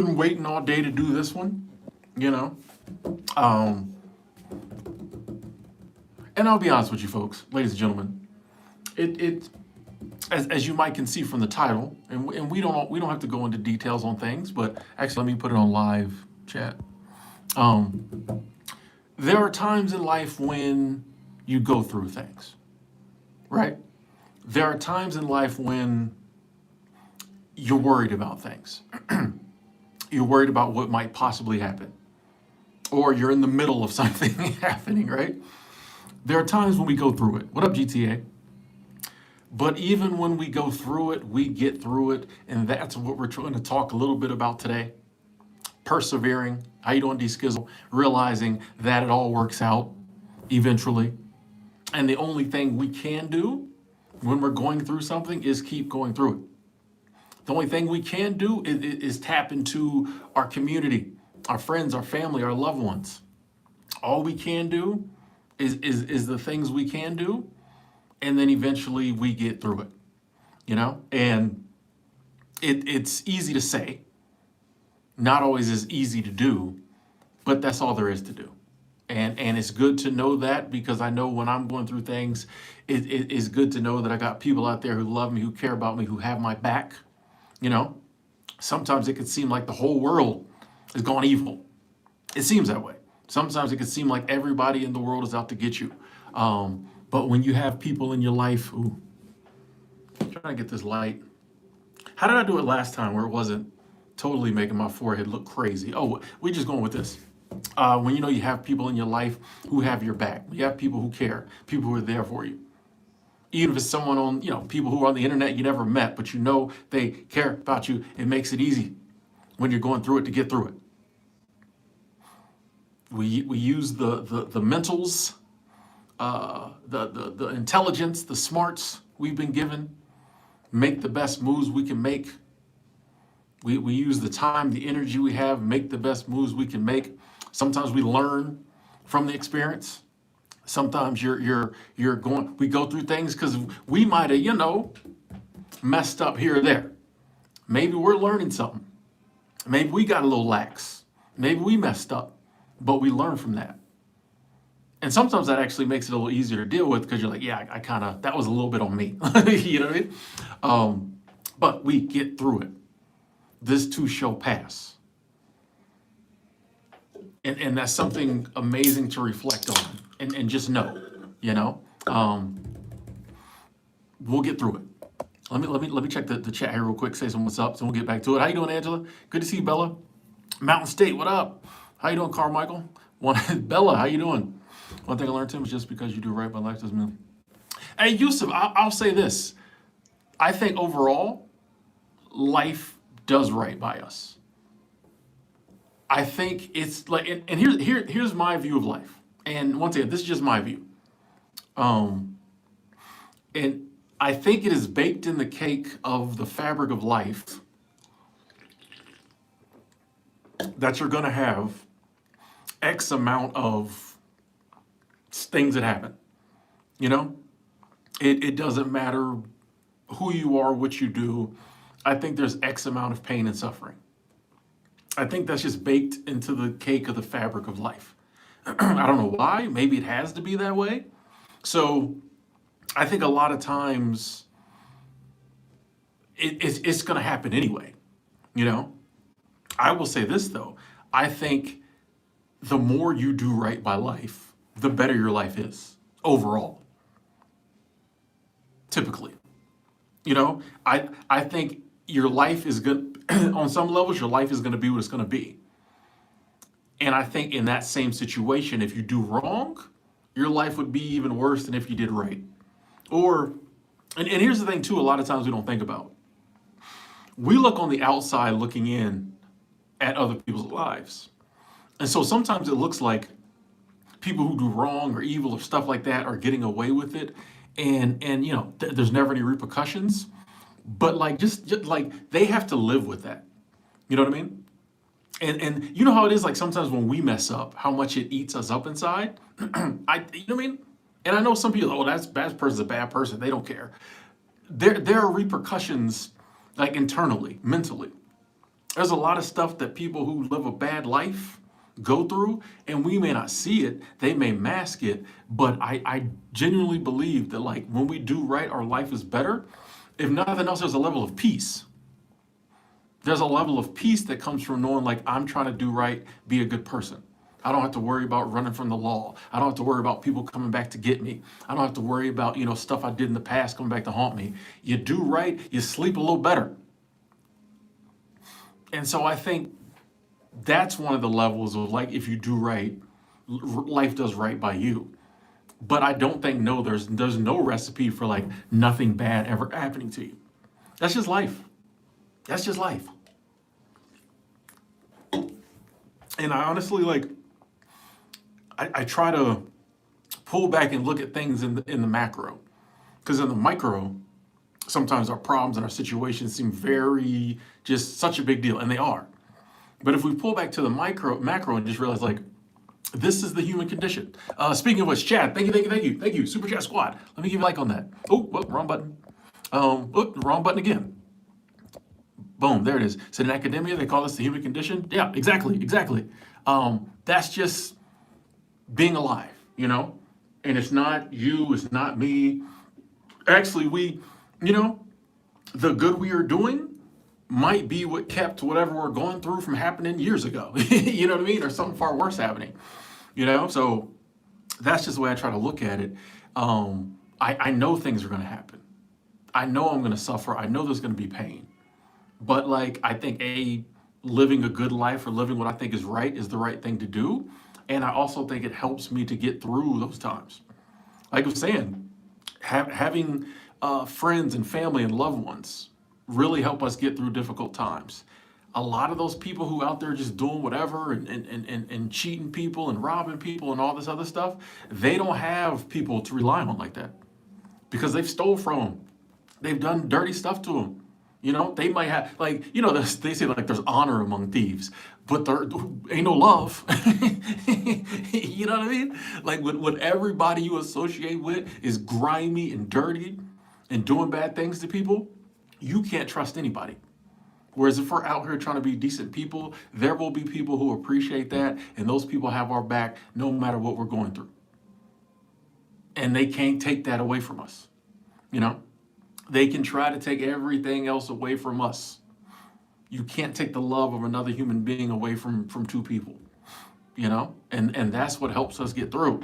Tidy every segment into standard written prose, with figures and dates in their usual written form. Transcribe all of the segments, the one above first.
been waiting all day to do this one, you know. Um, and I'll be honest with you folks, ladies and gentlemen, it as you might can see from the title, and we don't have to go into details on things, but actually let me put it on live chat. Um, there are times in life when you go through things, right? There are times in life when you're worried about things. You're worried about what might possibly happen, or you're in the middle of something happening, right? There are times when we go through it. What up, GTA? But even when we go through it, we get through it, and that's what we're trying to talk a little bit about today. Persevering. How you doing, D-Skizzle? Realizing that it all works out eventually. And the only thing we can do when we're going through something is keep going through it. The only thing we can do is tap into our community, our friends, our family, our loved ones. All we can do is the things we can do, and then eventually we get through it, you know? And it's easy to say, not always as easy to do, but that's all there is to do. And it's good to know that, because I know when I'm going through things, it is good to know that I got people out there who love me, who care about me, who have my back. You know, sometimes it could seem like the whole world is gone evil. It seems that way. Sometimes it could seem like everybody in the world is out to get you. But when you have people in your life, ooh, I'm trying to get this light. How did I do it last time where it wasn't totally making my forehead look crazy? Oh, we're just going with this. When you know you have people in your life who have your back, you have people who care, people who are there for you. Even if it's someone on, people who are on the internet you never met, but you know they care about you, it makes it easy when you're going through it to get through it. We use the mentals, the intelligence, the smarts we've been given, make the best moves we can make. We use the time, the energy we have, make the best moves we can make. Sometimes we learn from the experience. Sometimes we go through things because we might have, messed up here or there. Maybe we're learning something. Maybe we got a little lax. Maybe we messed up, but we learn from that. And sometimes that actually makes it a little easier to deal with, because you're like, yeah, that was a little bit on me. You know what I mean? But we get through it. This too shall pass. And that's something amazing to reflect on and just know, we'll get through it. Let me check the chat here real quick, say some what's up, so we'll get back to it. How you doing, Angela? Good to see you, Bella. Mountain State, what up? How you doing, Carmichael? Bella, how you doing? One thing I learned, Tim, is just because you do right by life doesn't mean. Hey, Yusuf, I'll say this. I think overall, life does right by us. I think it's like, and here's my view of life. And once again, this is just my view. And I think it is baked in the cake of the fabric of life that you're going to have X amount of things that happen. It doesn't matter who you are, what you do. I think there's X amount of pain and suffering. I think that's just baked into the cake of the fabric of life. I don't know why. Maybe it has to be that way. So I think a lot of times it's going to happen anyway. I will say this, though. I think the more you do right by life, the better your life is overall. Typically. I think your life is good. On some levels, your life is going to be what it's going to be. And I think in that same situation, if you do wrong, your life would be even worse than if you did right. And here's the thing too, a lot of times we don't think about. We look on the outside looking in at other people's lives. And so sometimes it looks like people who do wrong or evil or stuff like that are getting away with it. And there's never any repercussions. But like just like they have to live with that. You know what I mean? And you know how it is, like sometimes when we mess up, how much it eats us up inside. You know what I mean? And I know some people, that person's a bad person. They don't care. There are repercussions, like internally, mentally. There's a lot of stuff that people who live a bad life go through, and we may not see it, they may mask it, but I genuinely believe that like when we do right, our life is better. If nothing else, there's a level of peace. There's a level of peace that comes from knowing like I'm trying to do right, be a good person. I don't have to worry about running from the law. I don't have to worry about people coming back to get me. I don't have to worry about, stuff I did in the past coming back to haunt me. You do right, you sleep a little better. And so I think that's one of the levels of like if you do right, life does right by you. But I don't think no, there's no recipe for like nothing bad ever happening to you. That's just life. That's just life. And I honestly like I try to pull back and look at things in the macro. Because in the micro, sometimes our problems and our situations seem very just such a big deal, and they are. But if we pull back to the macro and just realize like this is the human condition. Speaking of which, Chad, thank you, Super Chat Squad. Let me give you a like on that. Oh, wrong button. Wrong button again. Boom, there it is. So in academia, they call this the human condition. Yeah, exactly. That's just being alive, And it's not you, it's not me. Actually, the good we are doing might be what kept whatever we're going through from happening years ago. You know what I mean? Or something far worse happening. So that's just the way I try to look at it. I know things are going to happen. I know I'm going to suffer. I know there's going to be pain. But like, I think living a good life or living what I think is right is the right thing to do. And I also think it helps me to get through those times. Like I was saying, having friends and family and loved ones really help us get through difficult times. A lot of those people who out there just doing whatever and cheating people and robbing people and all this other stuff, they don't have people to rely on like that because they've stole from them. They've done dirty stuff to them. They might have, like, they say like there's honor among thieves, but there ain't no love. You know what I mean? Like when everybody you associate with is grimy and dirty and doing bad things to people, you can't trust anybody. Whereas if we're out here trying to be decent people, there will be people who appreciate that, and those people have our back no matter what we're going through. And they can't take that away from us. They can try to take everything else away from us. You can't take the love of another human being away from two people, and that's what helps us get through.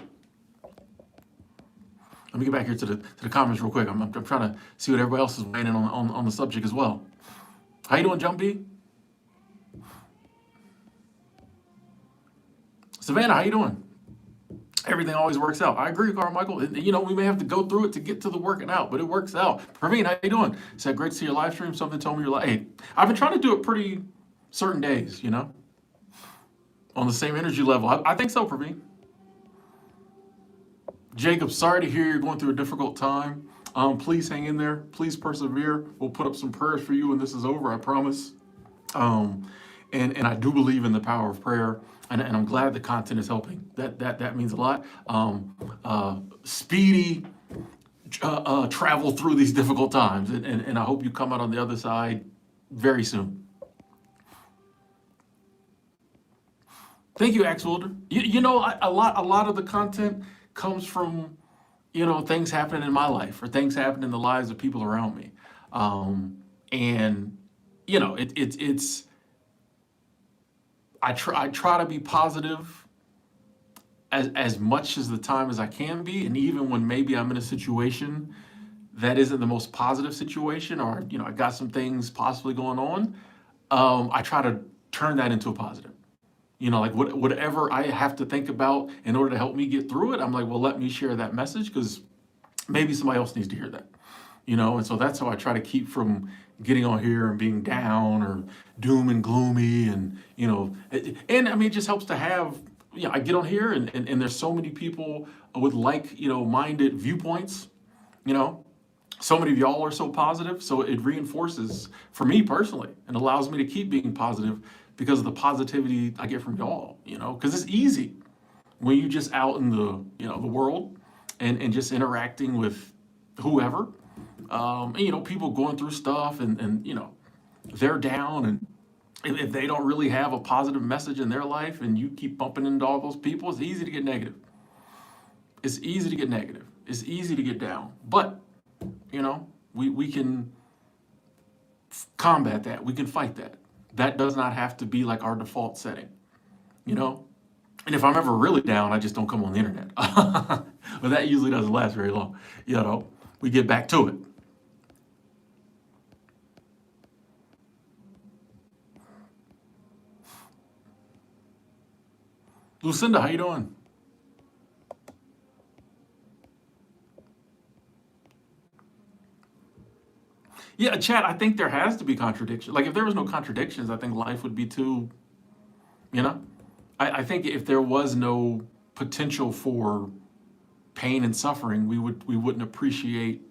Let me get back here to the comments real quick. I'm trying to see what everybody else is weighing in on the subject as well. How you doing, Jumpy? Savannah, how you doing? Everything always works out. I agree, Carmichael. We may have to go through it to get to the working out, but it works out. Praveen, how you doing? Said, great to see your live stream. Something told me you're like, hey, I've been trying to do it pretty certain days, on the same energy level. I think so, Praveen. Jacob, sorry to hear you're going through a difficult time. Please hang in there. Please persevere. We'll put up some prayers for you when this is over, I promise. And I do believe in the power of prayer. And I'm glad the content is helping. That means a lot. Speedy travel through these difficult times, and I hope you come out on the other side very soon. Thank you, Axelder. A lot of the content comes from things happening in my life or things happening in the lives of people around me, and it's. I try to be positive as much as the time as I can be, and even when maybe I'm in a situation that isn't the most positive situation, or I got some things possibly going on, I try to turn that into a positive. Like whatever I have to think about in order to help me get through it, I'm like, well, let me share that message because maybe somebody else needs to hear that. And so that's how I try to keep from getting on here and being down or doom and gloomy and it just helps to have I get on here and there's so many people with minded viewpoints. So many of y'all are so positive, so it reinforces for me personally and allows me to keep being positive because of the positivity I get from y'all. Because it's easy when you just out in the the world and just interacting with whoever. People going through stuff and they're down and If they don't really have a positive message in their life and you keep bumping into all those people, it's easy to get negative. It's easy to get negative. It's easy to get down. But, we can combat that. We can fight that. That does not have to be like our default setting, you know? And if I'm ever really down, I just don't come on the internet. But that usually doesn't last very long. We get back to it. Lucinda, how you doing? Yeah, chat, I think there has to be contradiction. Like if there was no contradictions, I think life would be too, you know? I think if there was no potential for pain and suffering, we wouldn't appreciate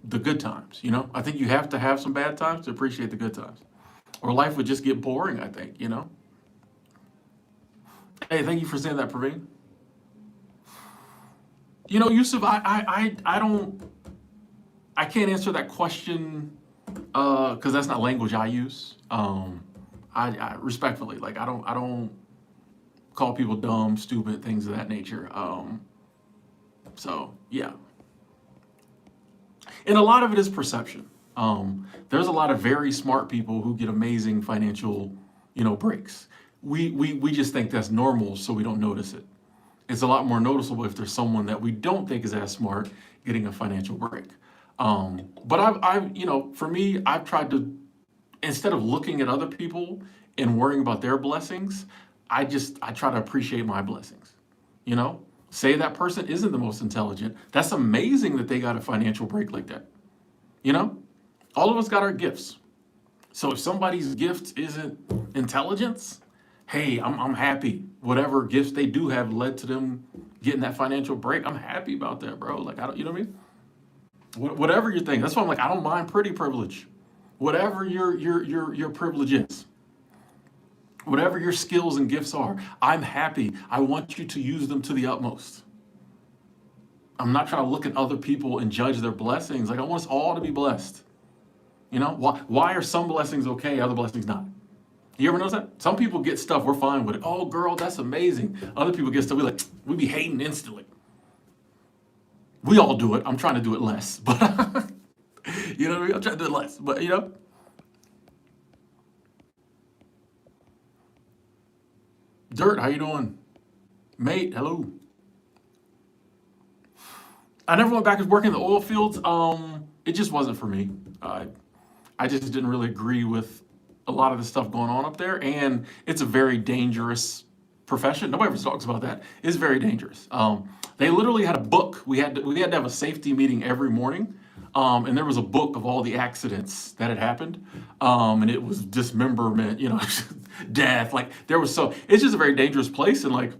the good times, I think you have to have some bad times to appreciate the good times. Or life would just get boring, I think. Hey, thank you for saying that, Praveen. Yusuf, I can't answer that question because that's not language I use. I respectfully, like, I don't call people dumb, stupid, things of that nature. So yeah, and a lot of it is perception. There's a lot of very smart people who get amazing financial, breaks. We just think that's normal, so we don't notice it. It's a lot more noticeable if there's someone that we don't think is as smart getting a financial break. But for me, I've tried to, instead of looking at other people and worrying about their blessings, I try to appreciate my blessings. You know, say that person isn't the most intelligent. That's amazing that they got a financial break like that. You know, all of us got our gifts. So if somebody's gift isn't intelligence, hey, I'm happy. Whatever gifts they do have led to them getting that financial break. I'm happy about that, bro. Like, I don't, you know what I mean? Whatever your thing. That's why I'm like, I don't mind pretty privilege. Whatever your privilege is, whatever your skills and gifts are, I'm happy. I want you to use them to the utmost. I'm not trying to look at other people and judge their blessings. Like, I want us all to be blessed. You know, why are some blessings okay, other blessings not? You ever notice that? Some people get stuff, we're fine with it. Oh, girl, that's amazing. Other people get stuff, we be hating instantly. We all do it. I'm trying to do it less, but you know what I mean? I'm trying to do it less, but Dirt, how you doing? Mate, hello. I never went back to working in the oil fields. It just wasn't for me. I just didn't really agree with a lot of the stuff going on up there, and it's a very dangerous profession. Nobody ever talks about that. It's very dangerous. They literally had a book. We had to have a safety meeting every morning, and there was a book of all the accidents that had happened, and it was dismemberment, death. Like it's just a very dangerous place. And like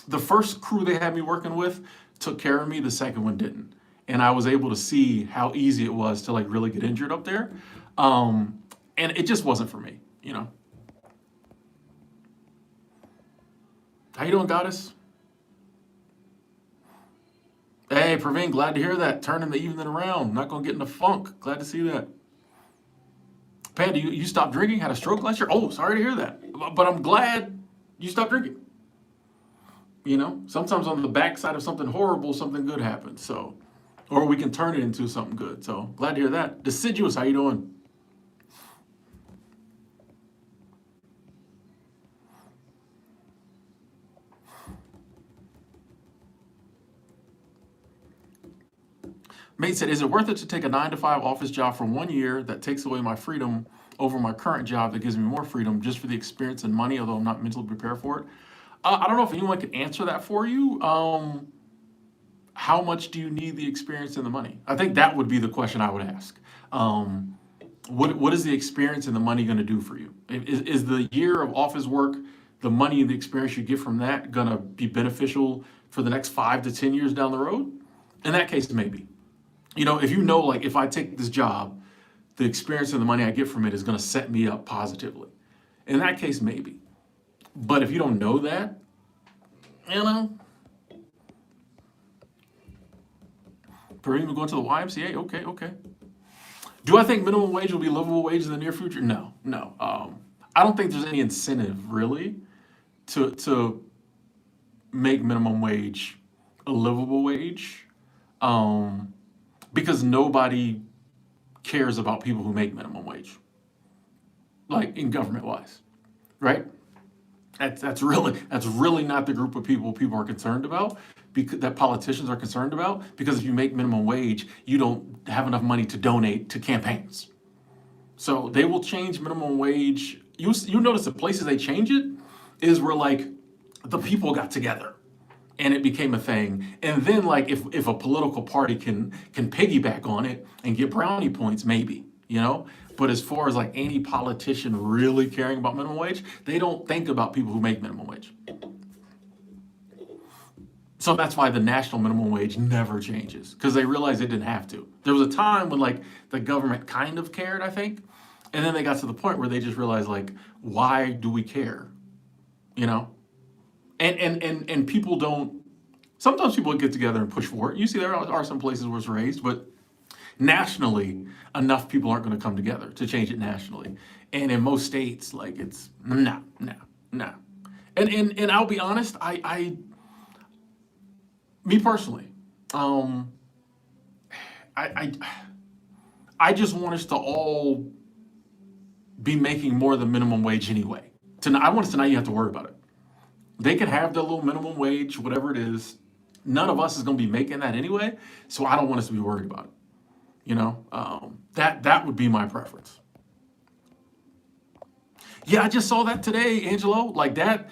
the first crew they had me working with took care of me. The second one didn't, and I was able to see how easy it was to like really get injured up there, and it just wasn't for me. How you doing, Goddess? Hey, Praveen, glad to hear that. Turning the evening around. Not gonna get in a funk. Glad to see that. Panda, you stopped drinking? Had a stroke last year? Oh, sorry to hear that. But I'm glad you stopped drinking. Sometimes on the backside of something horrible, something good happens. So, or we can turn it into something good. So glad to hear that. Deciduous, how you doing? Mate said, is it worth it to take a 9 to 5 office job for 1 year that takes away my freedom over my current job that gives me more freedom just for the experience and money, although I'm not mentally prepared for it? I don't know if anyone can answer that for you. How much do you need the experience and the money? I think that would be the question I would ask. What is the experience and the money going to do for you? Is the year of office work, the money and the experience you get from that going to be beneficial for the next 5 to 10 years down the road? In that case, maybe. If like if I take this job, the experience and the money I get from it is going to set me up positively. In that case, maybe. But if you don't know that, Kareem, going to the YMCA? Okay. Do I think minimum wage will be livable wage in the near future? No. I don't think there's any incentive really to make minimum wage a livable wage, um, because nobody cares about people who make minimum wage, like in government wise, right? That's really not the group of people are concerned about, because that politicians are concerned about, because if you make minimum wage, you don't have enough money to donate to campaigns. So they will change minimum wage. You notice the places they change it is where like the people got together and it became a thing. And then like if a political party can piggyback on it and get brownie points, maybe, you know. But as far as like any politician really caring about minimum wage, they don't think about people who make minimum wage. So that's why the national minimum wage never changes, because they realized they didn't have to. There was a time when like the government kind of cared, I think, and then they got to the point where they just realized like, why do we care? You know, and people don't. Sometimes people get together and push for it. You see, there are some places where it's raised, but nationally, enough people aren't going to come together to change it nationally. And in most states, like it's nah, nah, nah. And I'll be honest, me personally, um, I I just want us to all be making more than minimum wage anyway. I want us to not even have to worry about it. They can have their little minimum wage, whatever it is. None of us is going to be making that anyway, so I don't want us to be worried about it. You know, that would be my preference. Yeah, I just saw that today, Angelo. Like that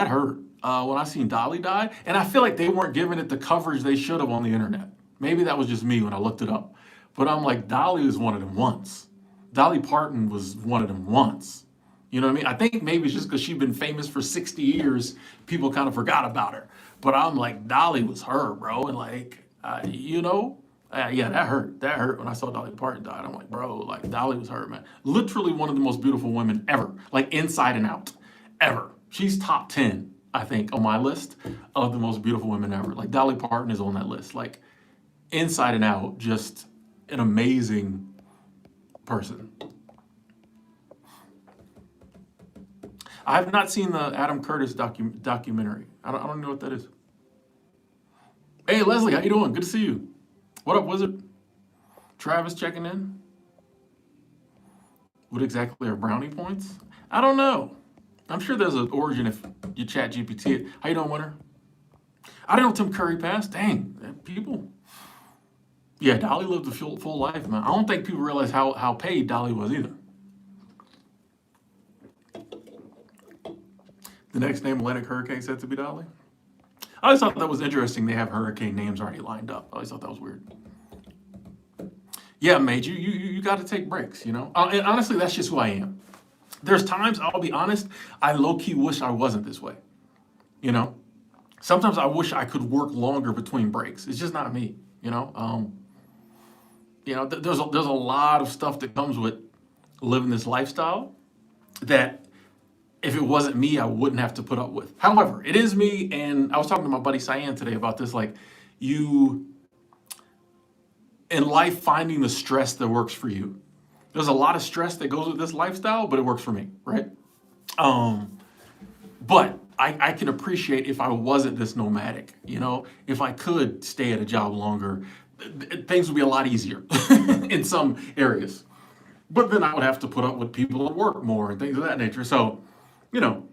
hurt when I seen Dolly die, and I feel like they weren't giving it the coverage they should have on the internet. Maybe that was just me when I looked it up, but I'm like, Dolly was one of them once. Dolly Parton was one of them once. You know what I mean? I think maybe it's just because she'd been famous for 60 years, people kind of forgot about her. But I'm like, Dolly was her, bro, and like, yeah, that hurt. That hurt when I saw Dolly Parton die. I'm like, bro, like Dolly was her, man. Literally one of the most beautiful women ever, like inside and out, ever. She's top 10, I think, on my list of the most beautiful women ever. Like Dolly Parton is on that list. Like inside and out, just an amazing person. I have not seen the Adam Curtis documentary. I don't know what that is. Hey Leslie, how you doing? Good to see you. What up, Wizard? Travis checking in. What exactly are brownie points? I don't know. I'm sure there's an origin if you chat GPT it. How you doing, Winter? I didn't know Tim Curry passed. Dang, people. Yeah, Dolly lived a full life, man. I don't think people realize how paid Dolly was either. The next name Atlantic Hurricane said to be Dolly. I always thought that was interesting. They have hurricane names already lined up. I always thought that was weird. Yeah, mate, you got to take breaks, you know. And honestly, that's just who I am. There's times I'll be honest, I low key wish I wasn't this way. You know, sometimes I wish I could work longer between breaks. It's just not me. You know, there's a lot of stuff that comes with living this lifestyle that if it wasn't me, I wouldn't have to put up with. However, it is me, and I was talking to my buddy Cyan today about this. Like, you in life, finding the stress that works for you. There's a lot of stress that goes with this lifestyle, but it works for me, right? But I can appreciate if I wasn't this nomadic. You know, if I could stay at a job longer, things would be a lot easier in some areas. But then I would have to put up with people at work more and things of that nature. So, you know,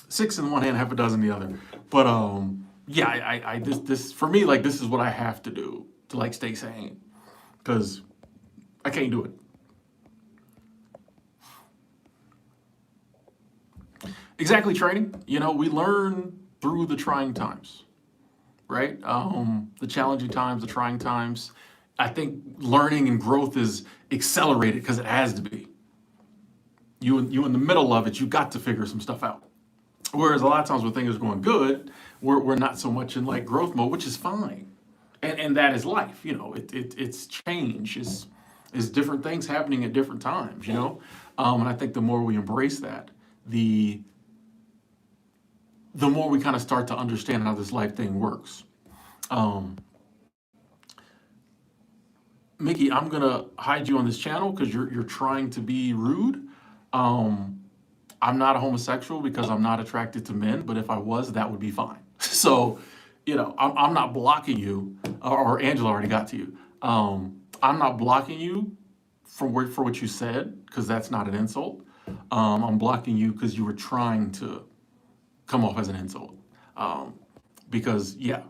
six in one hand, half a dozen in the other. But yeah, this for me, like this is what I have to do to like stay sane, because I can't do it. Exactly, training. You know, we learn through the trying times, right? The challenging times, the trying times. I think learning and growth is accelerated because it has to be. You in the middle of it, you got to figure some stuff out. Whereas a lot of times when things are going good, we're not so much in like growth mode, which is fine. And that is life, you know. It's change, is different things happening at different times, you know. And I think the more we embrace that, the more we kind of start to understand how this life thing works. Mickey, I'm gonna hide you on this channel because you're trying to be rude. I'm not a homosexual because I'm not attracted to men, but if I was, that would be fine. So, I'm not blocking you, or Angela already got to you. I'm not blocking you for what you said because that's not an insult. I'm blocking you because you were trying to come off as an insult. Um, because yeah,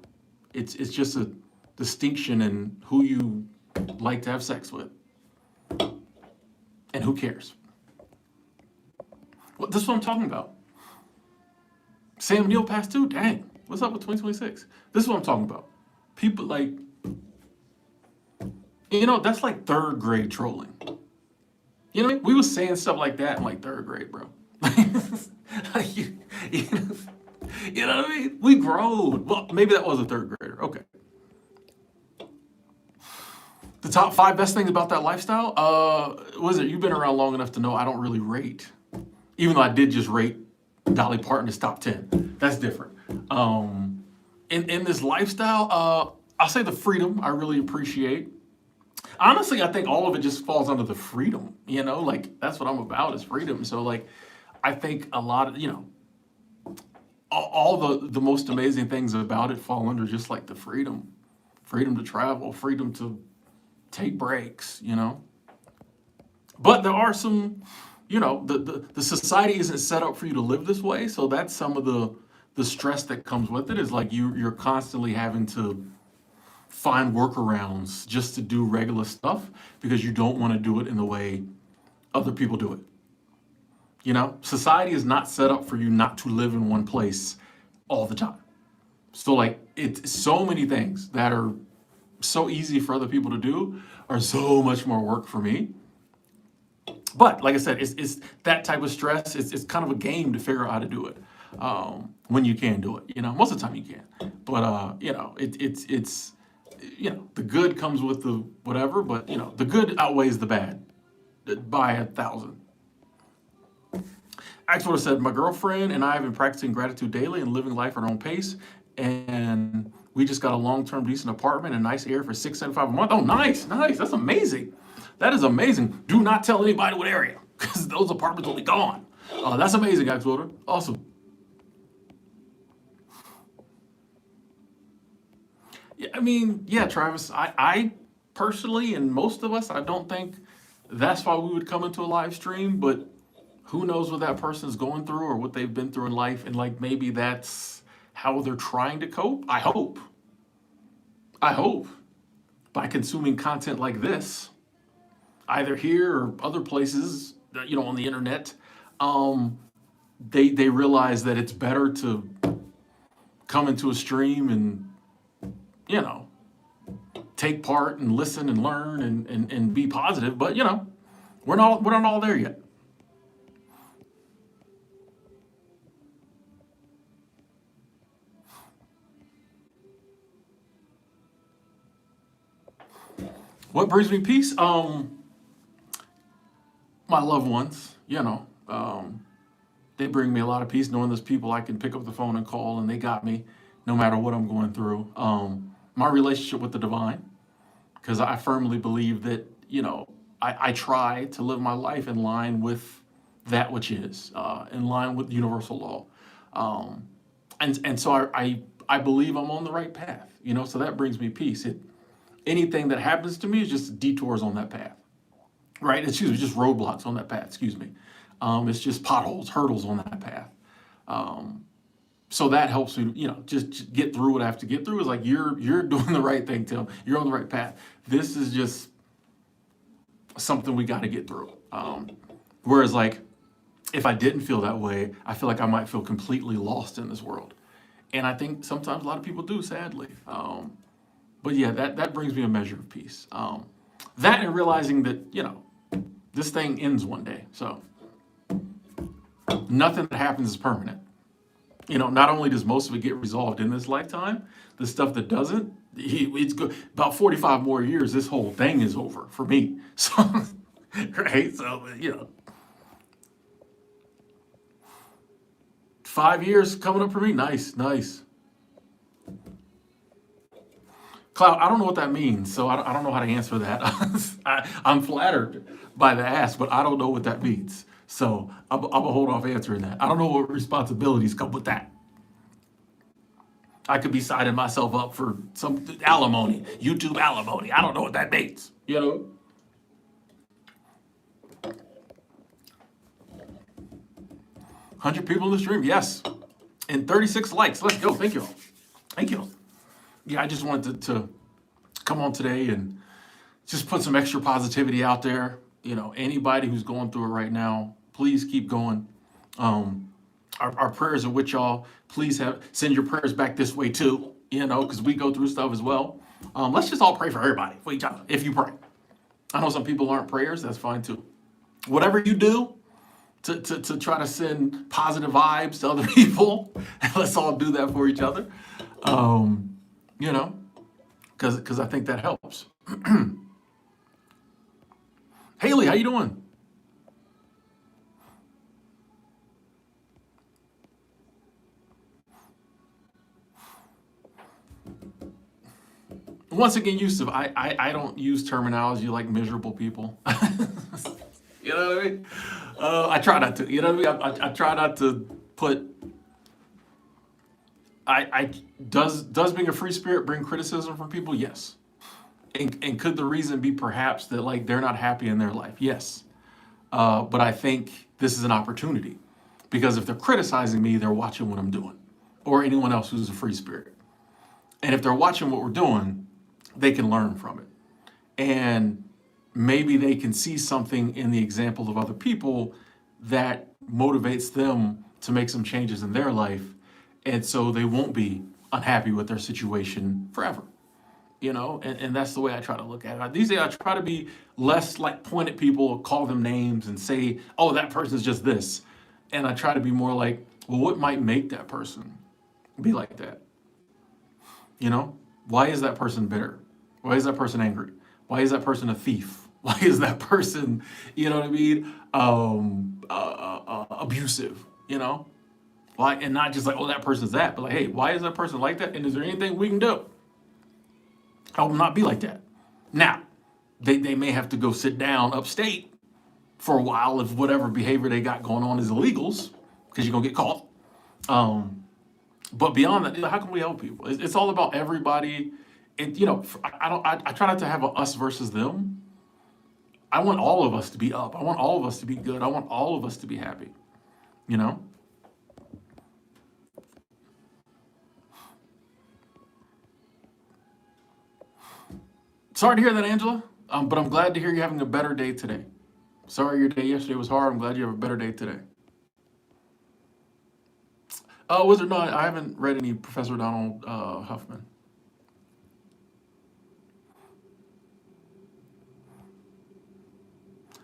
it's just a distinction in who you like to have sex with, and who cares. Well, this is what I'm talking about. Sam Neill passed too. Dang, what's up with 2026? This is what I'm talking about. People like, that's like third grade trolling. You know what I mean? We was saying stuff like that in like third grade, bro. Like, you know what I mean? We growed. Well, maybe that was a third grader. Okay. The top 5 best things about that lifestyle? Was it? You've been around long enough to know I don't really rate. Even though I did just rate Dolly Parton's top 10. That's different. In this lifestyle, I'll say the freedom I really appreciate. Honestly, I think all of it just falls under the freedom, like that's what I'm about is freedom. So like, I think a lot of, all the most amazing things about it fall under just like the freedom to travel, freedom to take breaks, But there are some, the society isn't set up for you to live this way. So that's some of the stress that comes with it is like you're constantly having to find workarounds just to do regular stuff because you don't want to do it in the way other people do it. Society is not set up for you not to live in one place all the time. So like it's so many things that are so easy for other people to do are so much more work for me. But like I said, it's that type of stress. It's kind of a game to figure out how to do it when you can do it. Most of the time you can. But it's the good comes with the whatever. But the good outweighs the bad by 1,000. Axel said, my girlfriend and I have been practicing gratitude daily and living life at our own pace. And we just got a long-term decent apartment and nice air for $675 a month. Oh, nice. That's amazing. That is amazing. Do not tell anybody what area because those apartments will be gone. That's amazing, Axel. Awesome. Yeah, I mean, yeah, Travis, I personally, and most of us, I don't think that's why we would come into a live stream, but who knows what that person's going through or what they've been through in life. And like, maybe that's how they're trying to cope. I hope by consuming content like this, either here or other places, on the internet, they realize that it's better to come into a stream and, take part and listen and learn and be positive. But, we're not all there yet. What brings me peace? My loved ones, they bring me a lot of peace knowing there's people I can pick up the phone and call and they got me no matter what I'm going through. My relationship with the divine, because I firmly believe that, I try to live my life in line with that which is, in line with universal law. And so I believe I'm on the right path, so that brings me peace. Anything that happens to me is just detours on that path, right? Excuse me, just roadblocks on that path, excuse me. It's just potholes, hurdles on that path. So that helps me, just get through what I have to get through. Is like, you're doing the right thing, Tim. You're on the right path. This is just something we got to get through. Whereas like, if I didn't feel that way, I feel like I might feel completely lost in this world. And I think sometimes a lot of people do, sadly. But yeah, that brings me a measure of peace. That and realizing that, this thing ends one day. So nothing that happens is permanent. Not only does most of it get resolved in this lifetime, the stuff that doesn't, it's good. About 45 more years, this whole thing is over for me. So, right? So, 5 years coming up for me. Nice. Cloud, I don't know what that means, so I don't know how to answer that. I'm flattered by the ask, but I don't know what that means. So I'm gonna hold off answering that. I don't know what responsibilities come with that. I could be signing myself up for some alimony, YouTube alimony. I don't know what that means. 100 people in the stream, yes. And 36 likes. Let's go. Thank you. Thank you. Yeah, I just wanted to come on today and just put some extra positivity out there. Anybody who's going through it right now, please keep going. Our prayers are with y'all. Please send your prayers back this way too, because we go through stuff as well. Let's just all pray for everybody, for each other, if you pray. I know some people aren't prayers. That's fine too. Whatever you do to try to send positive vibes to other people, let's all do that for each other. Because I think that helps. Haley, how you doing? Once again, Yusuf, I don't use terminology like miserable people. You know what I mean? I try not to. You know what I mean? I try not to put. Does being a free spirit bring criticism from people? Yes. And could the reason be perhaps that like they're not happy in their life? Yes. But I think this is an opportunity, because if they're criticizing me, they're watching what I'm doing, or anyone else who's a free spirit. And if they're watching what we're doing, they can learn from it. And maybe they can see something in the example of other people that motivates them to make some changes in their life. And so they won't be unhappy with their situation forever. And that's the way I try to look at it. These days, I try to be less like point at people, call them names and say, oh, that person's just this. And I try to be more like, well, what might make that person be like that? Why is that person bitter? Why is that person angry? Why is that person a thief? Why is that person, abusive? Why? And not just like, oh, that person's that, but like, hey, why is that person like that? And is there anything we can do? I will not be like that. Now, they may have to go sit down upstate for a while if whatever behavior they got going on is illegals, because you're gonna get caught. But beyond that, how can we help people? It's all about everybody. And I try not to have a us versus them. I want all of us to be up. I want all of us to be good. I want all of us to be happy. Sorry to hear that, Angela. But I'm glad to hear you're having a better day today. Sorry your day yesterday was hard. I'm glad you have a better day today. Wizard, no, I haven't read any Professor Donald Huffman.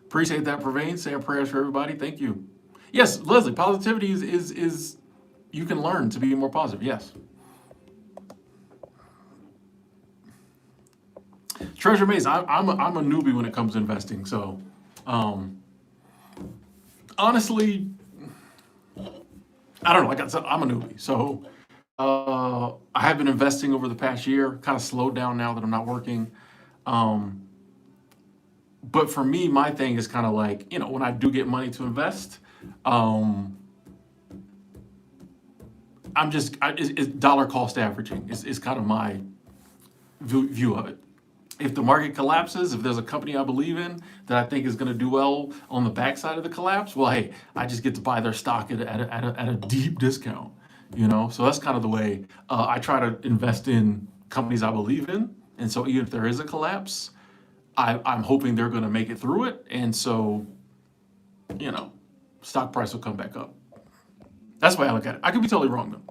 Appreciate that, Praveen. Saying prayers for everybody. Thank you. Yes, Leslie, positivity is you can learn to be more positive. Yes. Treasure Maze, I'm a newbie when it comes to investing. So, honestly, I don't know. Like I said, I'm a newbie. So, I have been investing over the past year. Kind of slowed down now that I'm not working. But for me, my thing is kind of like, when I do get money to invest, it's dollar cost averaging is kind of my view of it. If the market collapses, if there's a company I believe in that I think is going to do well on the backside of the collapse, well, hey, I just get to buy their stock at a deep discount, So that's kind of the way I try to invest in companies I believe in. And so even if there is a collapse, I'm hoping they're going to make it through it. And so, stock price will come back up. That's the way I look at it. I could be totally wrong, though.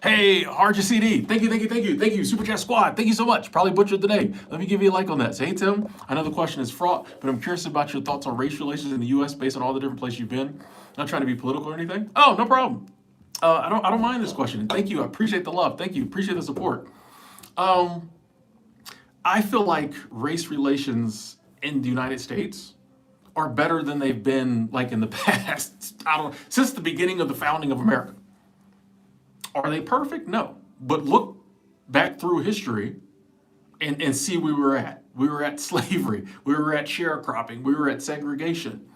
Hey, RGCD, thank you. Super Chat Squad, thank you so much. Probably butchered the name. Let me give you a like on that. Say, hey, Tim, I know the question is fraught, but I'm curious about your thoughts on race relations in the U.S. based on all the different places you've been. Not trying to be political or anything. Oh, no problem. I don't mind this question. Thank you. I appreciate the love. Thank you. Appreciate the support. I feel like race relations in the United States are better than they've been like in the past. Since the beginning of the founding of America. Are they perfect? No. But look back through history and see where we were at. We were at slavery. We were at sharecropping. We were at segregation.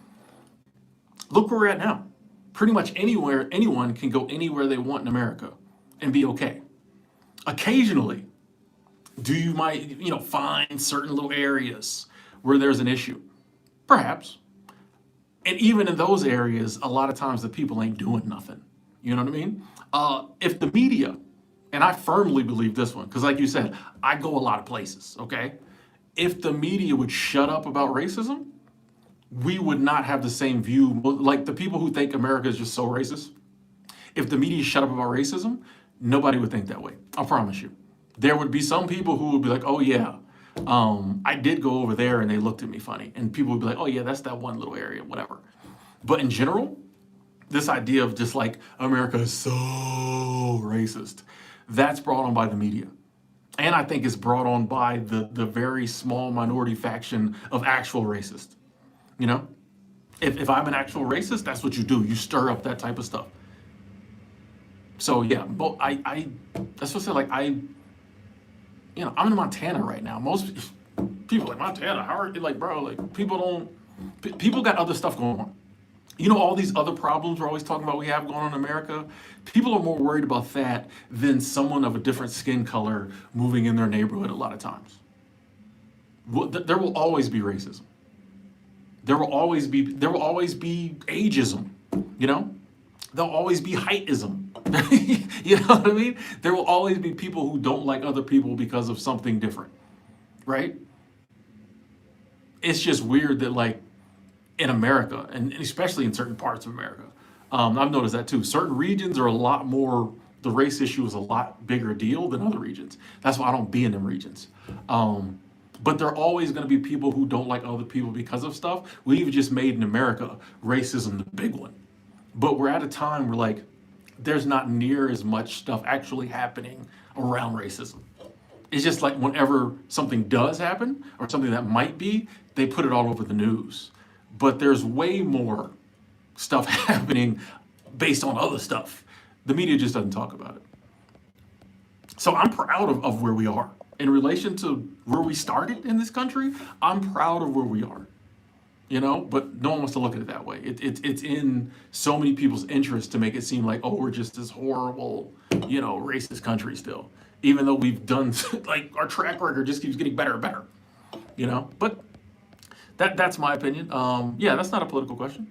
Look where we're at now. Pretty much anywhere, anyone can go anywhere they want in America and be okay. Occasionally, you might, find certain little areas where there's an issue? Perhaps. And even in those areas, a lot of times the people ain't doing nothing. You know what I mean? If the media, and I firmly believe this one, because like you said, I go a lot of places, okay? If the media would shut up about racism, we would not have the same view. Like the people who think America is just so racist, if the media shut up about racism, nobody would think that way. I promise you. There would be some people who would be like, oh yeah, I did go over there and they looked at me funny. And people would be like, oh yeah, that's that one little area, whatever. But in general, this idea of just like America is so racist, that's brought on by the media. And I think it's brought on by the very small minority faction of actual racists. You know, if I'm an actual racist, that's what you do. You stir up that type of stuff. So yeah, but I that's what I said. Like I'm in Montana right now. Most people like Montana. How are you? Like, bro? Like people got other stuff going on. All these other problems we're always talking about we have going on in America. People are more worried about that than someone of a different skin color moving in their neighborhood a lot of times. There will always be racism. There will always be ageism, There'll always be heightism. You know what I mean? There will always be people who don't like other people because of something different, right? It's just weird that like in America, and especially in certain parts of America, I've noticed that too. Certain regions are a lot more, the race issue is a lot bigger deal than other regions. That's why I don't be in them regions. But there are always going to be people who don't like other people because of stuff. We've just made in America racism the big one. But we're at a time where like there's not near as much stuff actually happening around racism. It's just like whenever something does happen or something that might be, they put it all over the news. But there's way more stuff happening based on other stuff. The media just doesn't talk about it. So I'm proud of where we are. In relation to where we started in this country, I'm proud of where we are. But no one wants to look at it that way. It's in so many people's interest to make it seem like, oh, we're just this horrible, racist country still. Even though we've done, like, our track record just keeps getting better and better, But that's my opinion. Yeah, that's not a political question.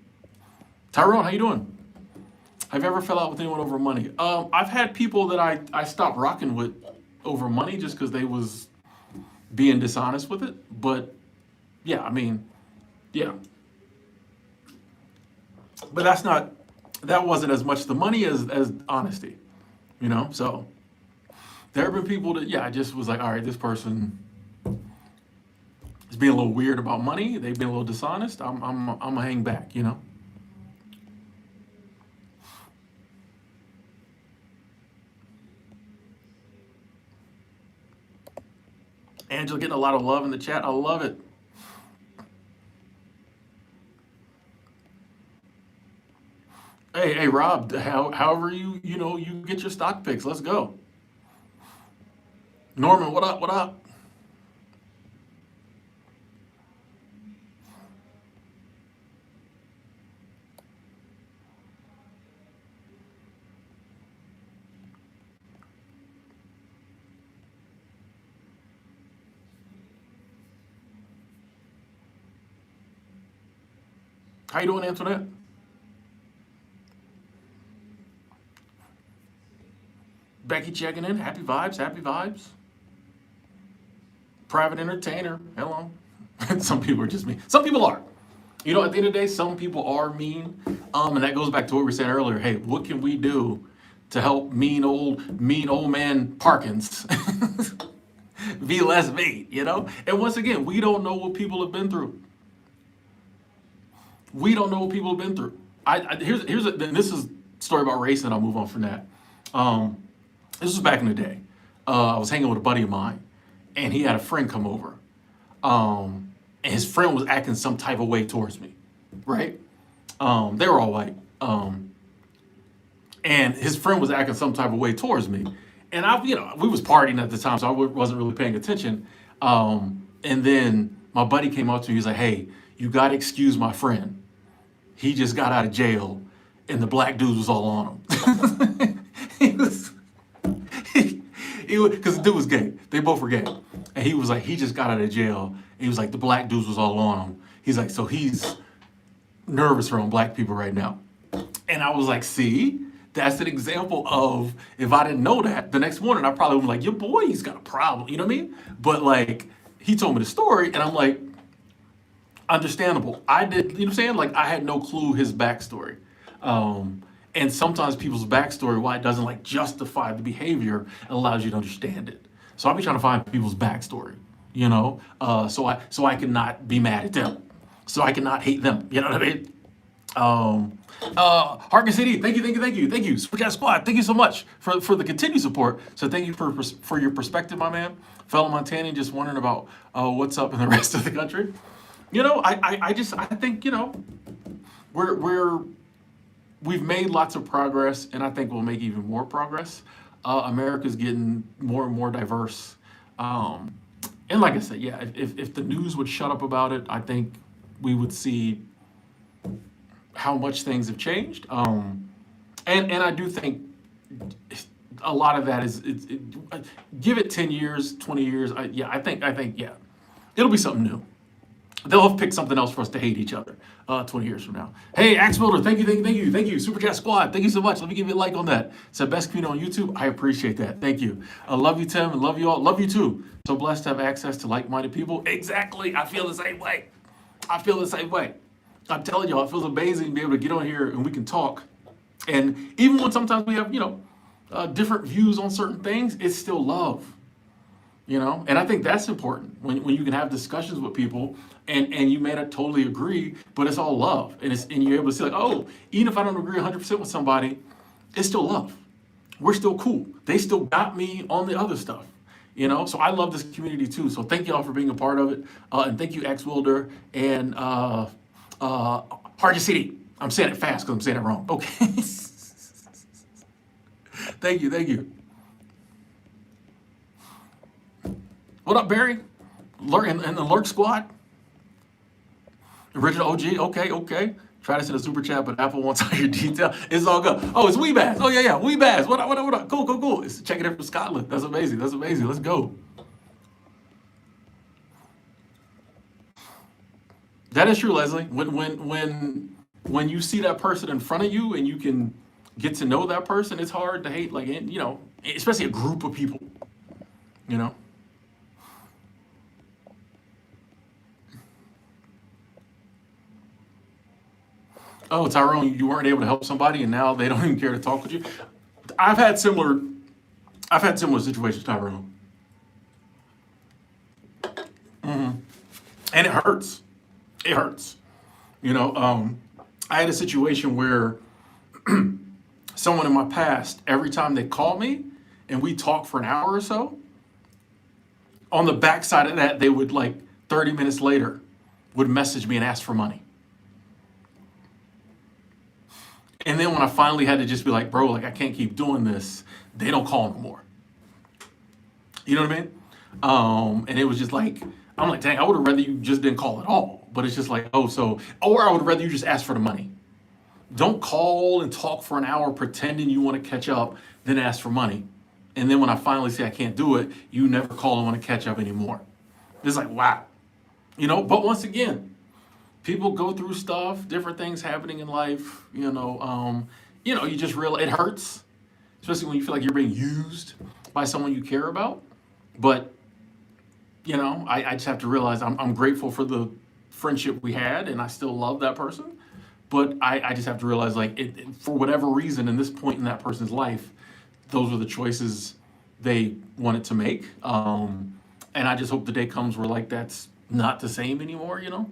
Tyrone, how you doing? Have you ever fell out with anyone over money? I've had people that I stopped rocking with over money just because they was being dishonest with it. But yeah, I mean, yeah. But that wasn't as much the money as honesty, So there have been people that, yeah, I just was like, all right, this person is being a little weird about money. They've been a little dishonest. I'm gonna hang back, Angela getting a lot of love in the chat. I love it. Hey, Rob. However you get your stock picks. Let's go. Norman, what up? What up? How you doing, Antoinette? Becky checking in. Happy vibes. Happy vibes. Private entertainer. Hello. Some people are just mean. Some people are. At the end of the day, some people are mean. And that goes back to what we were saying earlier. Hey, what can we do to help mean old man Parkins be less mean, And once again, we don't know what people have been through. We don't know what people have been through. This is a story about race, and I'll move on from that. This was back in the day. I was hanging with a buddy of mine, and he had a friend come over. And his friend was acting some type of way towards me, right? They were all white. And his friend was acting some type of way towards me. And we was partying at the time, so I wasn't really paying attention. And then my buddy came up to me, he was like, hey, you gotta excuse my friend. he just got out of jail and the black dude was all on him. he was, because the dude was gay. They both were gay. And he was like, he just got out of jail. And he was like, the black dudes was all on him. He's like, so he's nervous around black people right now. And I was like, see, that's an example of, if I didn't know that, the next morning I probably would be like, your boy, he's got a problem. You know what I mean? But like, he told me the story and I'm like, understandable. I did, you know what I'm saying? Like, I had no clue his backstory. And sometimes people's backstory, why it doesn't like justify the behavior, allows you to understand it. So I'll be trying to find people's backstory, you know, so I can not be mad at them, so I can not hate them. You know what I mean? Harkin City, thank you. Super Chat Squad, thank you so much for the continued support. So thank you for your perspective, my man. Fellow Montanian, just wondering about what's up in the rest of the country. You know, I think, you know, we've made lots of progress, and I think we'll make even more progress. America's getting more and more diverse. And like I said, yeah, if the news would shut up about it, I think we would see how much things have changed. And I do think a lot of that is, give it 10 years, 20 years. I think, yeah, it'll be something new. They'll have picked something else for us to hate each other 20 years from now. Hey, Axe Builder, thank you. Super Chat Squad, thank you so much. Let me give you a like on that. It's the best community on YouTube. I appreciate that. Thank you. I love you, Tim, and love you all. Love you too. So blessed to have access to like-minded people. Exactly. I feel the same way. I'm telling y'all, it feels amazing to be able to get on here and we can talk. And even when sometimes we have, you know, different views on certain things, it's still love. You know, and I think that's important when you can have discussions with people and you may not totally agree, but it's all love. And you're able to say like, oh, even if I don't agree 100% with somebody, it's still love. We're still cool. They still got me on the other stuff, you know? So I love this community too. So thank y'all for being a part of it. And thank you, X Wilder and Hardy City. I'm saying it fast because I'm saying it wrong. Okay. Thank you. What up, Barry? And the Lurk Squad? Original OG, okay. Try to send a super chat, but Apple wants all your detail. It's all good. Oh, it's Weebaz. Oh, yeah, Weebaz. What up? Cool. It's checking in from Scotland. That's amazing. Let's go. That is true, Leslie. When you see that person in front of you and you can get to know that person, it's hard to hate, like, you know, especially a group of people, you know? Oh, Tyrone, you weren't able to help somebody and now they don't even care to talk with you. I've had similar situations, Tyrone. And it hurts. You know, I had a situation where someone in my past, every time they called me and we talked for an hour or so, on the backside of that, they would, like, 30 minutes later, would message me and ask for money. And then when I finally had to just be like, bro, like, I can't keep doing this, they don't call no more. You know what I mean? And it was just like, I'm like, dang, I would have rather you just didn't call at all. But it's just like, or I would rather you just ask for the money. Don't call and talk for an hour pretending you want to catch up, then ask for money. And then when I finally say I can't do it, you never call and want to catch up anymore. It's like, wow. You know, but once again, people go through stuff, different things happening in life, you know, you just realize it hurts, especially when you feel like you're being used by someone you care about. But, you know, I just have to realize I'm grateful for the friendship we had and I still love that person. But I just have to realize, like, for whatever reason, in this point in that person's life, those were the choices they wanted to make. And I just hope the day comes where, like, that's not the same anymore, you know?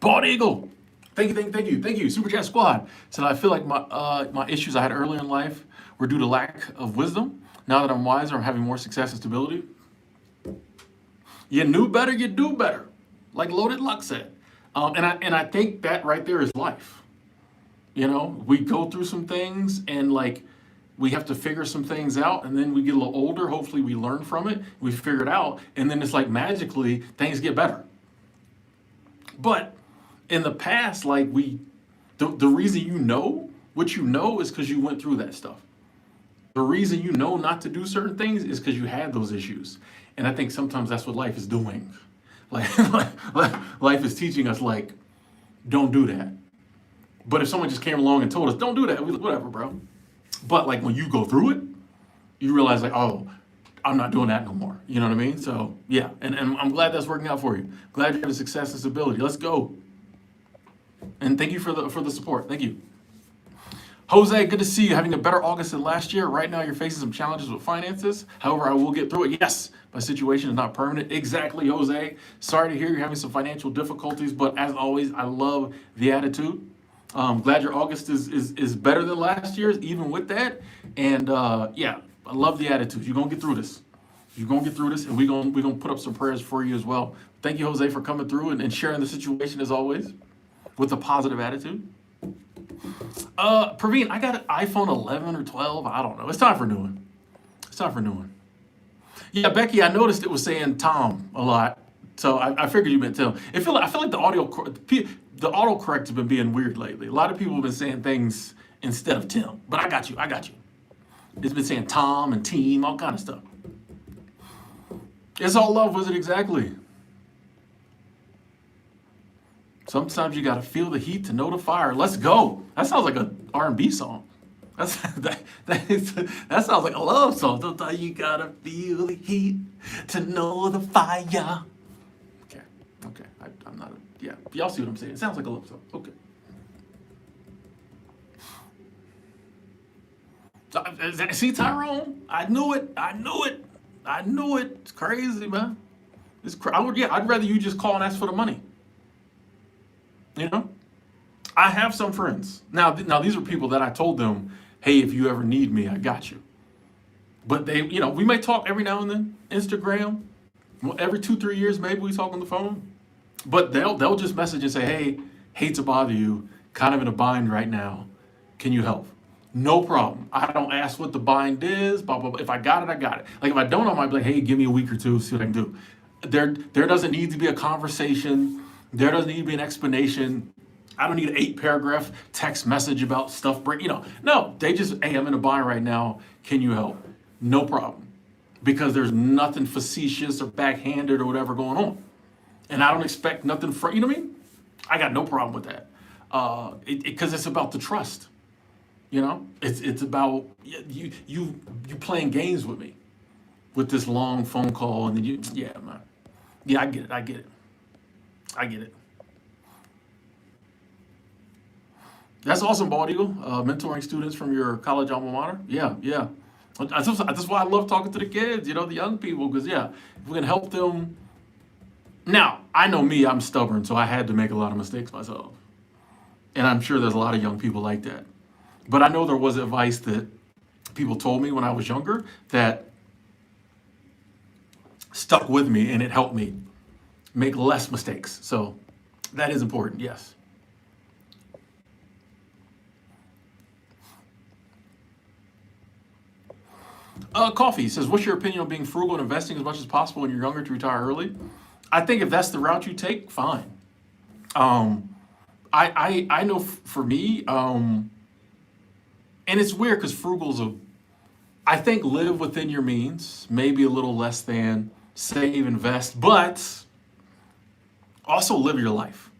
Bald Eagle, thank you. Super Chat Squad said, I feel like my issues I had earlier in life were due to lack of wisdom. Now that I'm wiser, I'm having more success and stability. You knew better, you do better, like Loaded Luck said. And I think that right there is life. You know, we go through some things and, like, we have to figure some things out, and then we get a little older. Hopefully we learn from it, we figure it out, and then it's like magically things get better. But in the past, like, we The reason you know what you know is because you went through that stuff. The reason you know not to do certain things is because you had those issues. And I think sometimes that's what life is doing. Like, life is teaching us, like, don't do that. But if someone just came along and told us, don't do that, whatever, bro. But like when you go through it, you realize like, oh, I'm not doing that no more. You know what I mean? So yeah, and I'm glad that's working out for you. Glad you have success and stability. Let's go. And thank you for the support. Thank you. Jose, good to see you. Having a better August than last year. Right now, you're facing some challenges with finances. However, I will get through it. Yes, my situation is not permanent. Exactly, Jose. Sorry to hear you're having some financial difficulties, but as always, I love the attitude. Glad your August is better than last year's, even with that. And yeah, I love the attitude. You're gonna get through this. You're gonna get through this, and we're gonna put up some prayers for you as well. Thank you, Jose, for coming through and sharing the situation as always with a positive attitude. Praveen, I got an iPhone 11 or 12. I don't know. It's time for a new one. It's time for a new one. Yeah, Becky, I noticed it was saying Tom a lot, so I figured you meant Tim. I feel like the autocorrect has been being weird lately. A lot of people have been saying things instead of Tim, but I got you. It's been saying Tom and team, all kind of stuff. It's all love, was it exactly? Sometimes you gotta feel the heat to know the fire. Let's go. That sounds like an R&B song. That sounds like a love song. Sometimes you gotta feel the heat to know the fire. Okay. I'm not. Yeah, y'all see what I'm saying? It sounds like a love song. Okay. See, Tyrone? I knew it. It's crazy, man. I'd rather you just call and ask for the money. You know, I have some friends. Now these are people that I told them, hey, if you ever need me, I got you. But they, we may talk every now and then, Instagram. Well, every 2-3 years, maybe we talk on the phone. But they'll just message and say, hey, hate to bother you, kind of in a bind right now. Can you help? No problem. I don't ask what the bind is, blah, blah, blah. If I got it, I got it. Like if I don't, I might be like, hey, give me a week or two, see what I can do. There doesn't need to be a conversation. There doesn't need to be an explanation. I don't need an 8-paragraph text message about stuff. No, they just, hey, I'm in a bind right now. Can you help? No problem. Because there's nothing facetious or backhanded or whatever going on. And I don't expect nothing from, you know what I mean? I got no problem with that. Because it's about the trust. It's about you playing games with me with this long phone call. And then man. Yeah, I get it. That's awesome, Bald Eagle. Mentoring students from your college alma mater. Yeah. That's why I love talking to the kids, the young people, because, if we can help them. Now, I know me, I'm stubborn, so I had to make a lot of mistakes myself. And I'm sure there's a lot of young people like that. But I know there was advice that people told me when I was younger that stuck with me, and it helped me make less mistakes. So that is important, yes. Coffee says, what's your opinion on being frugal and investing as much as possible when you're younger to retire early? I think if that's the route you take, fine. I know for me, and it's weird because frugal's I think live within your means, maybe a little less than save, invest, but also live your life.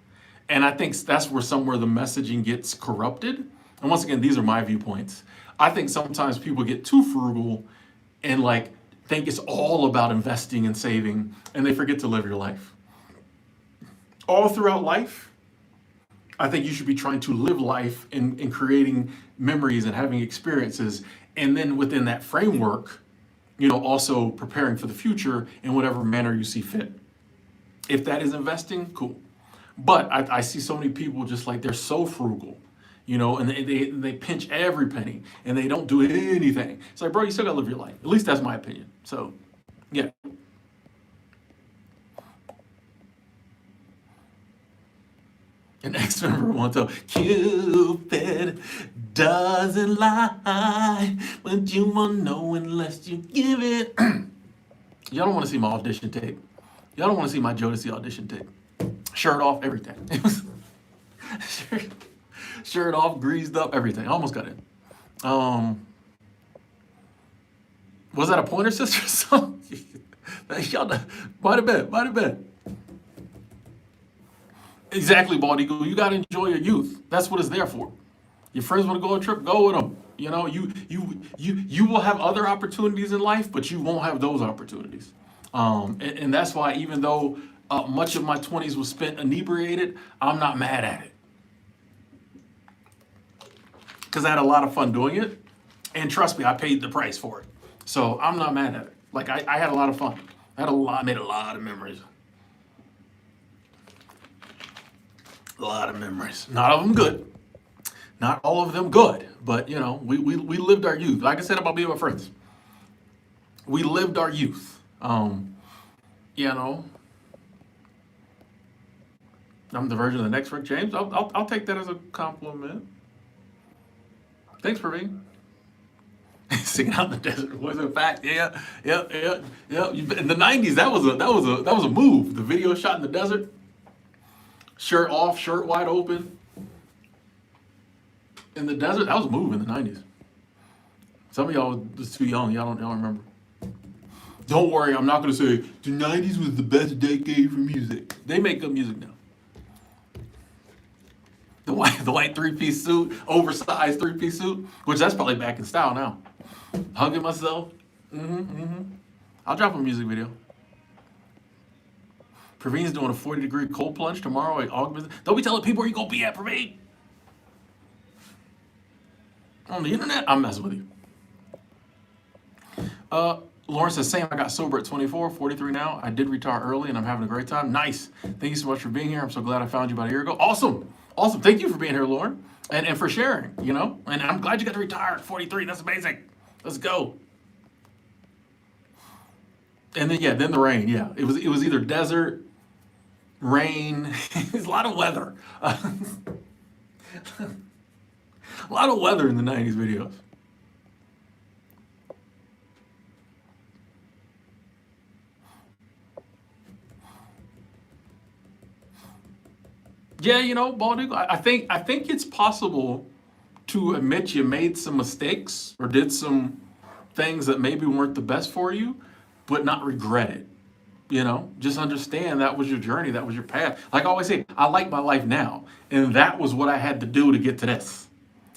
And I think that's somewhere the messaging gets corrupted. And once again, these are my viewpoints. I think sometimes people get too frugal and think it's all about investing and saving, and they forget to live your life. All throughout life, I think you should be trying to live life and creating memories and having experiences. And then within that framework, also preparing for the future in whatever manner you see fit. If that is investing, cool. But I see so many people just they're so frugal, and they pinch every penny and they don't do anything. It's like, bro, you still gotta live your life. At least that's my opinion. So, yeah. An ex-member wants to, Cupid doesn't lie, but you won't know unless you give it. Y'all don't want to see my audition tape. Y'all don't want to see my Jodeci audition tape. Shirt off, everything. Shirt off, greased up, everything. I almost got in. Was that a Pointer Sister song? Y'all might have been. Exactly, Bald Eagle. You gotta enjoy your youth. That's what it's there for. Your friends want to go on a trip, go with them. You know, you will have other opportunities in life, but you won't have those opportunities. And that's why, even though much of my 20s was spent inebriated, I'm not mad at it because I had a lot of fun doing it, and trust me, I paid the price for it. So I'm not mad at it. Like I had a lot of fun. Made a lot of memories. A lot of memories. Not all of them good. Not all of them good, but you know, we lived our youth. Like I said about being with friends, we lived our youth. You know, I'm the version of the next Rick James. I'll take that as a compliment. Thanks for me. Singing out in the desert was in fact, yeah. In the '90s, that was a move. The video shot in the desert, shirt off, shirt wide open. In the desert, that was a move in the '90s. Some of y'all was too young. Y'all don't remember. Don't worry, I'm not gonna say the '90s was the best decade for music. They make good music now. The white three-piece suit, oversized three-piece suit, which that's probably back in style now. Hugging myself. I'll drop a music video. Praveen's doing a 40-degree cold plunge tomorrow at August. Don't be telling people where you gonna be at, Praveen. On the internet, I'm messing with you. Lauren says, same, I got sober at 24, 43 now. I did retire early and I'm having a great time. Nice. Thank you so much for being here. I'm so glad I found you about a year ago. Awesome. Thank you for being here, Lauren. And for sharing, you know. And I'm glad you got to retire at 43. That's amazing. Let's go. And then the rain. Yeah. It was either desert, rain. It's a lot of weather. A lot of weather in the 90s videos. Yeah, you know, Bald Eagle, I think it's possible to admit you made some mistakes or did some things that maybe weren't the best for you, but not regret it. You know, just understand that was your journey, that was your path. Like I always say, I like my life now, and that was what I had to do to get to this.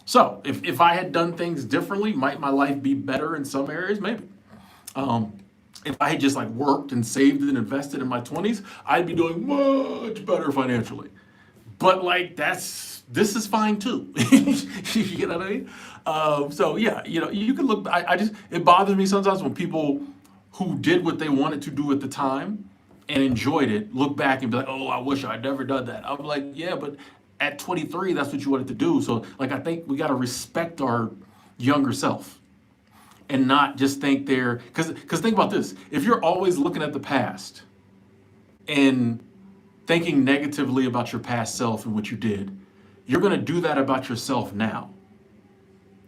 So if I had done things differently, might my life be better in some areas? Maybe. If I had just like worked and saved and invested in my 20s, I'd be doing much better financially. But like this is fine too. You know what I mean? So yeah, you know, you can look. It bothers me sometimes when people who did what they wanted to do at the time and enjoyed it look back and be like, oh, I wish I'd never done that. I'm like, yeah, but at 23, that's what you wanted to do. So like, I think we got to respect our younger self and not just think because think about this. If you're always looking at the past and thinking negatively about your past self and what you did, you're going to do that about yourself now.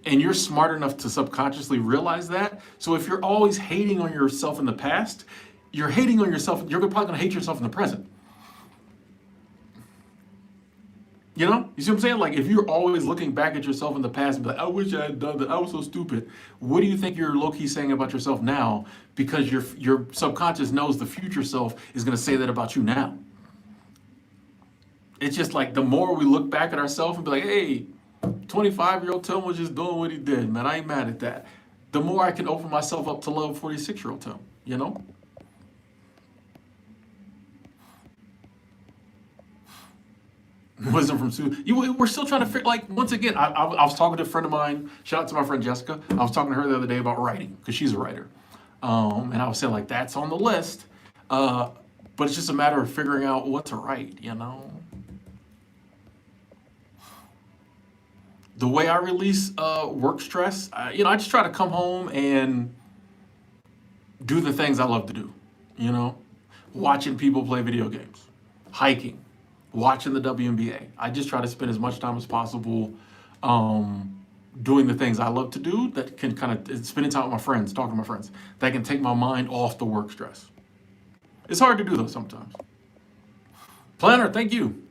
And you're smart enough to subconsciously realize that. So if you're always hating on yourself in the past, you're hating on yourself. You're probably going to hate yourself in the present. You know? You see what I'm saying? Like if you're always looking back at yourself in the past and be like, I wish I had done that. I was so stupid. What do you think you're low-key saying about yourself now? Because your subconscious knows the future self is going to say that about you now. It's just like the more we look back at ourselves and be like, hey, 25-year-old Tim was just doing what he did, man. I ain't mad at that. The more I can open myself up to love 46-year-old Tim, you know? Wisdom from Sue. We're still trying to figure, like, once again, I was talking to a friend of mine, shout out to my friend Jessica. I was talking to her the other day about writing, because she's a writer. And I was saying, like, that's on the list. But it's just a matter of figuring out what to write, you know? The way I release work stress, I just try to come home and do the things I love to do, you know? Watching people play video games, hiking, watching the WNBA. I just try to spend as much time as possible doing the things I love to do that can kind of, spending time with my friends, talking to my friends, that can take my mind off the work stress. It's hard to do though sometimes. Planner, thank you.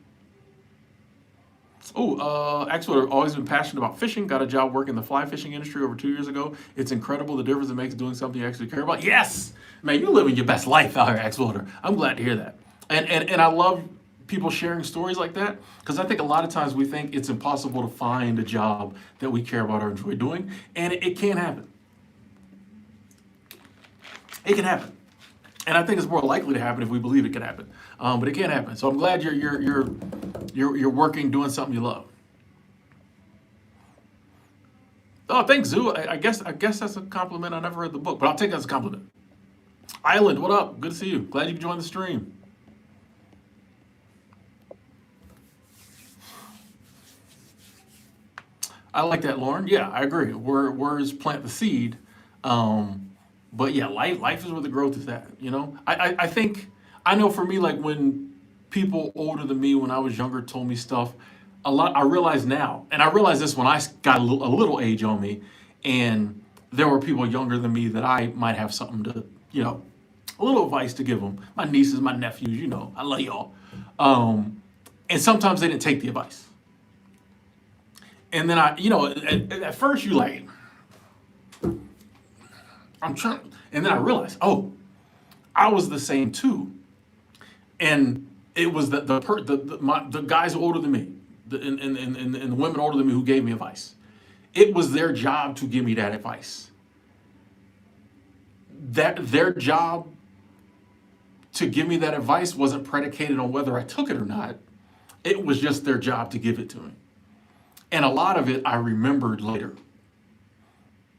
Oh, actually, I've always been passionate about fishing. Got a job working in the fly fishing industry over 2 years ago. It's incredible the difference it makes doing something you actually care about. Yes, man, you're living your best life out here, Axwater. I'm glad to hear that. And I love people sharing stories like that because I think a lot of times we think it's impossible to find a job that we care about or enjoy doing, and it can happen. It can happen. And I think it's more likely to happen if we believe it can happen. But it can happen. So I'm glad you're working doing something you love. Oh, thanks, Zoo. I guess that's a compliment. I never read the book, but I'll take that as a compliment. Island, what up? Good to see you. Glad you could join the stream. I like that, Lauren. Yeah, I agree. Words plant the seed. But yeah, life is where the growth is at. I think I know for me, like when people older than me when I was younger told me stuff, a lot I realize now, and I realized this when I got a little age on me, and there were people younger than me that I might have something to, a little advice to give them. My nieces, my nephews, I love y'all. And sometimes they didn't take the advice. And then at first you like, I'm trying, and then I realized, oh, I was the same too. And it was the guys older than me, and the women older than me who gave me advice. It was their job to give me that advice. That their job to give me that advice wasn't predicated on whether I took it or not. It was just their job to give it to me. And a lot of it I remembered later.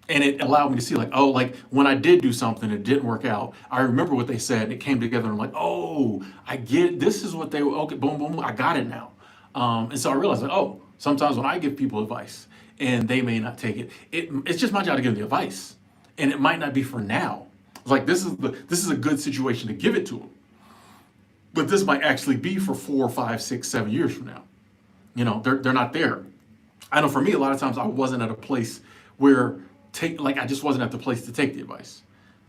And it allowed me to see, like, oh, like when I did do something, it didn't work out. I remember what they said, and it came together. And I'm like, oh, I get it. This is what they, okay, boom, boom, boom, I got it now. And so I realized, like, oh, sometimes when I give people advice and they may not take it, it's just my job to give them the advice. And it might not be for now. It's like, this is a good situation to give it to them. But this might actually be for 4, 5, 6, 7 years from now. They're not there. I know for me, a lot of times I wasn't at a place where I just wasn't at the place to take the advice.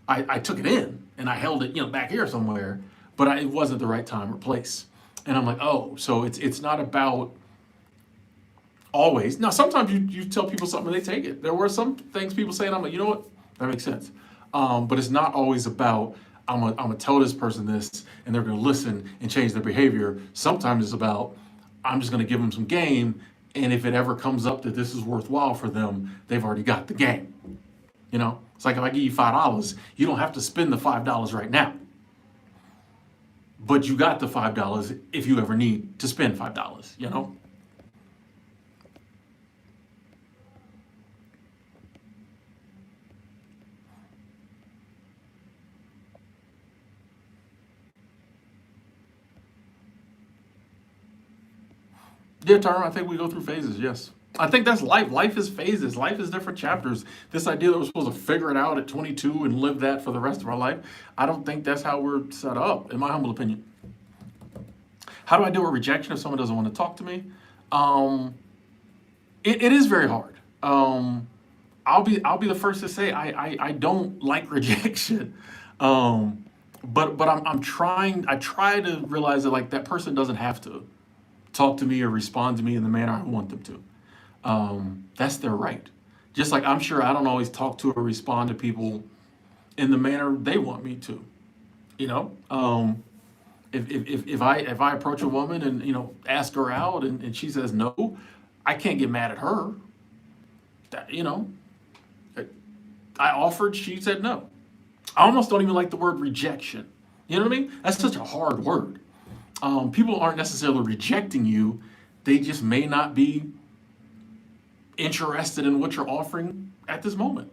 I took it in and I held it, back here somewhere, but it wasn't the right time or place. And I'm like, oh, so it's not about always. Now, sometimes you tell people something and they take it. There were some things people say, and I'm like, you know what? That makes sense. But it's not always about, I'm gonna tell this person this and they're gonna listen and change their behavior. Sometimes it's about, I'm just gonna give them some game, and if it ever comes up that this is worthwhile for them, they've already got the game. It's like if I give you $5, you don't have to spend the $5 right now. But you got the $5 if you ever need to spend $5, Yeah, Tyron, I think we go through phases, yes. I think that's life. Life is phases. Life is different chapters. This idea that we're supposed to figure it out at 22 and live that for the rest of our life, I don't think that's how we're set up, in my humble opinion. How do I deal with rejection if someone doesn't want to talk to me? It is very hard. I'll be the first to say I don't like rejection. But I'm trying. I try to realize that like that person doesn't have to talk to me or respond to me in the manner I want them to. That's their right. Just like I'm sure I don't always talk to or respond to people in the manner they want me to. You know, if I approach a woman and ask her out and she says no, I can't get mad at her. That, I offered, she said no. I almost don't even like the word rejection. You know what I mean? That's such a hard word. People aren't necessarily rejecting you. They just may not be interested in what you're offering at this moment.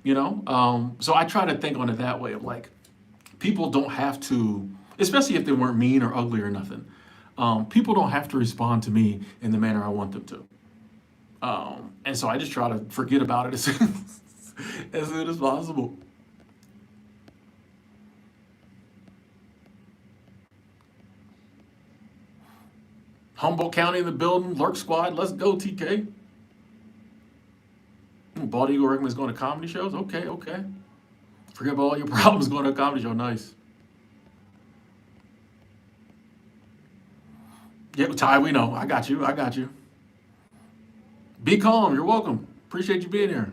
So I try to think on it that way of like, people don't have to, especially if they weren't mean or ugly or nothing. People don't have to respond to me in the manner I want them to. And so I just try to forget about it as soon as possible. Humboldt County in the building, Lurk Squad, let's go, TK. Bald Eagle recommends going to comedy shows? Okay. Forget about all your problems going to a comedy show, nice. Yeah, Ty, we know, I got you. Be calm. You're welcome. Appreciate you being here.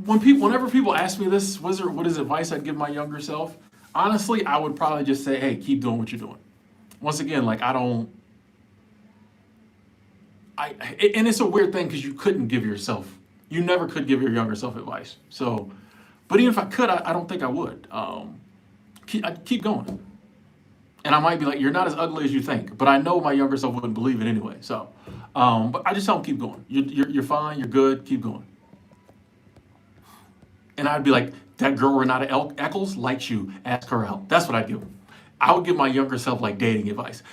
Whenever people ask me this, what is advice I'd give my younger self? Honestly, I would probably just say, hey, keep doing what you're doing. Once again, like I don't, and it's a weird thing because you never could give your younger self advice. So, but even if I could, I don't think I would. I'd keep going. And I might be like, you're not as ugly as you think, but I know my younger self wouldn't believe it anyway. So, but I just tell them keep going. You're fine. You're good. Keep going. And I'd be like, that girl Renata Eccles likes you. Ask her out. That's what I'd give them. I would give my younger self like dating advice.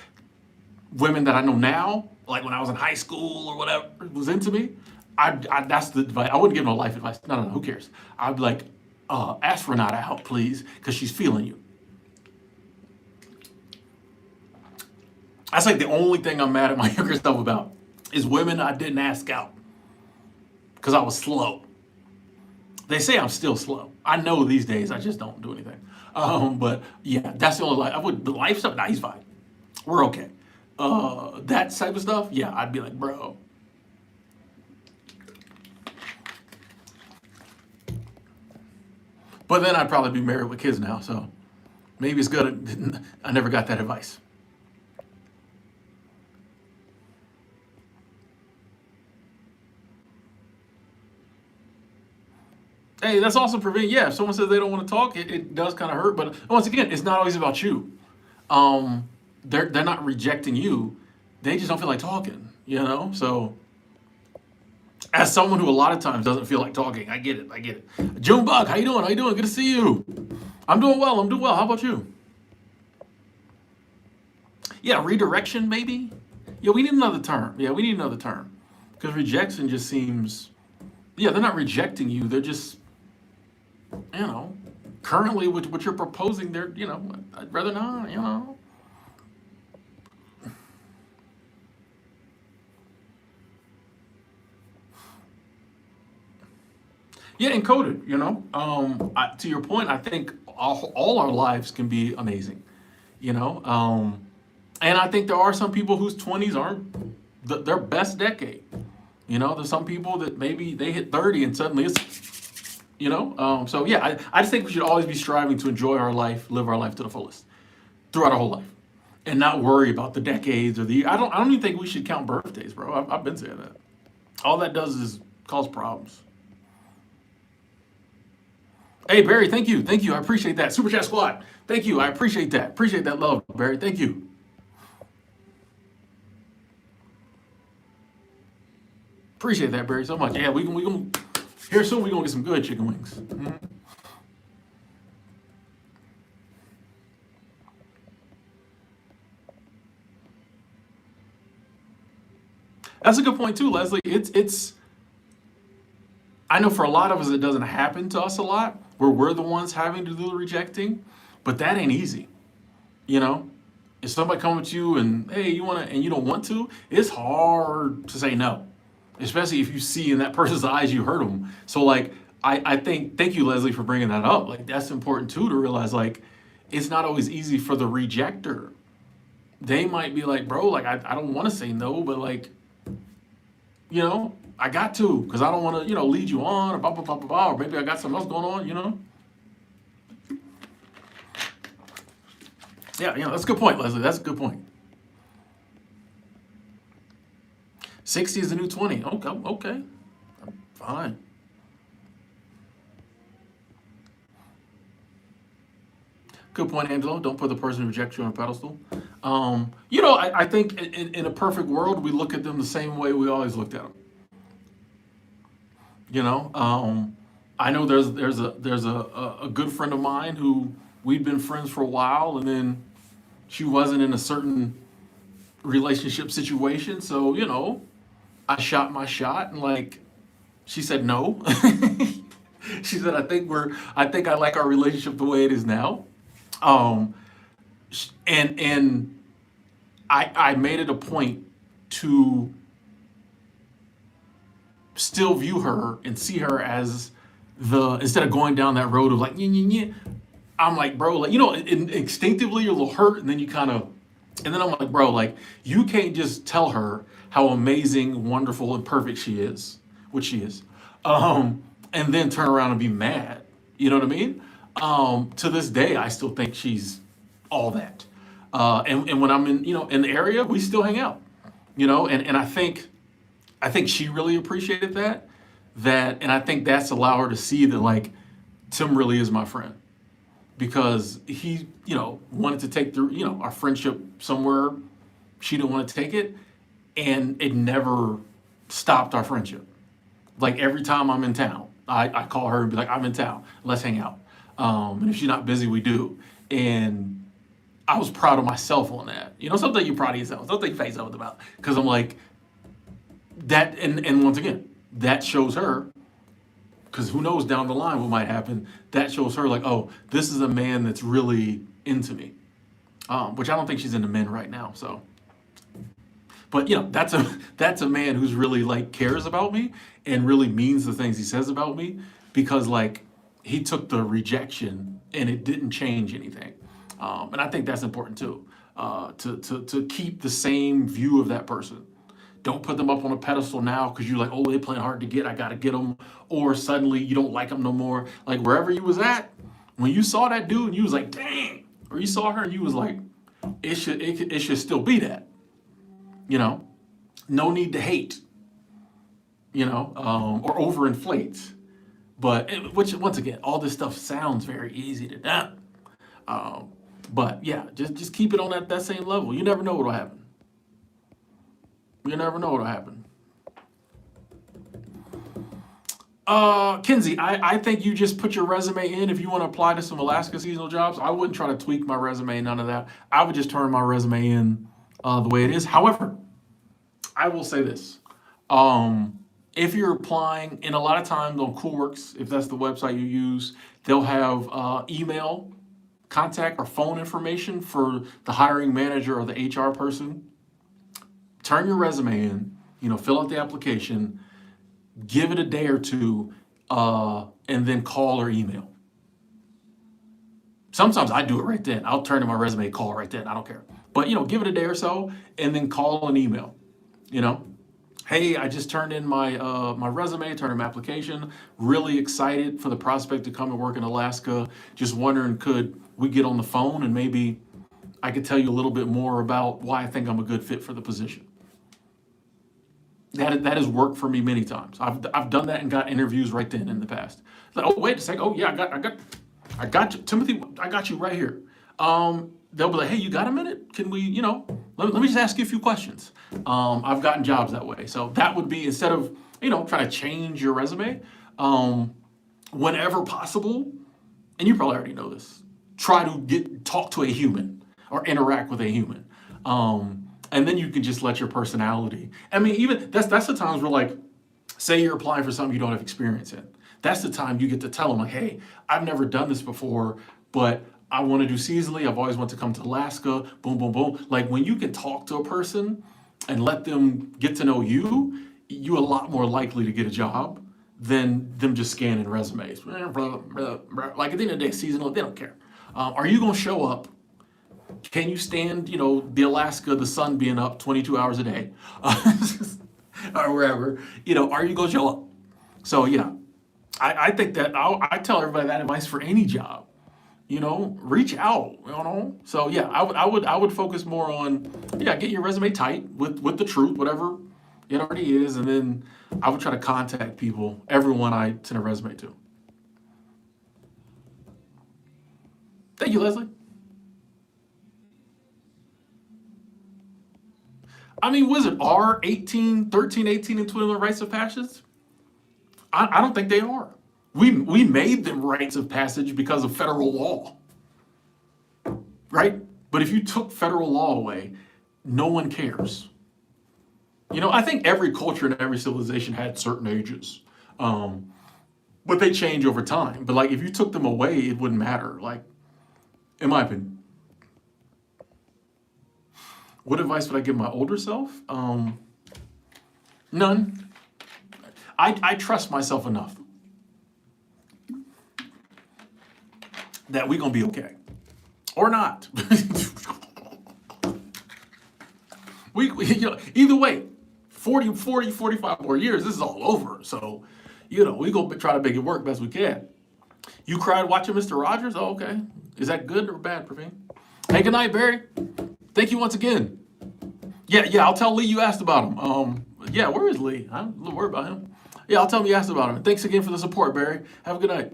Women that I know now, like when I was in high school or whatever, was into me. That's the advice. I wouldn't give no life advice. No, who cares? I'd be like, ask Renata out, please, because she's feeling you. That's like the only thing I'm mad at my younger self about is women I didn't ask out because I was slow. They say I'm still slow. I know these days I just don't do anything. But yeah, that's the only life. The life stuff, nah, he's fine. We're okay. That type of stuff, yeah, I'd be like, bro. But then I'd probably be married with kids now, so maybe it's good I never got that advice. Hey, that's also prevent. Yeah, if someone says they don't want to talk, it does kind of hurt. But once again, it's not always about you. They're not rejecting you. They just don't feel like talking. So as someone who a lot of times doesn't feel like talking, I get it. Junebug, how you doing? Good to see you. I'm doing well. How about you? Yeah, redirection maybe. Yeah, we need another term. Because rejection just seems. Yeah, they're not rejecting you. They're just currently with what you're proposing, I'd rather not. Yeah, encoded, to your point, I think all our lives can be amazing, and I think there are some people whose 20s aren't their best decade. There's some people that maybe they hit 30 and suddenly so yeah, I just think we should always be striving to enjoy our life, live our life to the fullest throughout our whole life, and not worry about the decades or I don't even think we should count birthdays, bro. I've been saying that. All that does is cause problems. Hey Barry, thank you. I appreciate that. Super Chat Squad, thank you. I appreciate that. Appreciate that love, Barry. Thank you. Appreciate that, Barry, so much. Yeah, we gonna here soon. We gonna get some good chicken wings. Mm-hmm. That's a good point too, Leslie. It's. I know for a lot of us, it doesn't happen to us a lot, where we're the ones having to do the rejecting, but that ain't easy. You know, if somebody comes to you and hey, you wanna and you don't want to, it's hard to say no, especially if you see in that person's eyes you hurt them. So like, I think thank you, Leslie, for bringing that up. Like that's important too to realize like, it's not always easy for the rejector. They might be like, bro, like I don't want to say no, but like, I got to because I don't want to, lead you on or blah blah blah blah blah, or maybe I got something else going on. Yeah, that's a good point, Leslie. That's a good point. 60 is the new 20. Okay. Fine. Good point, Angelo. Don't put the person who rejects you on a pedestal. I think in a perfect world, we look at them the same way we always looked at them. I know there's a good friend of mine who we'd been friends for a while, and then she wasn't in a certain relationship situation. So I shot my shot, and like she said no. She said, I think I like our relationship the way it is now. Um, and I made it a point to still view her and see her as instead of going down that road of like, yeah, I'm like, bro, like, instinctively you're a little hurt, and then you kind of And then I'm like, bro, like, you can't just tell her how amazing, wonderful, and perfect she is, which she is, and then turn around and be mad. You know what I mean? To this day, I still think she's all that. And when I'm in, in the area, we still hang out. And I think she really appreciated that, and I think that's allowed her to see that, like, Tim really is my friend, because he, wanted to take through, our friendship somewhere she didn't want to take it, and it never stopped our friendship. Like, every time I'm in town, I call her and be like, I'm in town, let's hang out. And if she's not busy, we do. And I was proud of myself on that. Something you're proud of yourself, something you face up about. Because I'm like, that, and once again, that shows her, because who knows down the line what might happen, that shows her, like, oh, this is a man that's really into me. Which I don't think she's into men right now. So, but that's a man who's really, like, cares about me and really means the things he says about me, because, like, he took the rejection and it didn't change anything. And I think that's important too. To keep the same view of that person. Don't put them up on a pedestal now because you're like, oh, they playing hard to get, I gotta get them. Or suddenly you don't like them no more. Like, wherever you was at, when you saw that dude and you was like, dang, or you saw her and you was like, it should still be that. No need to hate. Or overinflate. But which, once again, all this stuff sounds very easy to do. But yeah, just keep it on that same level. You never know what'll happen. You never know what'll happen. Kinsey, I think you just put your resume in if you want to apply to some Alaska seasonal jobs. I wouldn't try to tweak my resume, none of that. I would just turn my resume in the way it is. However, I will say this. If you're applying, and a lot of times on CoolWorks, if that's the website you use, they'll have email, contact, or phone information for the hiring manager or the HR person. Turn your resume in, fill out the application, give it a day or two, and then call or email. Sometimes I do it right then. I'll turn in my resume, call right then. I don't care. But, give it a day or so, and then call and email. Hey, I just turned in my resume, turned in my application. Really excited for the prospect to come and work in Alaska. Just wondering, could we get on the phone and maybe I could tell you a little bit more about why I think I'm a good fit for the position. That has worked for me many times. I've done that and got interviews right then in the past. Like, oh, wait a second. Oh yeah, I got you, Timothy. I got you right here. They'll be like, hey, you got a minute? Can we, let me just ask you a few questions. I've gotten jobs that way. So that would be, instead of, trying to change your resume, whenever possible, and you probably already know this, try to talk to a human or interact with a human. And then you can just let your personality. I mean, even that's the times where, like, say you're applying for something you don't have experience in. That's the time you get to tell them, like, hey, I've never done this before, but I want to do seasonally. I've always wanted to come to Alaska. Boom, boom, boom. Like, when you can talk to a person and let them get to know you, you're a lot more likely to get a job than them just scanning resumes. Like, at the end of the day, seasonal, they don't care. Are you going to show up? Can you stand, the Alaska, the sun being up 22 hours a day, or wherever? Are you going to show up? So yeah, I think that I tell everybody that advice for any job. Reach out. So yeah, I would focus more on, get your resume tight with the truth, whatever it already is, and then I would try to contact people, everyone I send a resume to. Thank you, Leslie. I mean, was it are 18, 13, 18, and 21 rites of passage? I don't think they are. We made them rites of passage because of federal law, right? But if you took federal law away, no one cares. I think every culture and every civilization had certain ages, but they change over time. But, like, if you took them away, it wouldn't matter. Like, in my opinion. What advice would I give my older self? None. I trust myself enough that we're going to be okay. Or not. Either way, 45 more years, this is all over. So, we gonna try to make it work best we can. You cried watching Mr. Rogers? Oh, okay. Is that good or bad, Praveen? Hey, good night, Barry. Thank you once again. Yeah, I'll tell Lee you asked about him. Yeah, where is Lee? I'm a little worried about him. Yeah, I'll tell him you asked about him. Thanks again for the support, Barry. Have a good night.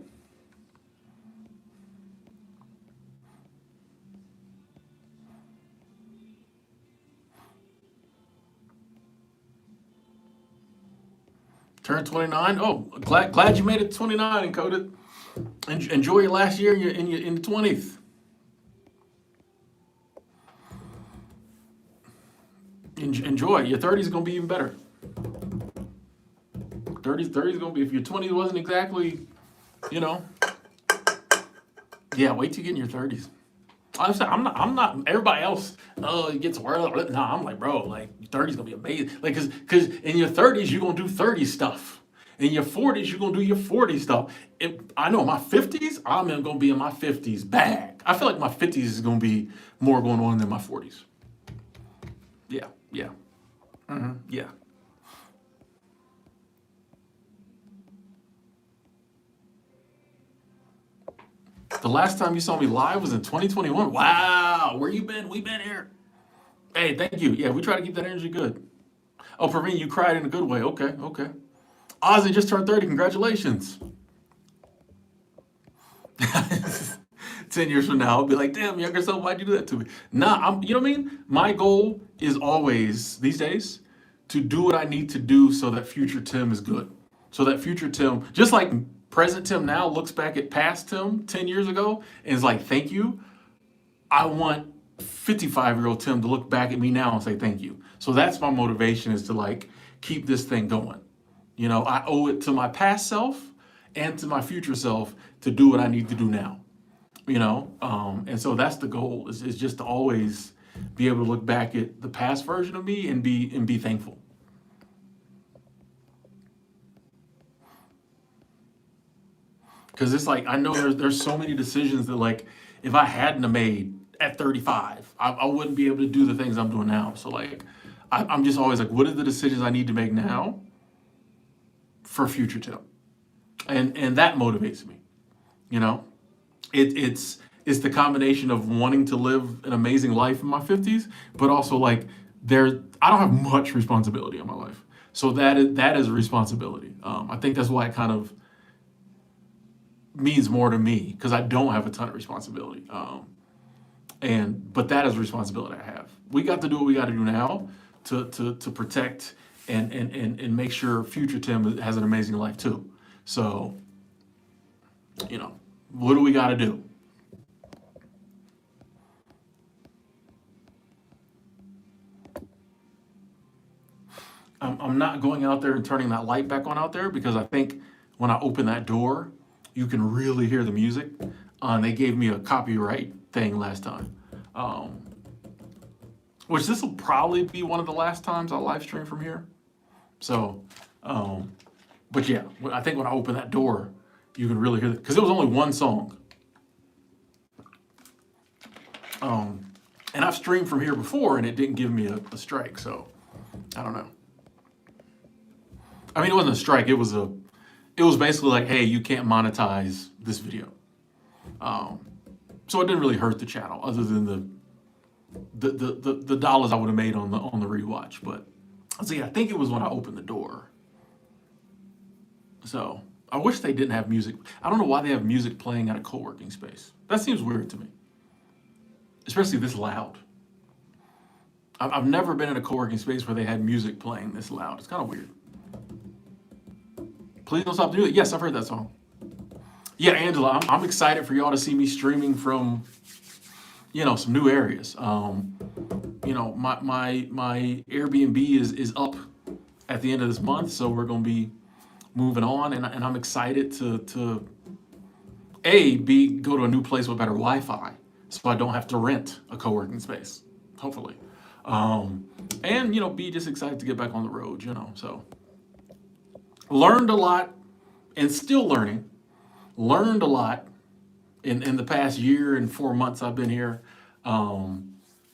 Turned 29. Oh, glad you made it 29, Encoded. Enjoy your last year in the 20th. Enjoy. Your 30s is gonna be even better. 30s gonna be, if your 20s wasn't exactly, you know, yeah. Wait till you get in your 30s. Honestly, I'm not. Everybody else, it gets worse. Nah, I'm like, bro, like 30's gonna be amazing. Like, cause in your 30s you're gonna do 30 stuff. In your 40s you're gonna do your 40 stuff. I know my 50s, I'm gonna be in my 50s bag. I feel like my 50s is gonna be more going on than my 40s. Yeah, yeah, yeah. The last time you saw me live was in 2021. Wow, where you been? We been here. Hey, thank you. Yeah, we try to keep that energy good. Oh, Praveen, you cried in a good way. Okay, okay. Ozzy just turned 30. Congratulations. 10 years from now, I'll be like, damn, younger self, why'd you do that to me? Nah, you know what I mean? My goal is always, these days, to do what I need to do so that future Tim is good. So that future Tim, just like present Tim now looks back at past Tim 10 years ago and is like, thank you. I want 55-year-old Tim to look back at me now and say thank you. So that's my motivation, is to like keep this thing going. I owe it to my past self and to my future self to do what I need to do now. And so that's the goal, is just to always be able to look back at the past version of me and be thankful. Because it's like, I know there's so many decisions that, like, if I hadn't have made at 35, I wouldn't be able to do the things I'm doing now. So like, I'm just always like, what are the decisions I need to make now for future Tim? And that motivates me. You know, it's the combination of wanting to live an amazing life in my 50s, but also like, I don't have much responsibility in my life. So that is a responsibility. I think that's why it kind of means more to me, because I don't have a ton of responsibility. But that is a responsibility I have. We got to do what we got to do now to protect and make sure future Tim has an amazing life too. So, what do we got to do? I'm not going out there and turning that light back on out there, because I think when I open that door, you can really hear the music. And they gave me a copyright thing last time, which this will probably be one of the last times I live stream from here. So, but yeah, I think when I open that door, you can really hear it, because it was only one song. And I've streamed from here before, and it didn't give me a strike. So, I don't know. I mean, it wasn't a strike. It was basically like, hey, you can't monetize this video. So it didn't really hurt the channel, other than the dollars I would have made on the rewatch. But see, I think it was when I opened the door. So I wish they didn't have music. I don't know why they have music playing at a co-working space. That seems weird to me, especially this loud. I've never been in a co-working space where they had music playing this loud. It's kind of weird. Please don't stop doing it. Yes, I've heard that song. Yeah, Angela, I'm excited for y'all to see me streaming from, some new areas. My Airbnb is up at the end of this month, so we're gonna be moving on, and I'm excited to go to a new place with better Wi-Fi, so I don't have to rent a co-working space, hopefully, and be just excited to get back on the road. So learned a lot, and still learning. Learned a lot in the past year and 4 months I've been here.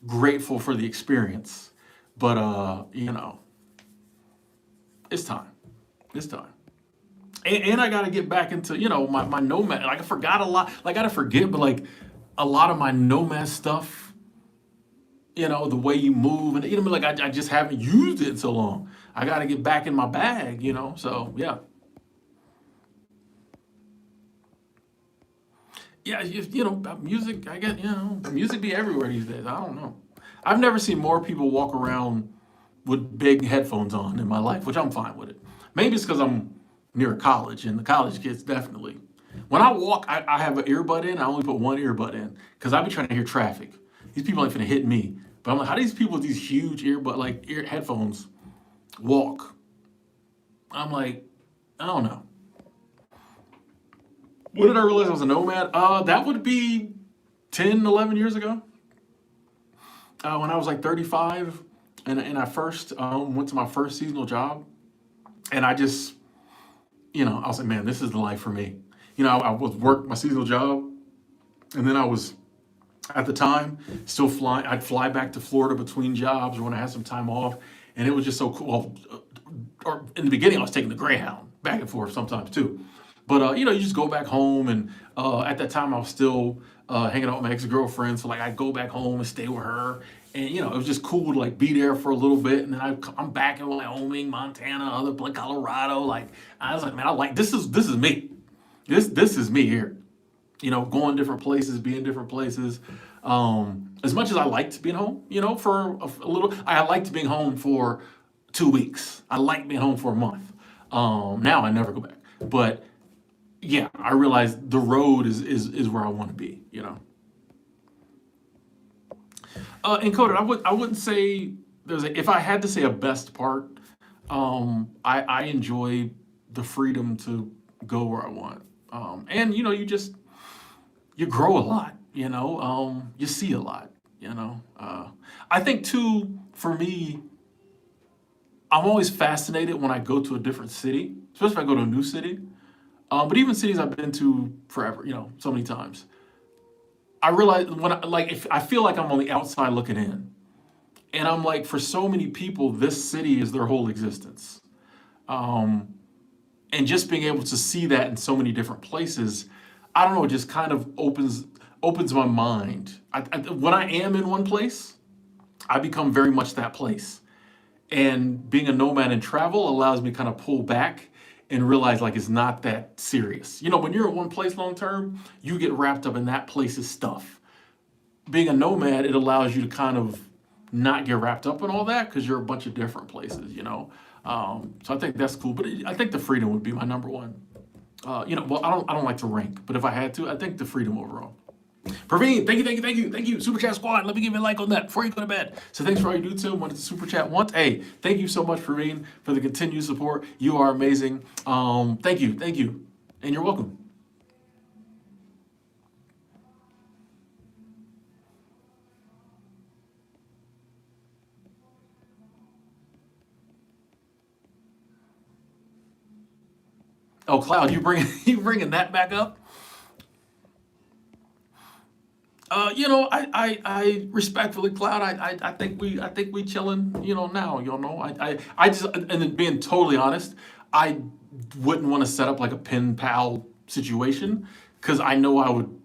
Grateful for the experience, But it's time. It's time. And I got to get back into my nomad. Like I forgot a lot. Like I got to forget, but like a lot of my nomad stuff. The way you move and like I just haven't used it in so long. I got to get back in my bag. So yeah. Yeah, music. I get music be everywhere these days. I don't know. I've never seen more people walk around with big headphones on in my life, which I'm fine with it. Maybe it's because I'm near a college, and the college kids definitely. When I walk, I have an earbud in. I only put one earbud in because I be trying to hear traffic. These people ain't finna hit me. But I'm like, how do these people with these huge ear headphones walk? I'm like, I don't know. When did I realize I was a nomad? That would be 10, 11 years ago. When I was like 35, and I first went to my first seasonal job, and I just, I was like, man, this is the life for me. I was work my seasonal job, and then I was at the time still flying. I'd fly back to Florida between jobs or when I had some time off, and it was just so cool. Or in the beginning, I was taking the Greyhound back and forth sometimes too. But you just go back home, and at that time I was still hanging out with my ex-girlfriend, so like I'd go back home and stay with her, and it was just cool to like be there for a little bit, and then I'm back in Wyoming, Montana, Colorado. Like I was like, man, I like this is me, this is me here, going different places, being different places. As much as I liked being home, for a little, I liked being home for 2 weeks. I liked being home for a month. Now I never go back, but yeah, I realized the road is where I want to be. Encoded, I wouldn't say if I had to say a best part, I enjoy the freedom to go where I want. And you grow a lot, you see a lot. I think too, for me, I'm always fascinated when I go to a different city, especially if I go to a new city. But even cities I've been to forever, so many times. I realize if I feel like I'm on the outside looking in, and I'm like, for so many people, this city is their whole existence. Um, and just being able to see that in so many different places, I don't know, it just kind of opens my mind. When I am in one place, I become very much that place. And being a nomad and travel allows me to kind of pull back and realize like it's not that serious. When you're in one place long term, you get wrapped up in that place's stuff. Being a nomad, it allows you to kind of not get wrapped up in all that because you're a bunch of different places. So I think that's cool. But I think the freedom would be my number one. Well, I don't like to rank, but if I had to, I think the freedom overall. Praveen, thank you. Super Chat Squad, let me give you a like on that before you go to bed. So thanks for all you do, Tim. Wanted to Super Chat once. Hey, thank you so much, Praveen, for the continued support. You are amazing. Thank you. And you're welcome. Oh, Cloud, you bringing that back up? I respectfully, Cloud. I think we chilling. Now. I just, and then being totally honest, I wouldn't want to set up like a pen pal situation because I know I would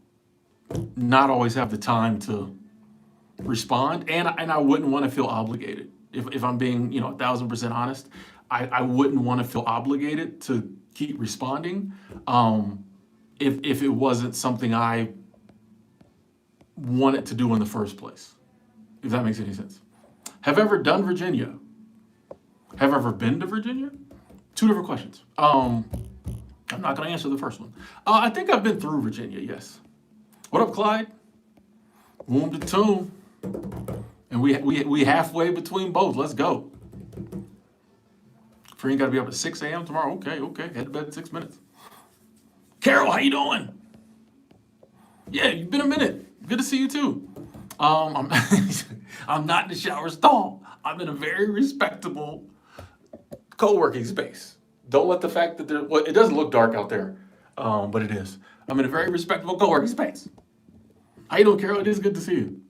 not always have the time to respond, and I wouldn't want to feel obligated. If I'm being 1,000% honest, I wouldn't want to feel obligated to keep responding. If it wasn't something I wanted to do in the first place, if that makes any sense. Have ever done Virginia? Have ever been to Virginia? Two different questions. I'm not going to answer the first one. I think I've been through Virginia, yes. What up, Clyde? Womb to tomb. And we halfway between both. Let's go. Free got to be up at 6 a.m. tomorrow. Okay. Head to bed in 6 minutes. Carol, how you doing? Yeah, you've been a minute. Good to see you too. I'm I'm not in the shower stall. I'm in a very respectable co-working space. Don't let the fact that it doesn't look dark out there, but it is. I'm in a very respectable co-working space. How you doing, Carol? It is good to see you.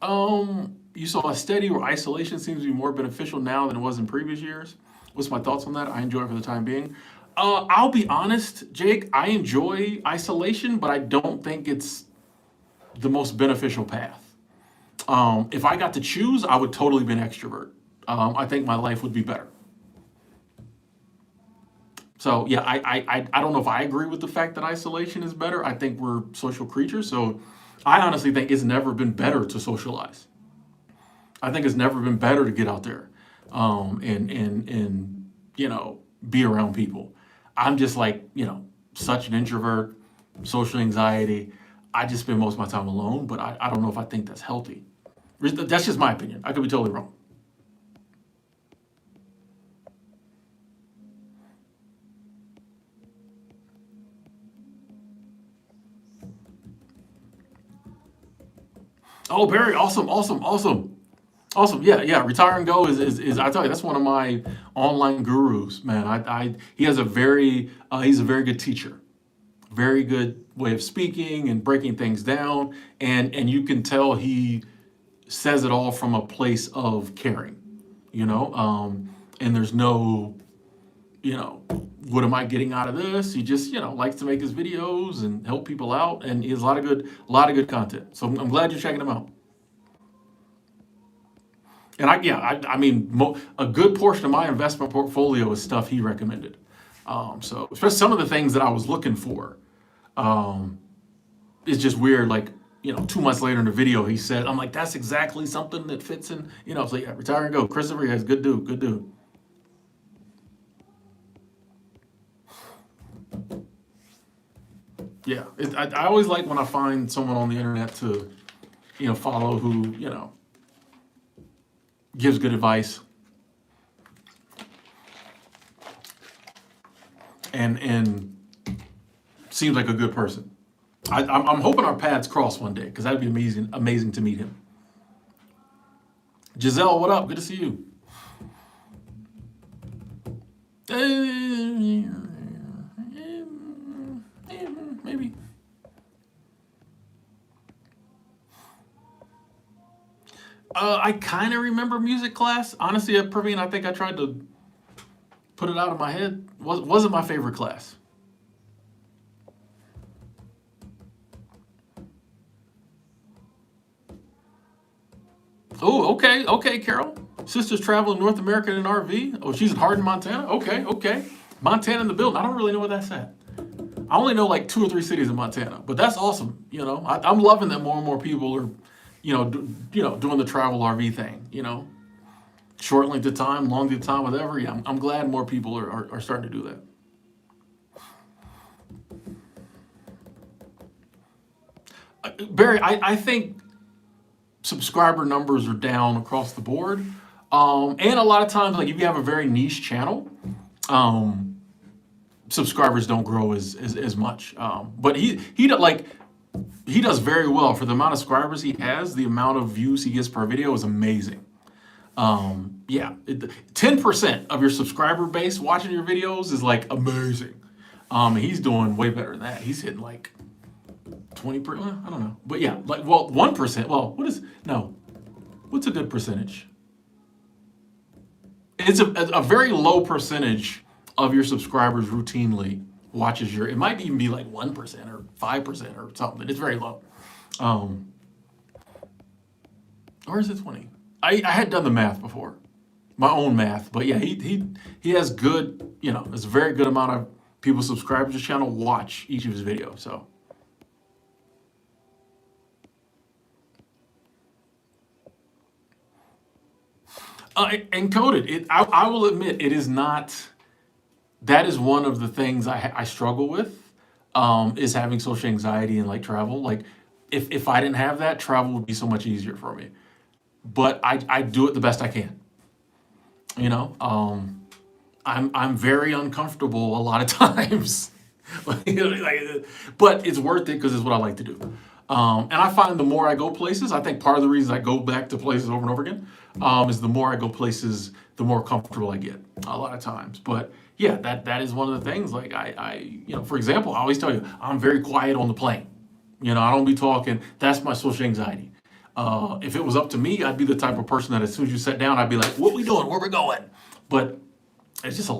You saw a steady where isolation seems to be more beneficial now than it was in previous years. What's my thoughts on that? I enjoy it for the time being. I'll be honest, Jake. I enjoy isolation, but I don't think it's the most beneficial path. If I got to choose, I would totally be an extrovert. I think my life would be better. So yeah, I don't know if I agree with the fact that isolation is better. I think we're social creatures, so I honestly think it's never been better to socialize. I think it's never been better to get out there, and be around people. I'm just like such an introvert, social anxiety. I just spend most of my time alone, but I don't know if I think that's healthy. That's just my opinion. I could be totally wrong. Oh, Barry, awesome, awesome, awesome. Awesome. Yeah, yeah. Retire and Go is I tell you, that's one of my online gurus, man. He has a very he's a very good teacher. Very good way of speaking and breaking things down. And you can tell he says it all from a place of caring, you know? And there's no, what am I getting out of this? He just, likes to make his videos and help people out, and he has a lot of good content. So I'm glad you're checking him out. And I mean, a good portion of my investment portfolio is stuff he recommended. So especially some of the things that I was looking for, um, it's just weird. Like 2 months later in the video, he said, "I'm like, that's exactly something that fits in." So yeah, Retire and Go. Christopher, yes, good dude, good dude. Yeah, I always like when I find someone on the internet to follow who gives good advice and seems like a good person. I'm hoping our paths cross one day because that'd be amazing, amazing to meet him. Giselle, what up? Good to see you. Maybe. I kind of remember music class. Honestly, Praveen, I think I tried to put it out of my head. Wasn't my favorite class. Oh, okay, okay, Carol. Sister's traveling North America in an RV. Oh, she's in Hardin, Montana. Okay, okay. Montana in the building. I don't really know where that's at. I only know like two or three cities in Montana, but that's awesome. I'm loving that more and more people are, doing the travel RV thing. Short length of time, long length of time, whatever. Yeah, I'm glad more people are starting to do that. Barry, I think subscriber numbers are down across the board. And a lot of times, like if you have a very niche channel, um, subscribers don't grow as much. But he does very well for the amount of subscribers he has. The amount of views he gets per video is amazing. Yeah, 10% of your subscriber base watching your videos is like amazing. He's doing way better than that. He's hitting like 20%. I don't know, but yeah, like 1%. Well, what is no? What's a good percentage? It's a very low percentage of your subscribers routinely watches your. It might even be like 1% or 5% or something. It's very low. Um, or is it 20? I had done the math before, my own math, but yeah, he has good. It's a very good amount of people subscribe to his channel, watch each of his videos. So encoded. I will admit it is not. That is one of the things I struggle with. Is having social anxiety and like travel. Like if I didn't have that, travel would be so much easier for me. But I do it the best I can. You know, I'm very uncomfortable a lot of times. But it's worth it because it's what I like to do. And I find the more I go places, I think part of the reason I go back to places over and over again is the more I go places, the more comfortable I get a lot of times. But yeah, that is one of the things. Like for example, I always tell you, I'm very quiet on the plane. I don't be talking. That's my social anxiety. If it was up to me, I'd be the type of person that as soon as you sat down, I'd be like, what we doing? Where we going? But it's just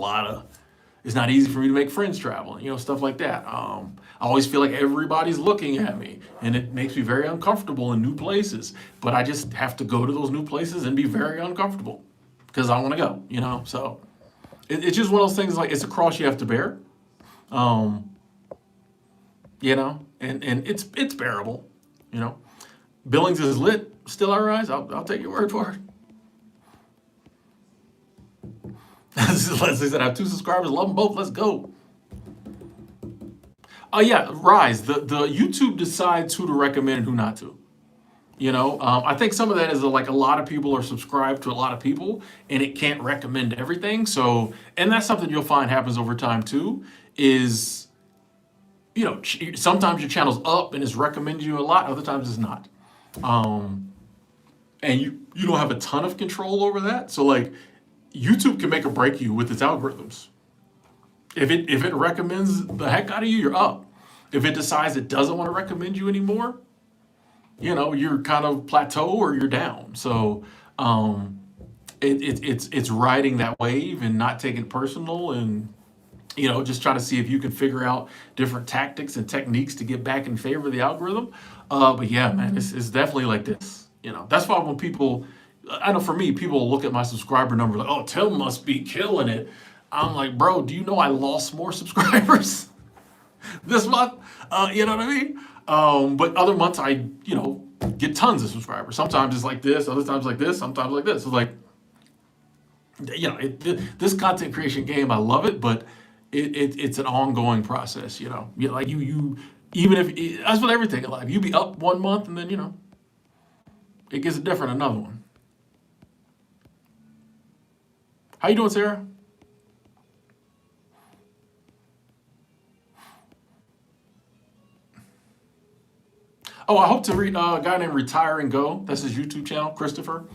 it's not easy for me to make friends traveling, stuff like that. I always feel like everybody's looking at me, and it makes me very uncomfortable in new places. But I just have to go to those new places and be very uncomfortable because I want to go, So it's just one of those things, like, it's a cross you have to bear, and it's bearable, Billings is lit, still I rise. I'll take your word for it. Leslie said, I have 2 subscribers, love them both, let's go. Oh yeah, Rise. The YouTube decides who to recommend and who not to. I think some of that is like a lot of people are subscribed to a lot of people, and it can't recommend everything. So, and that's something you'll find happens over time too. Is sometimes your channel's up and it's recommending you a lot, other times it's not. And you don't have a ton of control over that. So like, YouTube can make or break you with its algorithms. If it recommends the heck out of you, you're up. If it decides it doesn't want to recommend you anymore, you're kind of plateau or you're down. So it's riding that wave and not taking it personal, and just trying to see if you can figure out different tactics and techniques to get back in favor of the algorithm. But yeah, man, it's definitely like this. That's why when I know for me, people look at my subscriber number like, oh, Tim must be killing it. I'm like, bro, do you know I lost more subscribers this month? You know what I mean? But other months I, get tons of subscribers. Sometimes it's like this, other times like this, sometimes like this. It's like, this content creation game, I love it, but it's an ongoing process. Like you even if that's with everything in life, you be up one month and then it gets different another one. How you doing, Sarah? Oh, I hope to read a guy named Retire and Go. That's his YouTube channel, Christopher.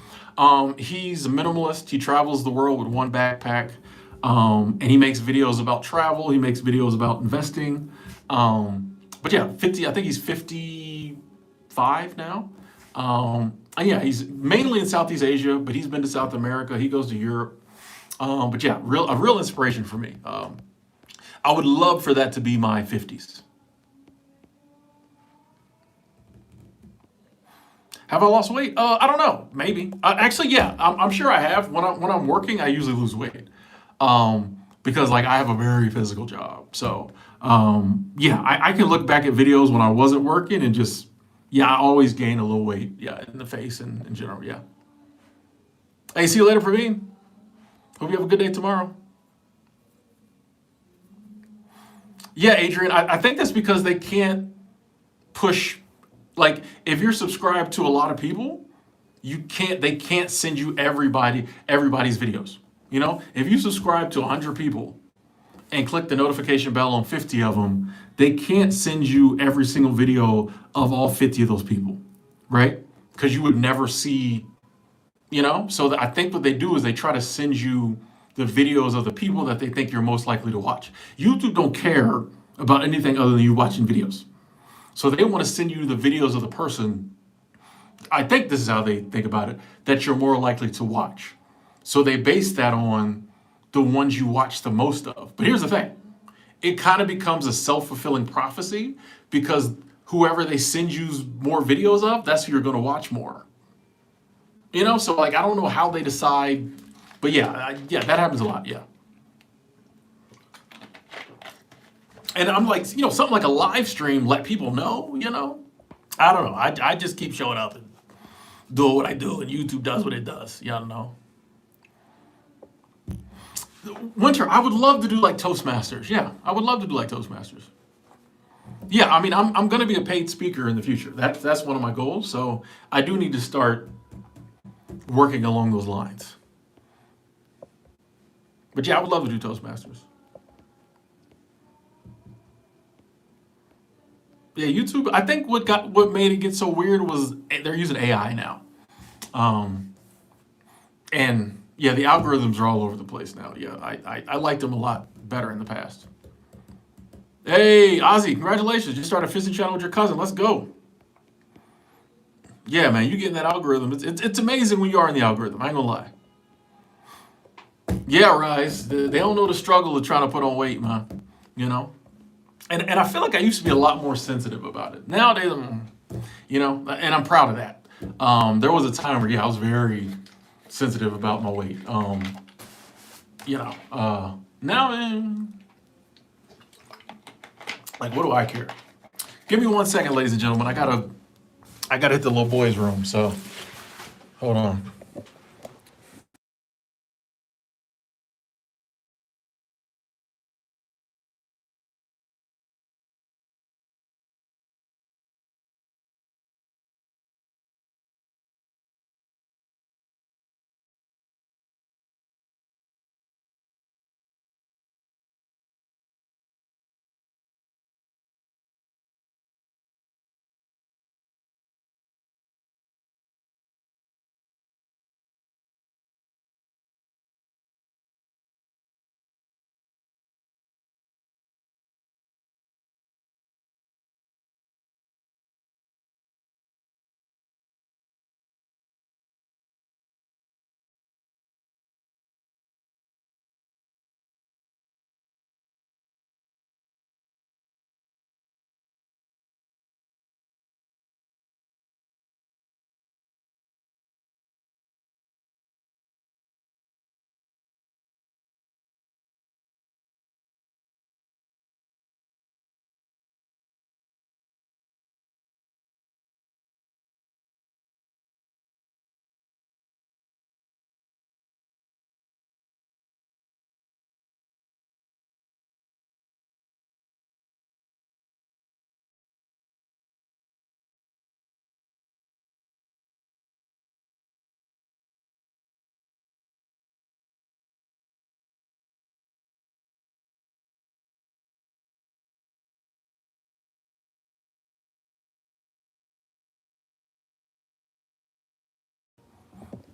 He's a minimalist. He travels the world with one backpack. And he makes videos about travel. He makes videos about investing. But yeah, I think he's 55 now. And yeah, he's mainly in Southeast Asia, but he's been to South America. He goes to Europe. But yeah, a real inspiration for me. I would love for that to be my 50s. Have I lost weight? I don't know. Maybe. Actually, yeah. I'm sure I have. When I'm working, I usually lose weight, because like I have a very physical job. So yeah, I can look back at videos when I wasn't working and just I always gain a little weight. Yeah, in the face and in general. Yeah. Hey, see you later, Praveen. Hope you have a good day tomorrow. Yeah, Adrian. I think that's because they can't push. Like, if you're subscribed to a lot of people, they can't send you everybody's videos. If you subscribe to 100 people and click the notification bell on 50 of them, they can't send you every single video of all 50 of those people, right? Because you would never see, So I think what they do is they try to send you the videos of the people that they think you're most likely to watch. YouTube don't care about anything other than you watching videos. So they want to send you the videos of the person, I think this is how they think about it, that you're more likely to watch. So they base that on the ones you watch the most of. But here's the thing. It kind of becomes a self-fulfilling prophecy, because whoever they send you more videos of, that's who you're going to watch more. So like, I don't know how they decide, but yeah, that happens a lot, yeah. And I'm like, something like a live stream, let people know, I don't know. I just keep showing up and doing what I do, and YouTube does what it does. Winter, I would love to do like Toastmasters. Yeah, I would love to do like Toastmasters. Yeah, I mean, I'm going to be a paid speaker in the future. That's one of my goals. So I do need to start working along those lines. But yeah, I would love to do Toastmasters. Yeah, YouTube. I think what made it get so weird was they're using AI now, and yeah, the algorithms are all over the place now. Yeah, I liked them a lot better in the past. Hey, Ozzy, congratulations! You started a fishing channel with your cousin. Let's go. Yeah, man, you get in that algorithm. It's amazing when you are in the algorithm. I ain't gonna lie. Yeah, Rise. They don't know the struggle of trying to put on weight, man. You know, and I feel like I used to be a lot more sensitive about it. Nowadays, and I'm proud of that. There was a time where I was very sensitive about my weight. Now, like, what do I care? Give me 1 second, ladies and gentlemen. I gotta hit the little boys' room. So hold on.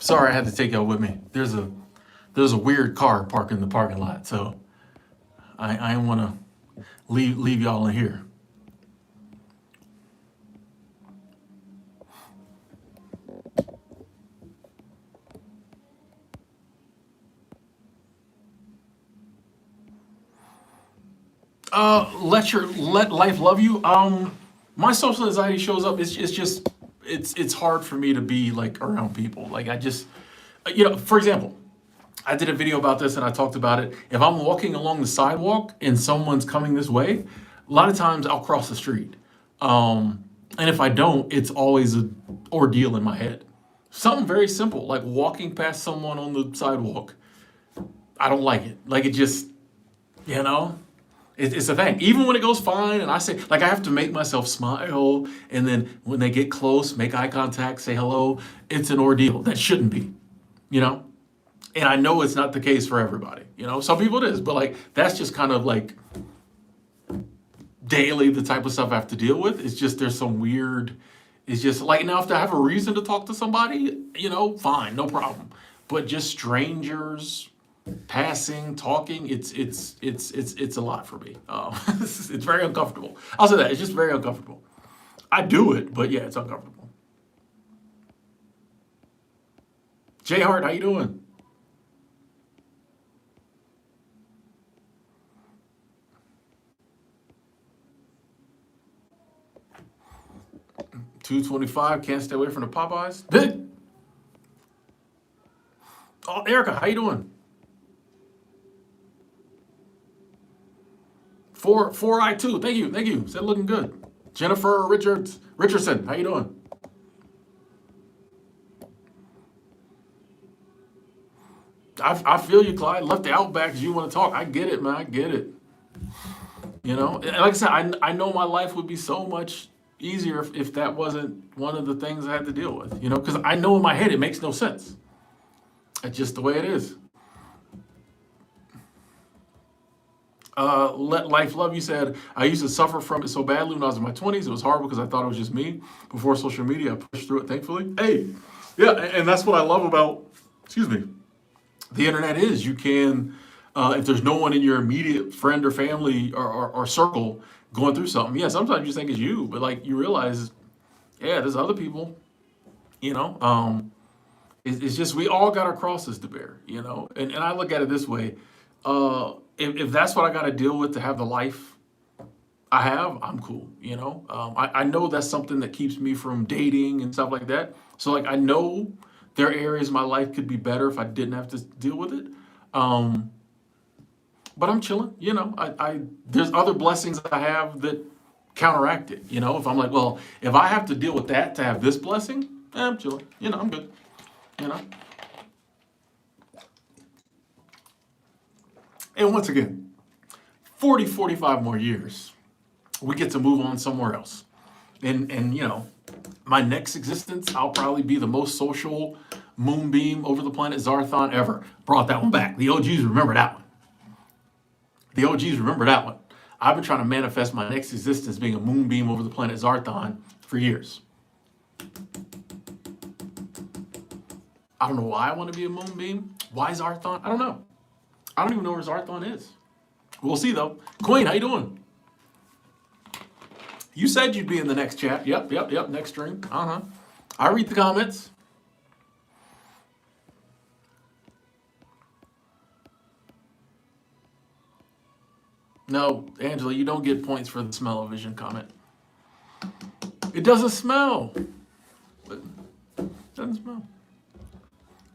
Sorry, I had to take y'all with me. There's a weird car parked in the parking lot, so I didn't want to leave y'all in here. Let life love you. My social anxiety shows up. It's just it's hard for me to be like around people. Like I just, for example, I did a video about this and I talked about it. If I'm walking along the sidewalk and someone's coming this way, a lot of times I'll cross the street. And if I don't, it's always an ordeal in my head. Something very simple, like walking past someone on the sidewalk. I don't like it. Like it just, you know, it's a thing. Even when it goes fine, and I say, like, I have to make myself smile, and then when they get close, make eye contact, say hello. It's an ordeal. That shouldn't be, you know? And I know it's not the case for everybody. Some people it is, but like that's just kind of like daily the type of stuff I have to deal with. It's just there's some weird. It's just like now if I have a reason to talk to somebody, fine, no problem. But just strangers passing, talking, it's a lot for me. It's very uncomfortable. I'll say that it's just very uncomfortable. I do it, but yeah, it's uncomfortable. Jay Hart, how you doing? 225, can't stay away from the Popeyes. Oh, Erica, how you doing? Four I two. Thank you. Said looking good. Jennifer Richardson, how you doing? I feel you, Clyde. Left the Outback because you want to talk. I get it, man. I get it. And like I said, I know my life would be so much easier if that wasn't one of the things I had to deal with. Because I know in my head it makes no sense. It's just the way it is. Let life love you said, I used to suffer from it so badly when I was in my 20s. It was horrible because I thought it was just me. Before social media, I pushed through it, thankfully. Hey, yeah, and that's what I love about, excuse me, the internet is you can, if there's no one in your immediate friend or family or circle going through something, yeah, sometimes you think it's you, but like you realize, yeah, there's other people. You know, it's just we all got our crosses to bear. You know, and I look at it this way: if that's what I got to deal with to have the life I have, I'm cool. You know, I know that's something that keeps me from dating and stuff like that. So like I know there are areas of my life could be better if I didn't have to deal with it. Um, but I'm chilling. You know, I there's other blessings I have that counteract it. You know, if I'm like, well, if I have to deal with that to have this blessing, I'm chilling. You know, I'm good. You know, and once again, 40, 45 more years, we get to move on somewhere else. And you know, my next existence, I'll probably be the most social moonbeam over the planet Zarthon ever. Brought that one back. The OGs remember that one. The OGs remember that one. I've been trying to manifest my next existence being a moonbeam over the planet Zarthon for years. I don't know why I want to be a moonbeam. Why Zarthon? I don't know. I don't even know where Zarthon is. We'll see though. Queen, how you doing? You said you'd be in the next chat. Yep, yep, yep. Next stream. I read the comments. No, Angela, you don't get points for the smell-o-vision comment. It doesn't smell. It doesn't smell.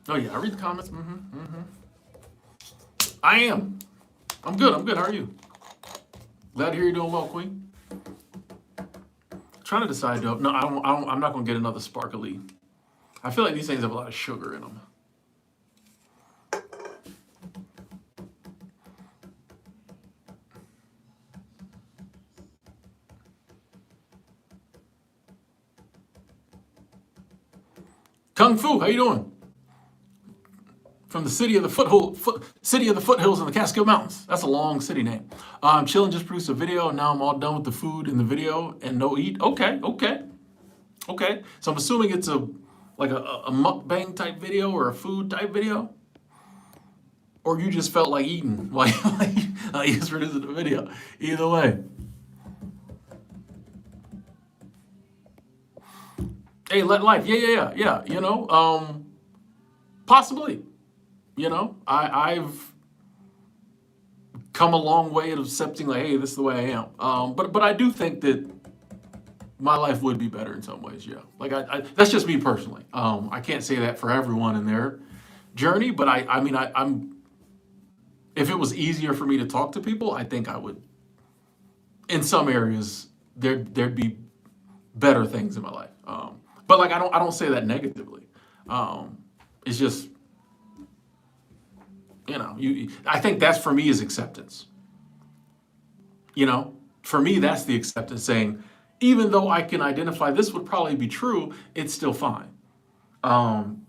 Oh yeah, I read the comments. I am. I'm good. I'm good. How are you? Glad to hear you're doing well, Queen. Trying to decide to. No, I don't. I'm not gonna get another sparkly. I feel like these things have a lot of sugar in them. Kung Fu, how you doing? From the city of the city of the foothills in the Catskill Mountains. That's a long city name. I'm chilling, just produced a video, and now I'm all done with the food in the video and no eat. Okay, okay, okay. So I'm assuming it's a like a mukbang type video or a food type video, or you just felt like eating while you just producing the video. Either way. Hey, let life. Yeah. You know, possibly. You know, I've come a long way at accepting like, hey, this is the way I am. But I do think that my life would be better in some ways. Yeah, like I that's just me personally. I can't say that for everyone in their journey, but I mean I'm if it was easier for me to talk to people, I think I would. In some areas, there'd be better things in my life. But like I don't say that negatively. It's just you know I think that's for me is acceptance. You know, for me that's the acceptance saying even though I can identify this would probably be true, it's still fine.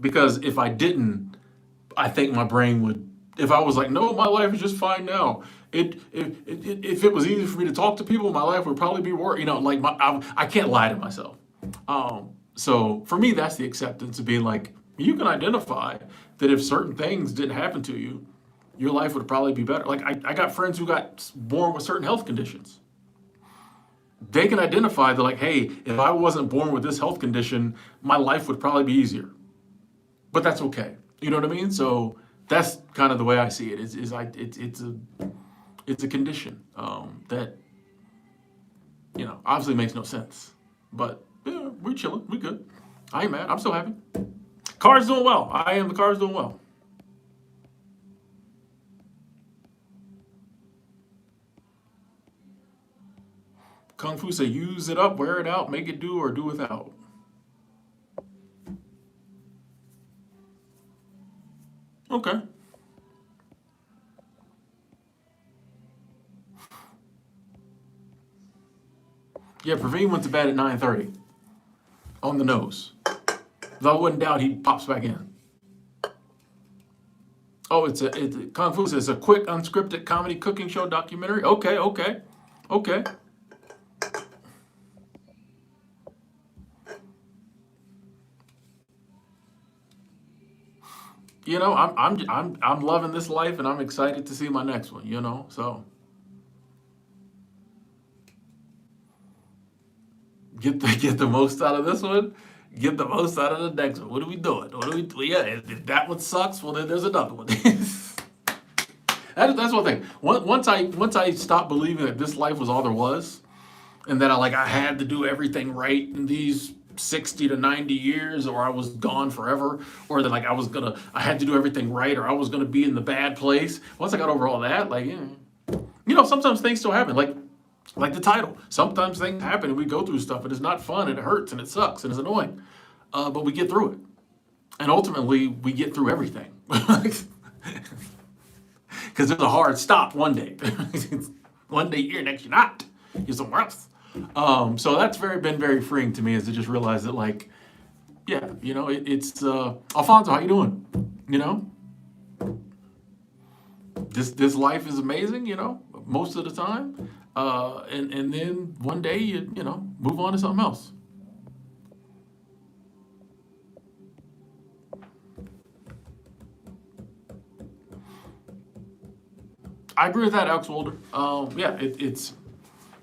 Because if I didn't, I think my brain would. If I was like, no, my life is just fine now. If it was easy for me to talk to people, my life would probably be worse. You know, like I can't lie to myself. So for me, that's the acceptance of being like, you can identify that if certain things didn't happen to you, your life would probably be better. Like I got friends who got born with certain health conditions. They can identify that like, hey, if I wasn't born with this health condition, my life would probably be easier. But that's okay. You know what I mean? So that's kind of the way I see it. It's a condition that you know obviously makes no sense. But yeah, we're chilling. We good. I ain't mad. I'm so happy. Car's doing well. I am. The car's doing well. Kung Fu say, use it up, wear it out, make it do or do without. Okay. Yeah, Praveen went to bed at 9:30 on the nose. Though I wouldn't doubt he pops back in. Oh, it's Kung Fu says a quick unscripted comedy cooking show documentary. Okay. You know, I'm loving this life, and I'm excited to see my next one. You know, so get the most out of this one. Get the most out of the next one. What are we doing? What are we? Yeah, if that one sucks, well then there's another one. That's one thing. Once I stopped believing that this life was all there was, and that I had to do everything right in these 60 to 90 years, or I was gone forever, or that I had to do everything right, or I was gonna be in the bad place. Once I got over all that, sometimes things still happen. Like the title. Sometimes things happen and we go through stuff and it's not fun and it hurts and it sucks and it's annoying. But we get through it. And ultimately, we get through everything. Because there's a hard stop one day. One day you're here, next you're not. You're somewhere else. So that's been very freeing to me, is to just realize that, it's Alfonso, how you doing? This life is amazing, most of the time. And then one day you move on to something else. I agree with that, Alex Wolder. It's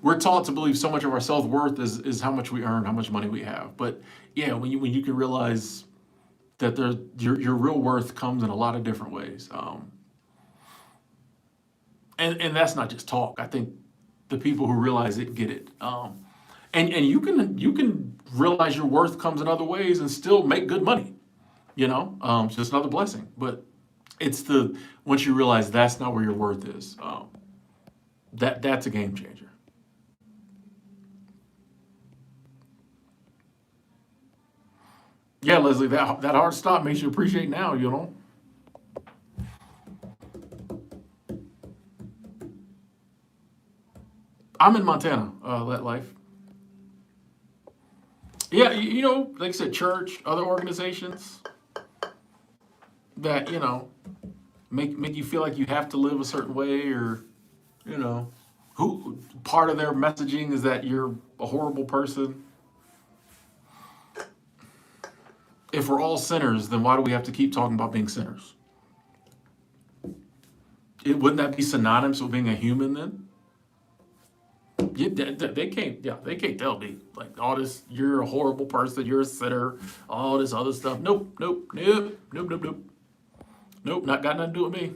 we're taught to believe so much of our self-worth is how much we earn, how much money we have. But yeah, when you can realize that your real worth comes in a lot of different ways. And that's not just talk. I think the people who realize it get it. And you can realize your worth comes in other ways and still make good money. It's just another blessing. But it's once you realize that's not where your worth is, that's a game changer. Yeah, Leslie, that hard stop makes you appreciate now. I'm in Montana, that life. Yeah, like I said, church, other organizations that, make you feel like you have to live a certain way, or, who part of their messaging is that you're a horrible person. If we're all sinners, then why do we have to keep talking about being sinners? Wouldn't that be synonymous with being a human then? Yeah, they can't tell me like all this. You're a horrible person. You're a sinner. All this other stuff. Nope. Not got nothing to do with me.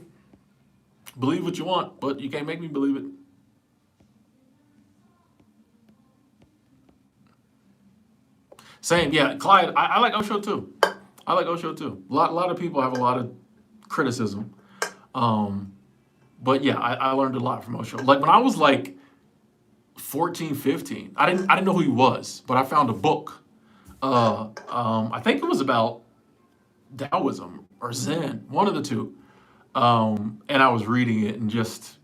Believe what you want, but you can't make me believe it. Same, yeah, Clyde. I like Osho too. I like Osho too. A lot of people have a lot of criticism, but yeah, I learned a lot from Osho. Like when I was like 14, 15. I didn't know who he was, but I found a book. I think it was about Taoism or Zen, one of the two. And I was reading it and just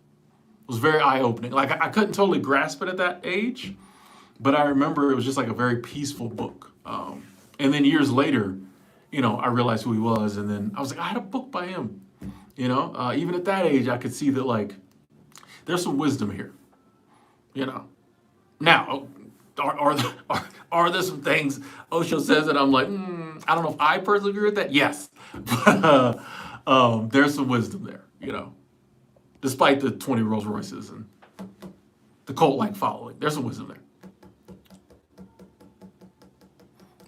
was very eye opening. Like I couldn't totally grasp it at that age, but I remember it was just like a very peaceful book. And then years later, I realized who he was, and then I was like, I had a book by him. Even at that age, I could see that like there's some wisdom here. Now, are there some things Osho says that I'm like, I don't know if I personally agree with that? Yes. But there's some wisdom there, despite the 20 Rolls Royces and the cult-like following. There's some wisdom there.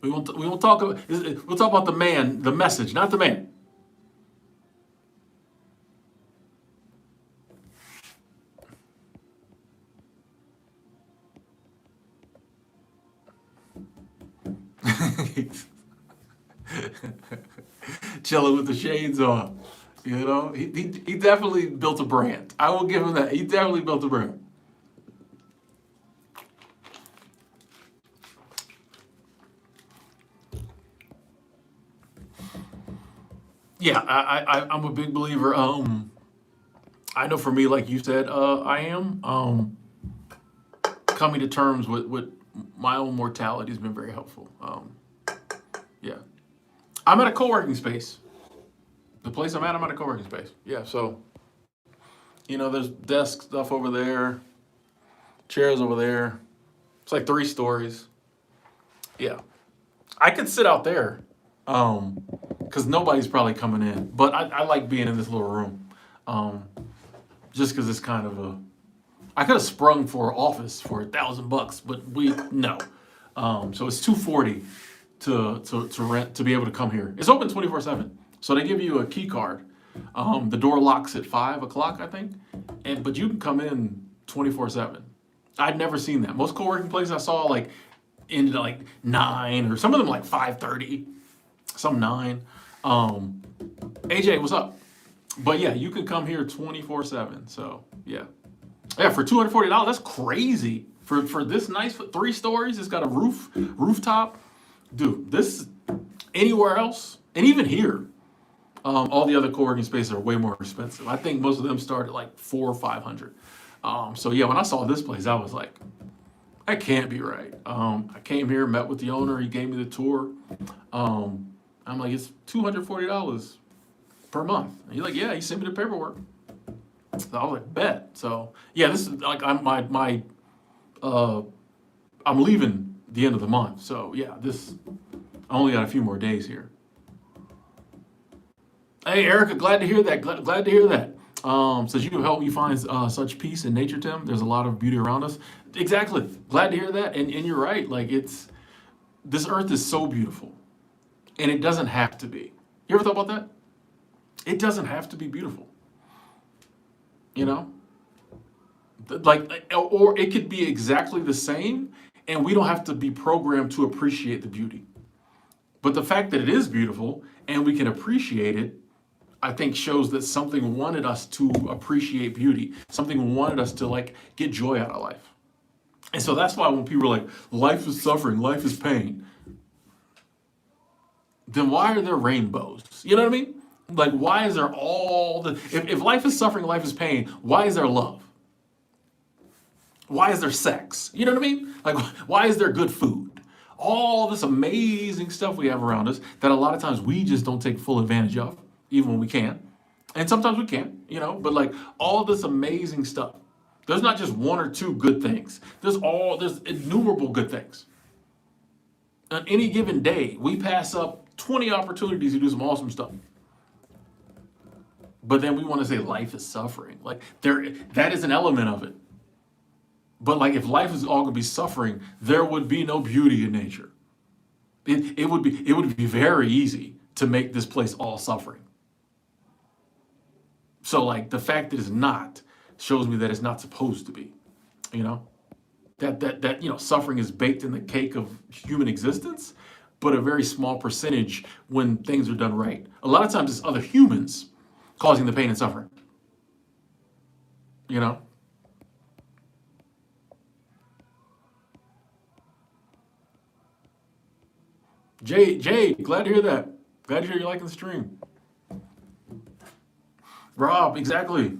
We won't talk about, we'll talk about the man, the message, not the man. Chilling with the shades on. He definitely built a brand. I will give him that. He definitely built a brand. Yeah, I'm a big believer. I know for me, like you said, I am coming to terms with my own mortality has been very helpful. Yeah. I'm at a co-working space. The place I'm at a co-working space. Yeah, so, there's desk stuff over there, chairs over there. It's like 3 stories. Yeah. I could sit out there, because nobody's probably coming in. But I like being in this little room, just because it's kind of I could have sprung for an office for $1,000, but no. So it's $240 to rent to be able to come here. It's open 24/7, so they give you a key card. The door locks at 5 o'clock, I think, and but you can come in 24/7. I'd never seen that. Most co-working places I saw like ended at like 9, or some of them like 5:30, some 9. AJ, what's up? But yeah, you can come here 24/7. So yeah, for $240, that's crazy for this nice 3 stories. It's got a rooftop, dude. This anywhere else, and even here, all the other co-working spaces are way more expensive. I think most of them start at like 400 or 500. So yeah, when I saw this place, I was like, that can't be right. I came here, met with the owner, he gave me the tour. I'm like, it's $240 per month. And he's like, yeah, he sent me the paperwork. So I was like, bet. So yeah, this is like I'm leaving the end of the month. So yeah, I only got a few more days here. Hey, Erica, glad to hear that. Glad to hear that. Says you help me find such peace in nature, Tim. There's a lot of beauty around us. Exactly. Glad to hear that. And you're right. Like this earth is so beautiful, and it doesn't have to be. You ever thought about that? It doesn't have to be beautiful. You know, like, or it could be exactly the same, and we don't have to be programmed to appreciate the beauty. But the fact that it is beautiful and we can appreciate it, I think shows that something wanted us to appreciate beauty. Something wanted us to like get joy out of life. And so that's why when people are like, life is suffering, life is pain, then why are there rainbows? You know what I mean? Like, why is there if life is suffering, life is pain, why is there love? Why is there sex? You know what I mean? Like, why is there good food? All this amazing stuff we have around us that a lot of times we just don't take full advantage of, even when we can. And sometimes we can, but like all this amazing stuff. There's not just 1 or 2 good things. There's innumerable good things. On any given day, we pass up 20 opportunities to do some awesome stuff. But then we want to say life is suffering. Like that is an element of it. But like if life is all going to be suffering, there would be no beauty in nature. It would be very easy to make this place all suffering. So like the fact that it's not shows me that it's not supposed to be. That suffering is baked in the cake of human existence, but a very small percentage when things are done right. A lot of times it's other humans causing the pain and suffering. Jay, glad to hear that. Glad to hear you liking the stream. Rob, exactly.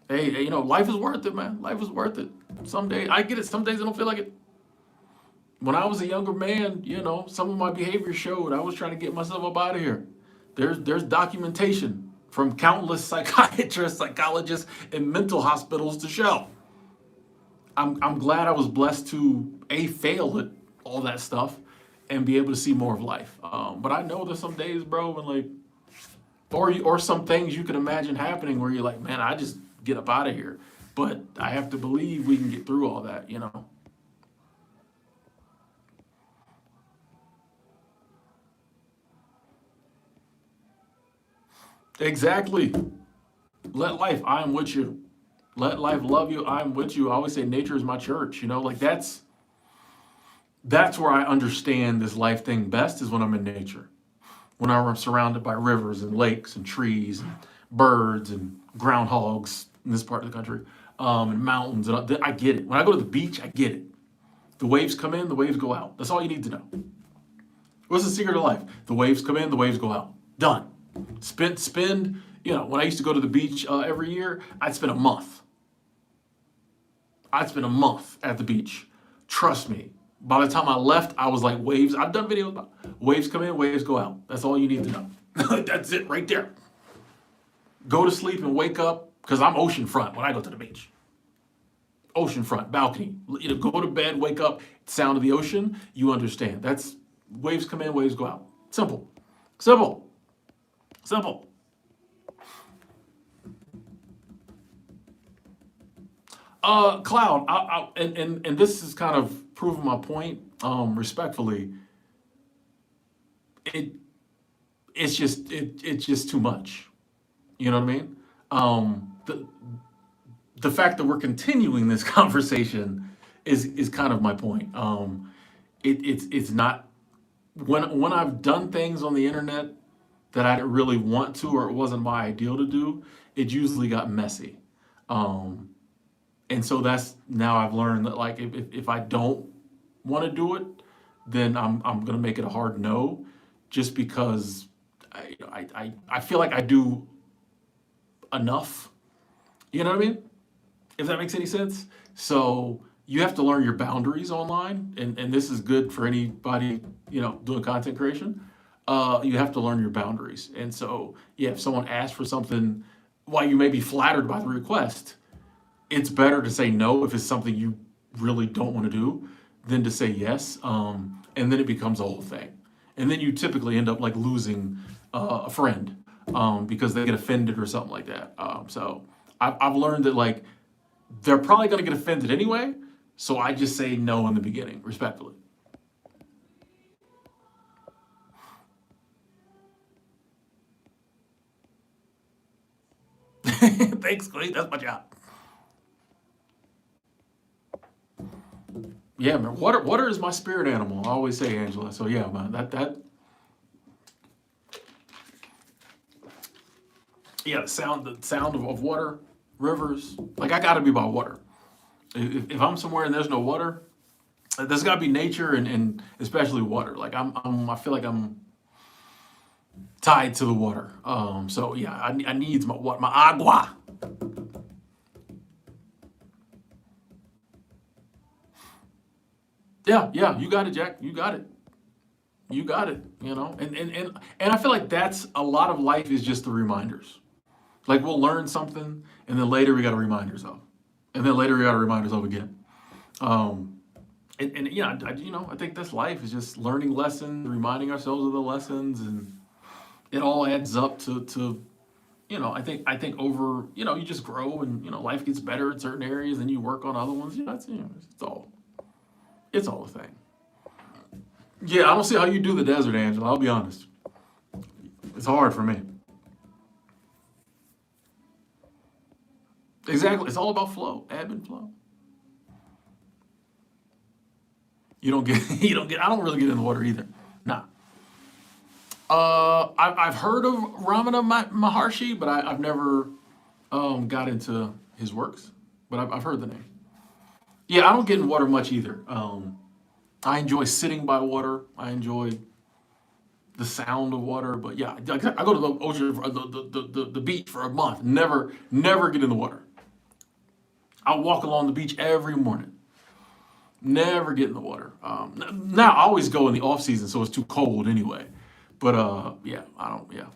Hey, life is worth it, man. Life is worth it. Some days, I get it. Some days I don't feel like it. When I was a younger man, some of my behavior showed I was trying to get myself up out of here. There's documentation from countless psychiatrists, psychologists, and mental hospitals to show. I'm glad I was blessed to fail at all that stuff and be able to see more of life. But I know there's some days, bro, when like, or some things you can imagine happening where you're like, man, I just get up out of here. But I have to believe we can get through all that, Exactly. Let life, I am with you. Let life love you, I am with you. I always say nature is my church, like that's where I understand this life thing best, is when I'm in nature. When I'm surrounded by rivers and lakes and trees and birds and groundhogs in this part of the country, and mountains. And I get it. When I go to the beach, I get it. The waves come in, the waves go out. That's all you need to know. What's the secret of life? The waves come in, the waves go out. Done. Spend, when I used to go to the beach every year, I'd spend a month. I'd spend a month at the beach. Trust me. By the time I left, I was like, waves. I've done videos about waves come in, waves go out. That's all you need to know. That's it right there. Go to sleep and wake up, because I'm oceanfront when I go to the beach. Oceanfront, balcony. Go to bed, wake up, sound of the ocean, you understand. That's waves come in, waves go out. Simple. Simple. Simple. Cloud, and this is kind of proving my point, respectfully. it it's just too much. You know what I mean? The fact that we're continuing this conversation is kind of my point. It's not when I've done things on the internet that I didn't really want to or it wasn't my ideal to do, it usually got messy. Um, and so that's now I've learned that like if I don't want to do it, then I'm gonna make it a hard no, just because I feel like I do enough. You know what I mean? If that makes any sense. So you have to learn your boundaries online, and this is good for anybody doing content creation. You have to learn your boundaries, and so yeah, if someone asks for something, while you may be flattered by the request, it's better to say no if it's something you really don't want to do than to say yes. And then it becomes a whole thing, and then you typically end up like losing a friend because they get offended or something like that. So I've learned that like they're probably going to get offended anyway. So I just say no in the beginning, respectfully. Thanks, Clay. That's my job. Yeah, man. Water is my spirit animal. I always say, Angela. So yeah, man. Yeah, the sound of water, rivers. Like I got to be by water. If I'm somewhere and there's no water, there's got to be nature and especially water. Like I feel like I'm tied to the water. So yeah, I need my what my agua. Yeah, yeah, you got it, Jack. You got it. You got it. And I feel like that's a lot of life is just the reminders. Like we'll learn something, and then later we got to remind ourselves, and then later we got to remind ourselves again. Um, and yeah, I think this life is just learning lessons, reminding ourselves of the lessons, and it all adds up to I think over you just grow and life gets better in certain areas, and you work on other ones. It's all a thing. Yeah, I don't see how you do the desert, Angela. I'll be honest. It's hard for me. Exactly. It's all about flow, ebb and flow. You don't get, you don't get. I don't really get in the water either. Nah. I've heard of Ramana Maharshi, but I've never got into his works. But I've heard the name. Yeah, I don't get in water much either. I enjoy sitting by water. I enjoy the sound of water. But yeah, I go to the ocean, the beach for a month. Never get in the water. I walk along the beach every morning. Never get in the water. Now I always go in the off season, so it's too cold anyway. But yeah, I don't. Yeah,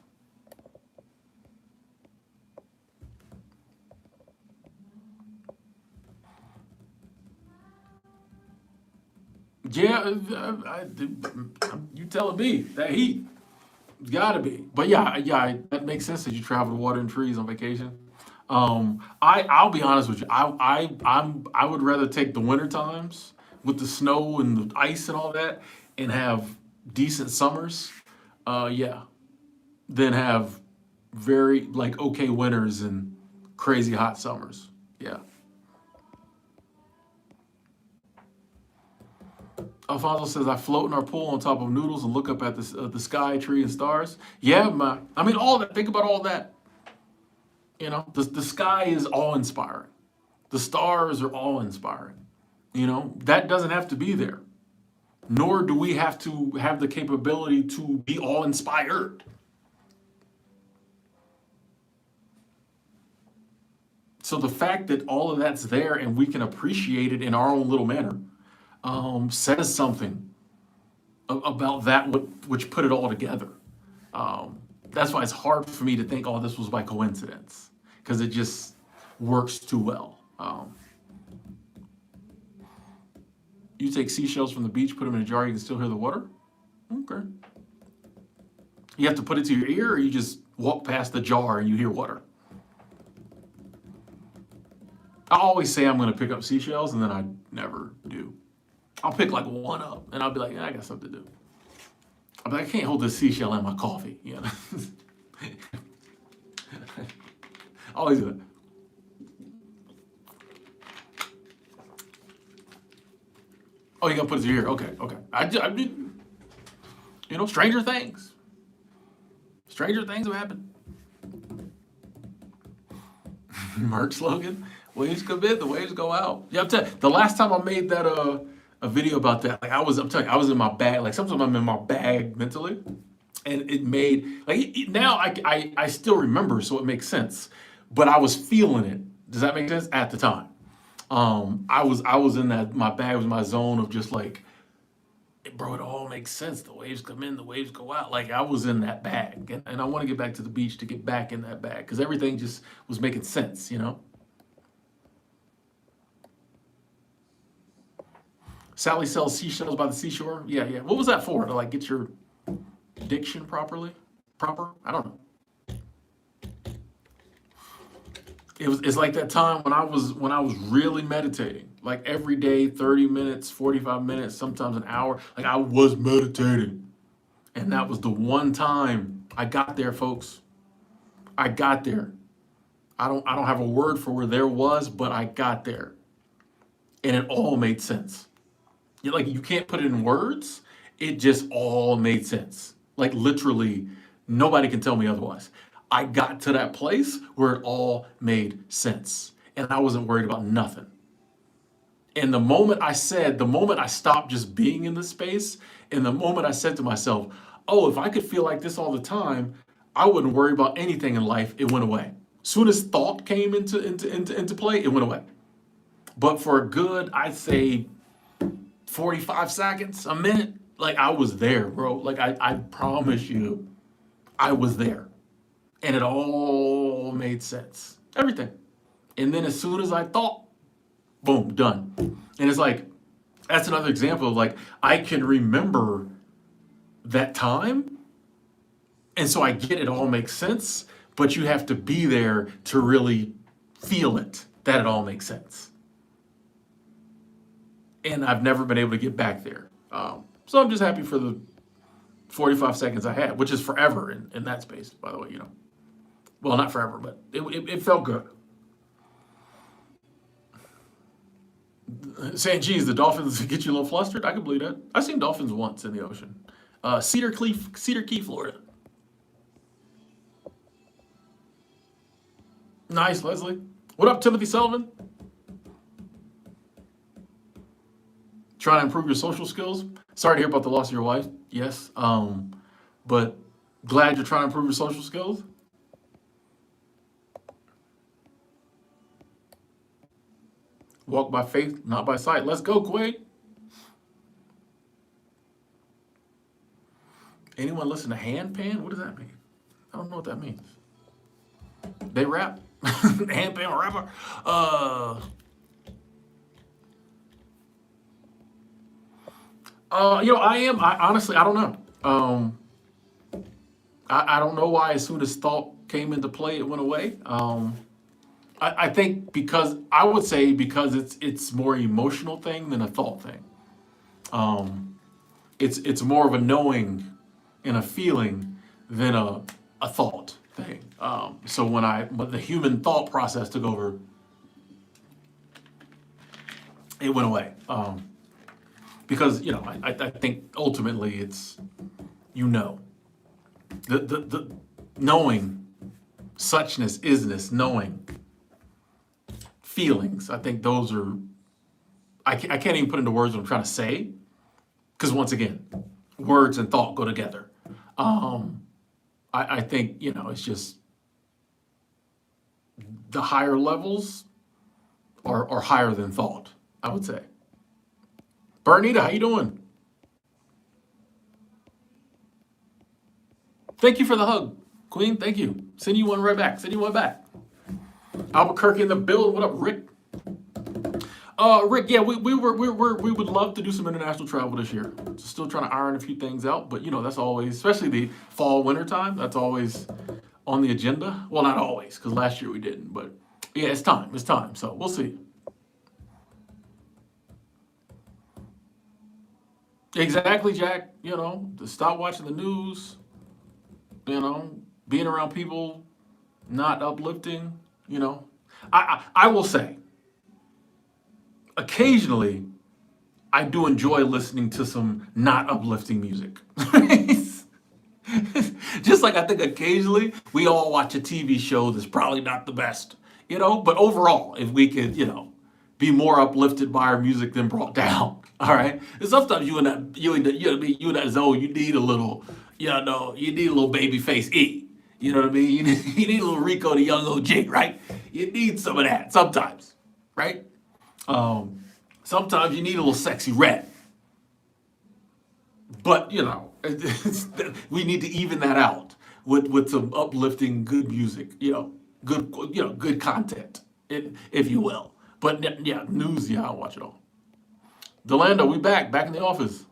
yeah. You telling me that heat? It's got to be. But yeah, yeah, that makes sense that you travel to water and trees on vacation. I'll be honest with you. I would rather take the winter times with the snow and the ice and all that, and have decent summers. Yeah, than have very like okay winters and crazy hot summers. Yeah. Alfonso says I float in our pool on top of noodles and look up at the sky, tree, and stars. Yeah, I mean all that. Think about all that. The sky is awe inspiring. The stars are awe inspiring. That doesn't have to be there. Nor do we have to have the capability to be awe inspired. So the fact that all of that's there and we can appreciate it in our own little manner says something about that which put it all together. That's why it's hard for me to think, oh, this was by coincidence, because it just works too well. You take seashells from the beach, put them in a jar, you can still hear the water. Okay. You have to put it to your ear, or you just walk past the jar and you hear water. I always say I'm going to pick up seashells, and then I never do. I'll pick like one up, and I'll be like, I got something to do. I'm like, I can't hold this seashell in my coffee. You know? Always do that. Oh, you gotta put it here. Okay, okay. I did, you know, stranger things. Stranger things have happened. Merch slogan: waves come in, the waves go out. Yeah, I'm telling you, the last time I made that a video about that, like I'm telling you, I was in my bag. Like sometimes I'm in my bag mentally, and it made like now I still remember, so it makes sense. But I was feeling it. Does that make sense? At the time, I was in that my bag was my zone of just like, bro, it all makes sense. The waves come in, the waves go out. Like I was in that bag, and I want to get back to the beach to get back in that bag because everything just was making sense, you know. Sally sells seashells by the seashore. Yeah, yeah. What was that for? To like get your diction proper? I don't know. It's like that time when I was really meditating, like every day, 30 minutes, 45 minutes, sometimes an hour. Like I was meditating. And that was the one time I got there, folks. I got there. I don't have a word for where there was, but I got there. And it all made sense. Like you can't put it in words. It just all made sense. Like literally, nobody can tell me otherwise. I got to that place where it all made sense. And I wasn't worried about nothing. And the moment I stopped just being in the space, and the moment I said to myself, oh, if I could feel like this all the time, I wouldn't worry about anything in life. It went away. Soon as thought came into play, it went away. But for a good, I'd say 45 seconds, a minute, like I was there, bro. Like I promise you, I was there. And it all made sense. Everything. And then as soon as I thought, boom, done. And it's like, that's another example of like, I can remember that time. And so I get it all makes sense, but you have to be there to really feel it, that it all makes sense. And I've never been able to get back there. So I'm just happy for the 45 seconds I had, which is forever in that space, by the way, you know. Well, not forever, but it felt good. Saying, geez, the dolphins get you a little flustered. I can believe that. I've seen dolphins once in the ocean. Cedar Key, Florida. Nice, Leslie. What up, Timothy Sullivan? Trying to improve your social skills. Sorry to hear about the loss of your wife. Yes, but glad you're trying to improve your social skills. Walk by faith, not by sight. Let's go, Quade. Anyone listen to handpan? What does that mean? I don't know what that means. They rap? Handpan rapper? I honestly, I don't know. I don't know why as soon as thought came into play, it went away. I think I would say because it's more emotional thing than a thought thing. It's more of a knowing and a feeling than a thought thing. So when the human thought process took over, it went away. Because I think ultimately it's the knowing, suchness, isness, knowing, feelings. I think those are I can't even put into words what I'm trying to say because once again, words and thought go together. I think it's just the higher levels are higher than thought. I would say. Bernita, how you doing? Thank you for the hug, Queen. Thank you. Send you one right back. Send you one back. Albuquerque in the building. What up, Rick? Rick, yeah, we would love to do some international travel this year. Still trying to iron a few things out, but that's always, especially the fall winter time. That's always on the agenda. Well, not always, because last year we didn't. But yeah, it's time. It's time. So we'll see. Exactly, Jack. To stop watching the news, being around people not uplifting, you know. I will say, occasionally, I do enjoy listening to some not uplifting music. Just like I think occasionally we all watch a TV show that's probably not the best, but overall, if we could, be more uplifted by our music than brought down, all right? And sometimes you in that zone, you need a little, you need a little baby face E. You know what I mean? You need a little Rico the young OG, right? You need some of that sometimes, right? Um, Sometimes you need a little sexy red. But we need to even that out with some uplifting, good music. Good content, if you will. But yeah, news. Yeah, I'll watch it all. Delando, we back in the office.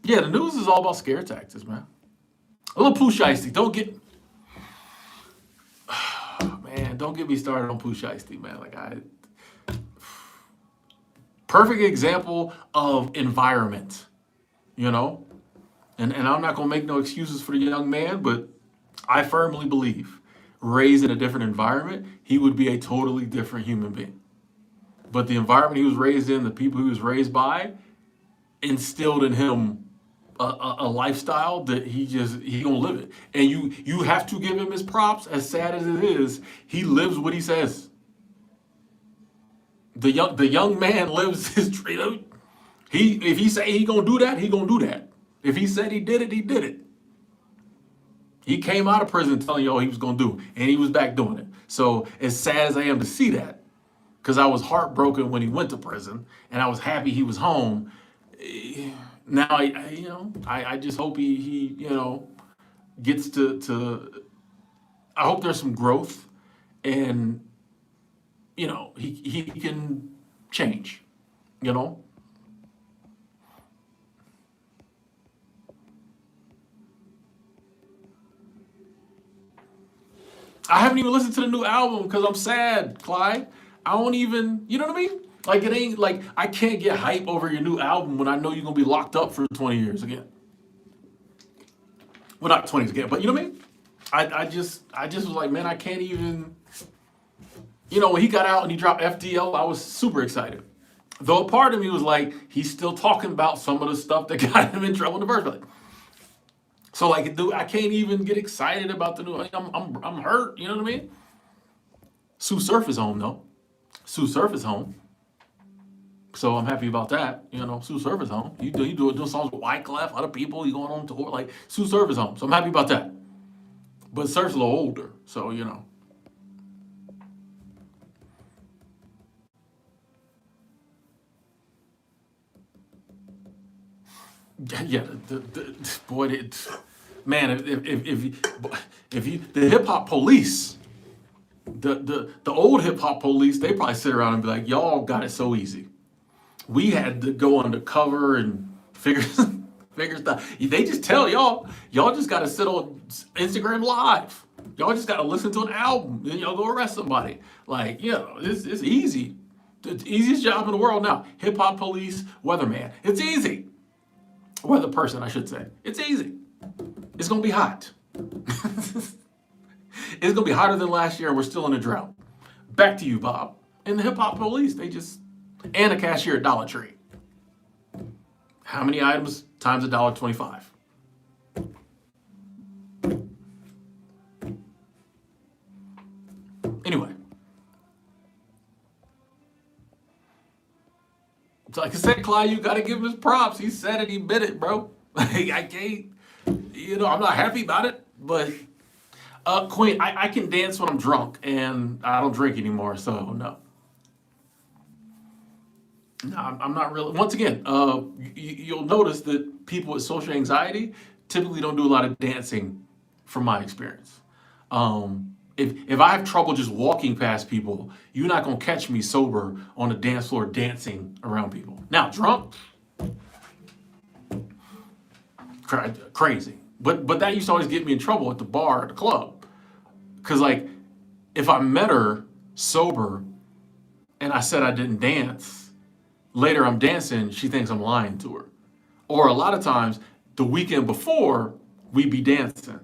Yeah, the news is all about scare tactics, man. A little poo shiesty. Don't get me started on poo shiesty, man. Like perfect example of environment. You know, and I'm not gonna make no excuses for the young man, but I firmly believe, raised in a different environment, he would be a totally different human being. But the environment he was raised in, the people he was raised by, instilled in him a lifestyle that he gonna live it. And you have to give him his props. As sad as it is, he lives what he says. The young man lives his dream. If he say he gonna do that, he gonna do that. If he said he did it, he did it. He came out of prison telling y'all he was gonna do it, and he was back doing it. So as sad as I am to see that, because I was heartbroken when he went to prison, and I was happy he was home. Now I just hope he gets to. I hope there's some growth, and he can change. You know. I haven't even listened to the new album because I'm sad, Clyde. I don't even, you know what I mean? Like it ain't like I can't get hype over your new album when I know you're gonna be locked up for 20 years again. Well, not 20 years again, but you know what I mean? I just was like, man, I can't even. When he got out and he dropped FDL, I was super excited. Though a part of me was like, he's still talking about some of the stuff that got him in trouble in the first place. So like, dude, I can't even get excited about the new. I'm hurt. You know what I mean? Sue Surf is home though. Sue Surf is home, so I'm happy about that. Sue Surf is home. Doing songs with Wyclef, other people. He going on tour. Like Sue Surf is home, so I'm happy about that. But Surf's a little older, so yeah. Boy, man, if you the hip hop police. The old hip hop police, they probably sit around and be like, y'all got it so easy. We had to go undercover and figure figure stuff. They just tell y'all just got to sit on Instagram Live. Y'all just got to listen to an album, then y'all go arrest somebody. Like, it's easy. It's the easiest job in the world now. Hip hop police, weatherman. It's easy. Weather person, I should say. It's easy. It's gonna be hot. It's gonna be hotter than last year, and we're still in a drought. Back to you, Bob. And the hip hop police, and a cashier at Dollar Tree. How many items times $1.25? Anyway, so like I said, Clyde, you gotta give him his props. He said it, he bit it, bro. I can't, I'm not happy about it, but Queen, I can dance when I'm drunk, and I don't drink anymore, so no. No, I'm not really. Once again, you'll notice that people with social anxiety typically don't do a lot of dancing, from my experience. If I have trouble just walking past people, you're not gonna catch me sober on the dance floor dancing around people. Now, drunk, crazy. But that used to always get me in trouble at the bar, at the club, because like if I met her sober and I said I didn't dance, Later I'm dancing, she thinks I'm lying to her. Or a lot of times, the weekend before, we be dancing.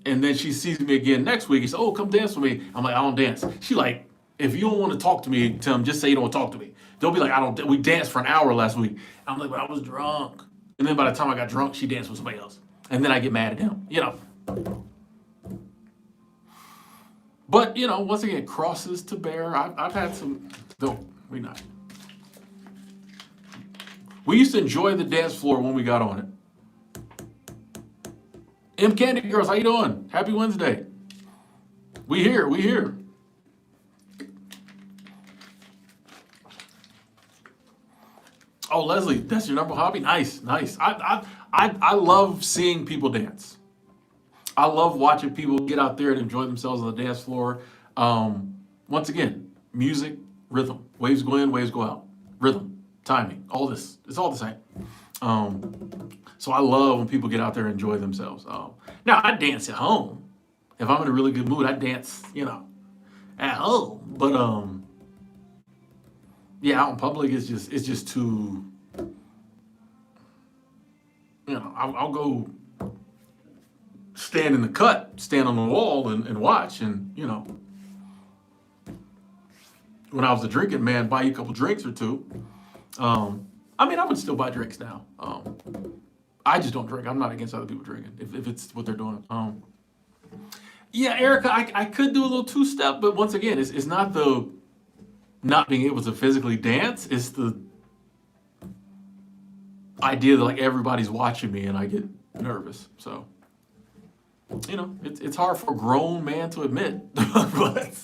And then she sees me again next week. She says, "Oh, come dance with me." I'm like, "I don't dance." She like, "If you don't want to talk to me, Tim, just say you don't want to talk to me." They'll be like, "I don't." We danced for an hour last week. I'm like, "But I was drunk." And then by the time I got drunk, she danced with somebody else. And then I get mad at him. But once again, crosses to bear. I've had some. No, we not. We used to enjoy the dance floor when we got on it. M Candy Girls, how you doing? Happy Wednesday. We here. We here. Oh, Leslie, that's your number one hobby. Nice, nice. I love seeing people dance. I love watching people get out there and enjoy themselves on the dance floor. Once again, music, rhythm. Waves go in, waves go out. Rhythm, timing, all this. It's all the same. So I love when people get out there and enjoy themselves. Now, I dance at home. If I'm in a really good mood, I dance, at home. But yeah, out in public, it's just too. I'll go stand in the cut, stand on the wall, and watch. And when I was a drinking man, buy you a couple drinks or two. I would still buy drinks now. I just don't drink. I'm not against other people drinking if it's what they're doing. Yeah, Erica, I could do a little two step, but once again, it's not the not being able to physically dance. It's the idea that like everybody's watching me and I get nervous. So it's hard for a grown man to admit, but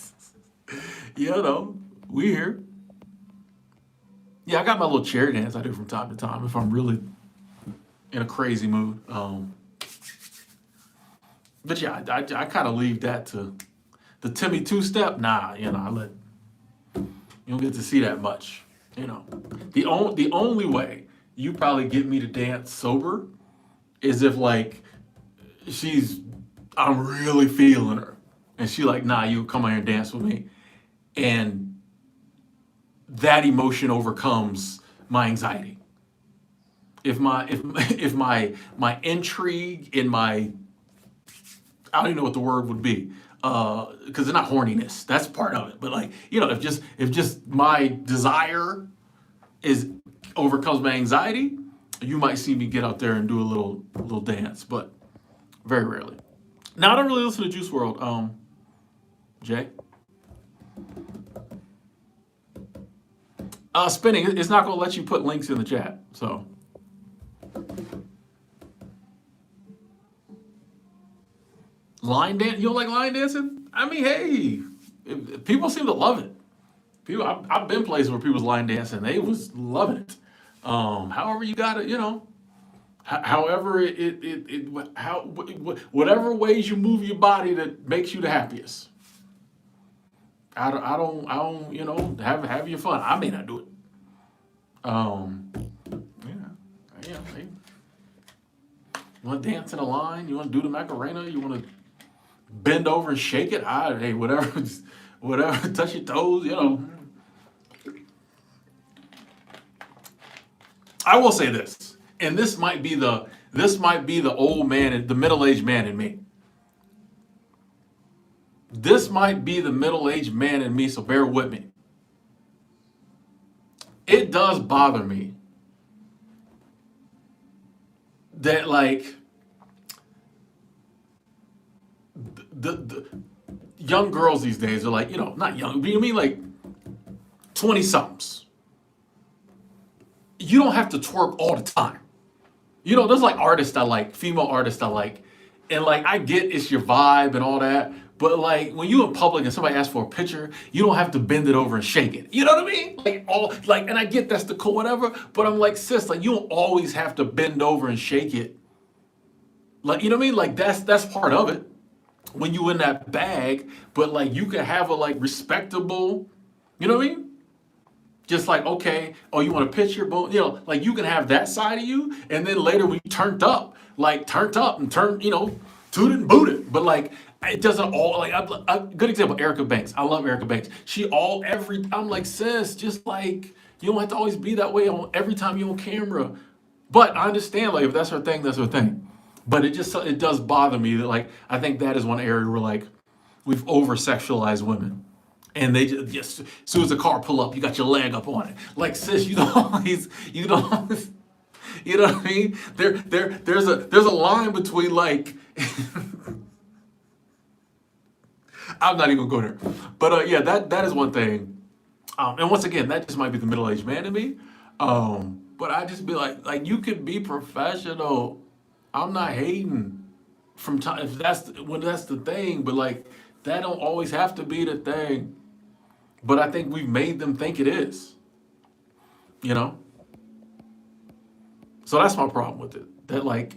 we here. Yeah, I got my little chair dance I do from time to time if I'm really in a crazy mood. But yeah, I kind of leave that to the Timmy two step. Nah, I let you don't get to see that much. The only way you probably get me to dance sober is if like I'm really feeling her, and she like, "Nah, you come out here and dance with me," and that emotion overcomes my anxiety. If my intrigue in my I don't even know what the word would be, because it's not horniness. That's part of it. But like, if just my desire is overcomes my anxiety, you might see me get out there and do a little dance, but very rarely. Now I don't really listen to Juice World. Jay, spinning. It's not gonna let you put links in the chat. So line dance. You don't like line dancing? Hey, people seem to love it. People, I've been places where people's line dancing, they was loving it. However you got it, however whatever ways you move your body that makes you the happiest. I don't, have your fun. I may not do it. Yeah. Hey, you want to dance in a line? You want to do the Macarena? You want to bend over and shake it? Hey, whatever, whatever. Touch your toes. I will say this, and this might be the old man, the middle-aged man in me. This might be the middle-aged man in me, so bear with me. It does bother me that like the young girls these days are like, not young, but you mean like 20 somethings. You don't have to twerk all the time. There's like artists I like, female artists I like, and like I get it's your vibe and all that, but like when you in public and somebody asks for a picture, you don't have to bend it over and shake it. You know what I mean? And I get that's the cool whatever, but I'm like, sis, like you don't always have to bend over and shake it. Like, you know what I mean? Like that's part of it when you in that bag, but like you can have a like respectable, you know what I mean? Just like, okay, oh, you want a picture? But like you can have that side of you, and then later when you turned up and tooted and booted. But like it doesn't all like a good example, Erica Banks. I love Erica Banks. I'm like, sis, just like You don't have to always be that way on every time you're on camera. But I understand, like, if that's her thing, that's her thing. But it does bother me that, like, I think that is one area where, like, we've over sexualized women. And they just as soon as the car pull up, you got your leg up on it. Like, sis, you don't always, you don't always, you know what I mean? There's a line between, like, I'm not even going there. But yeah, that is one thing. And once again, that just might be the middle-aged man in me. But I just be like you could be professional. I'm not hating from time if that's the thing, but like that don't always have to be the thing. But I think we've made them think it is. You know? So that's my problem with it. That like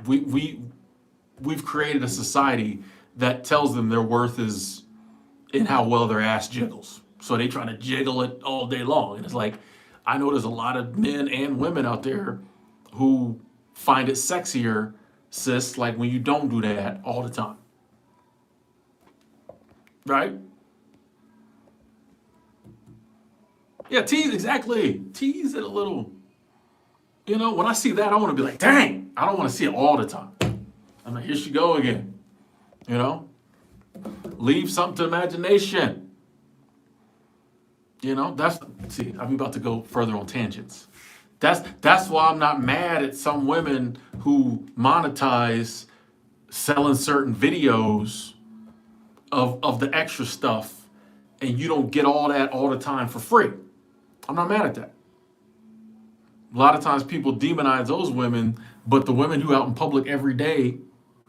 we've created a society that tells them their worth is in how well their ass jiggles. So they trying to jiggle it all day long. And it's like, I know there's a lot of men and women out there who find it sexier, sis, like when you don't do that all the time. Right? Yeah, tease, exactly. Tease it a little. You know, when I see that, I want to be like, dang, I don't want to see it all the time. I'm like, here she go again. You know? Leave something to imagination. You know, I'm about to go further on tangents. That's why I'm not mad at some women who monetize selling certain videos of the extra stuff and you don't get all that all the time for free. I'm not mad at that. A lot of times people demonize those women, but the women who out in public every day,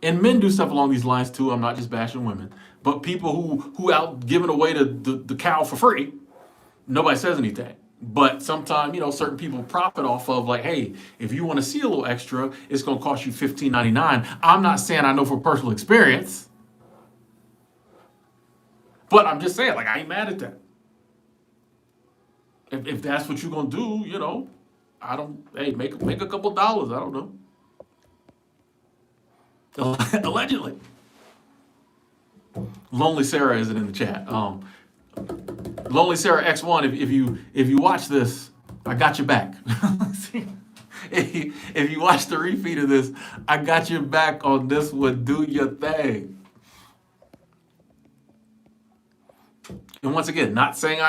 and men do stuff along these lines too. I'm not just bashing women, but people who out giving away the cow for free, nobody says anything. But sometimes, you know, certain people profit off of like, hey, if you want to see a little extra, it's going to cost you $15.99. I'm not saying I know from personal experience, but I'm just saying, like, I ain't mad at that. If that's what you're going to do, you know, hey, make a couple dollars. I don't know. Allegedly. Lonely Sarah isn't in the chat. Lonely Sarah X1, if you watch this, I got your back. If you watch the refeed of this, I got your back on this one. Do your thing. And once again, not saying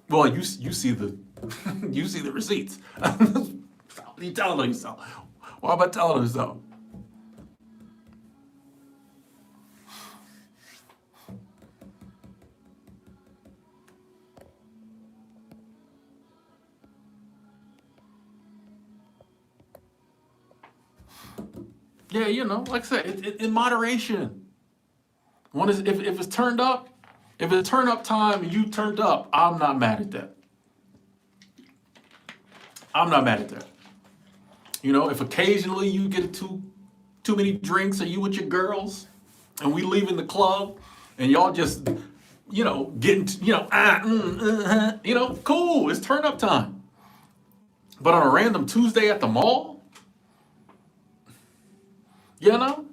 you see the you see the receipts. You telling on yourself. Why am I telling on yourself? Yeah, you know, like I said, in moderation. If it's turned up, if it's turn up time and you turned up, I'm not mad at that. I'm not mad at that. You know, if occasionally you get too many drinks or you with your girls and we leaving the club and y'all just, you know, getting, you know, cool, it's turn up time. But on a random Tuesday at the mall, you know?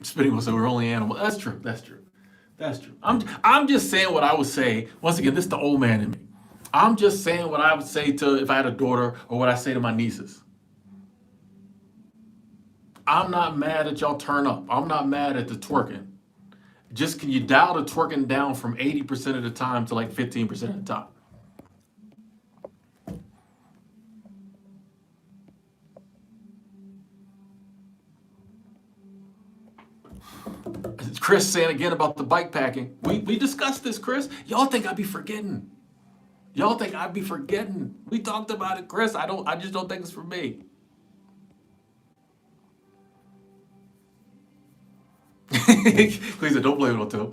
Spitting was we're only animal. That's true. I'm just saying what I would say. Once again, this is the old man in me. I'm just saying what I would say to if I had a daughter or what I say to my nieces. I'm not mad at y'all turn up. I'm not mad at the twerking. Just can you dial the twerking down from 80% of the time to like 15% of the time? Chris saying again about the bike packing. We discussed this, Chris. Y'all think I'd be forgetting. We talked about it, Chris. I just don't think it's for me. Please don't blame it on Tim.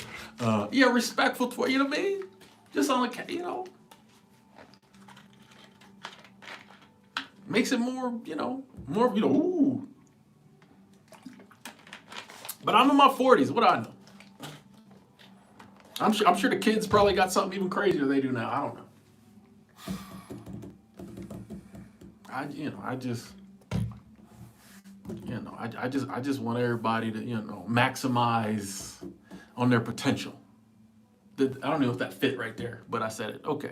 Yeah, respectful to you know what I mean? Just on the you know. Makes it more, ooh. But I'm in my 40s. What do I know? I'm sure the kids probably got something even crazier they do now. I don't know. I just want everybody to, maximize on their potential. I don't know if that fit right there, but I said it. Okay.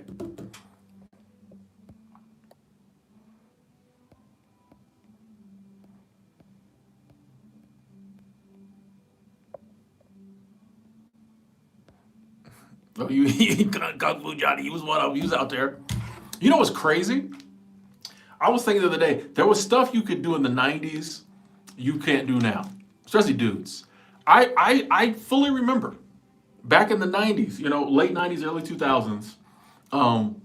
Oh, Kung Fu Johnny, he was one of them. He was out there. You know what's crazy? I was thinking the other day, there was stuff you could do in the 90s you can't do now, especially dudes. I fully remember back in the 90s, late 90s, early 2000s, um,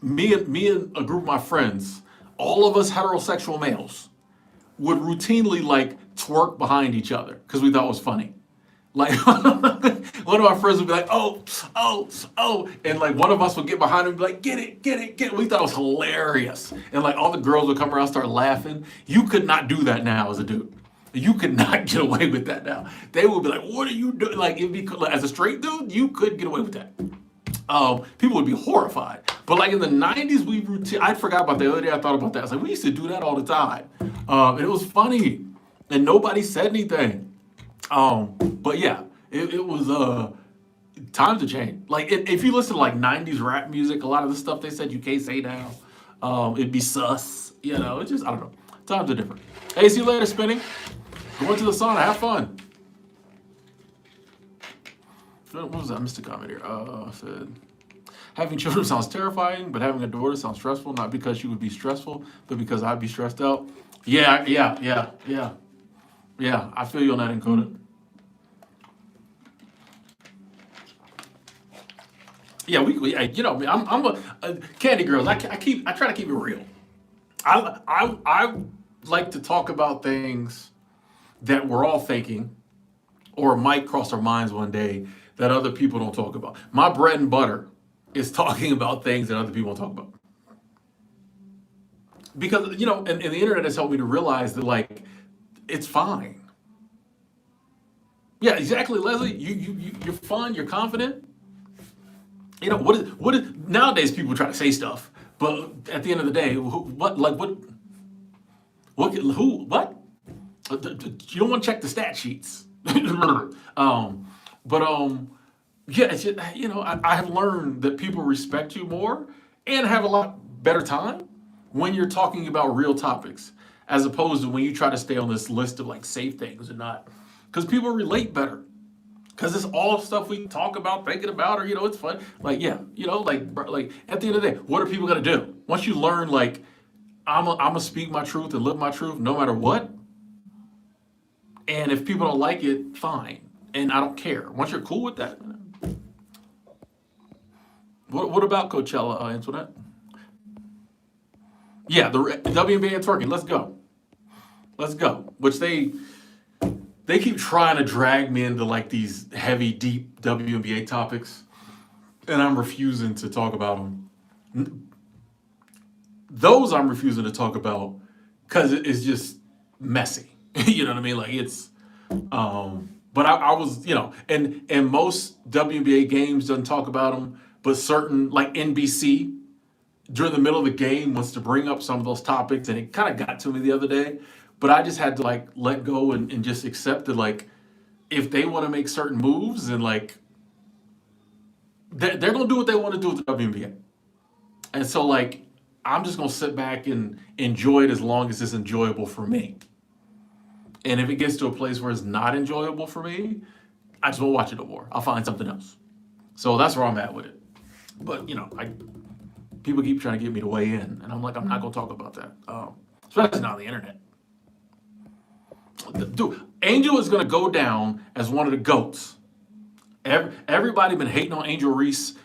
me and a group of my friends, all of us heterosexual males, would routinely like twerk behind each other because we thought it was funny. Like one of our friends would be like, "Oh, oh, oh," and like one of us would get behind him and be like, "Get it, get it, get it." We thought it was hilarious, and like all the girls would come around, start laughing. You could not do that now as a dude. You could not get away with that now. They would be like, "What are you doing?" Like, it'd be like, as a straight dude, you could get away with that. People would be horrified. But like in the 90s, I forgot about that. The other day I thought about that. I was like, we used to do that all the time. And it was funny. And nobody said anything. But yeah, it was times have changed. Like if you listen to like 90s rap music, a lot of the stuff they said you can't say now. It'd be sus. It's just, I don't know. Times are different. Hey, see you later, Spinning. Go into the sauna, have fun. What was that? I missed a comment here. Said, having children sounds terrifying, but having a daughter sounds stressful. Not because she would be stressful, but because I'd be stressed out. Yeah. I feel you on that, Encoded. Yeah, I'm a Candy Girls. I try to keep it real. I like to talk about things that we're all thinking, or might cross our minds one day that other people don't talk about. My bread and butter is talking about things that other people don't talk about. Because, and the internet has helped me to realize that, like, it's fine. Yeah, exactly, Leslie. You're fun, you're confident. What is nowadays people try to say stuff, but at the end of the day, what? You don't want to check the stat sheets. But yeah, it's just, I have learned that people respect you more and have a lot better time when you're talking about real topics, as opposed to when you try to stay on this list of like safe things or not, because people relate better. Because it's all stuff we talk about, thinking about, or it's fun. Like, yeah, like at the end of the day, what are people gonna do once you learn? Like, I'm gonna speak my truth and live my truth, no matter what. And if people don't like it, fine. And I don't care. Once you're cool with that. What about Coachella, Antoinette? Yeah, the WNBA and twerking. Let's go. Let's go. Which they keep trying to drag me into like these heavy, deep WNBA topics, and I'm refusing to talk about them. Those I'm refusing to talk about because it's just messy. You know what I mean? Like it's, but I was, and most WNBA games doesn't talk about them, but certain like NBC during the middle of the game wants to bring up some of those topics, and it kind of got to me the other day. But I just had to like let go and just accept that, like, if they want to make certain moves and like they're gonna do what they want to do with the WNBA. And so like I'm just gonna sit back and enjoy it as long as it's enjoyable for me. And if it gets to a place where it's not enjoyable for me, I just won't watch it no more. I'll find something else. So that's where I'm at with it. But people keep trying to get me to weigh in, and I'm like, I'm not gonna talk about that. Especially not on the internet. Dude, Angel is gonna go down as one of the GOATs. Everybody been hating on Angel Reese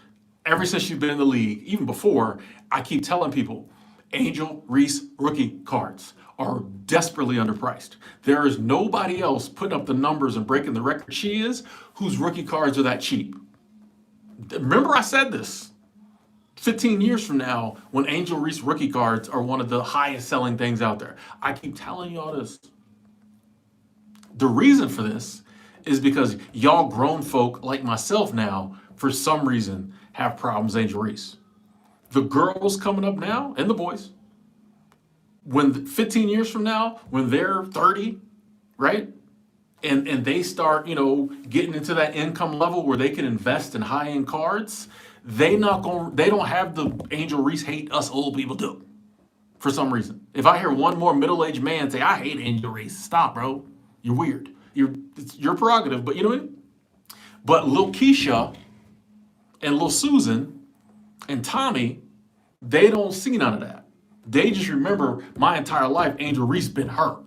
ever since she's been in the league. Even before, I keep telling people, Angel Reese rookie cards are desperately underpriced. There is nobody else putting up the numbers and breaking the record she is, whose rookie cards are that cheap. Remember I said this. 15 years from now, when Angel Reese rookie cards are one of the highest selling things out there. I keep telling y'all this. The reason for this is because y'all grown folk like myself now, for some reason, have problems with Angel Reese. The girls coming up now, and the boys, when 15 years from now, when they're 30, right? and they start, getting into that income level where they can invest in high end cards, they don't have the Angel Reese hate us old people do for some reason. If I hear one more middle aged man say I hate Angel Reese, stop, bro. You're weird. It's your prerogative, but you know what I mean? But Lil Keisha and Lil Susan and Tommy, they don't see none of that. They just remember my entire life, Angel Reese been hurt.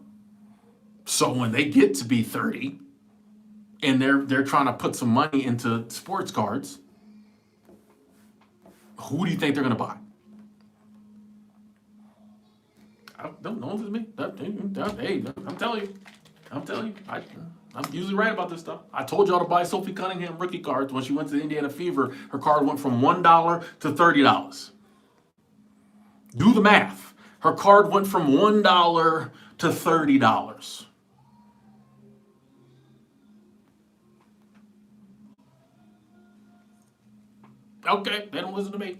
So when they get to be 30 and they're trying to put some money into sports cards, who do you think they're gonna buy? I don't know if it's me. Hey, I'm telling you. I'm usually right about this stuff. I told y'all to buy Sophie Cunningham rookie cards when she went to the Indiana Fever. Her card went from $1 to $30. Do the math. Her card went from $1 to $30. Okay, they don't listen to me.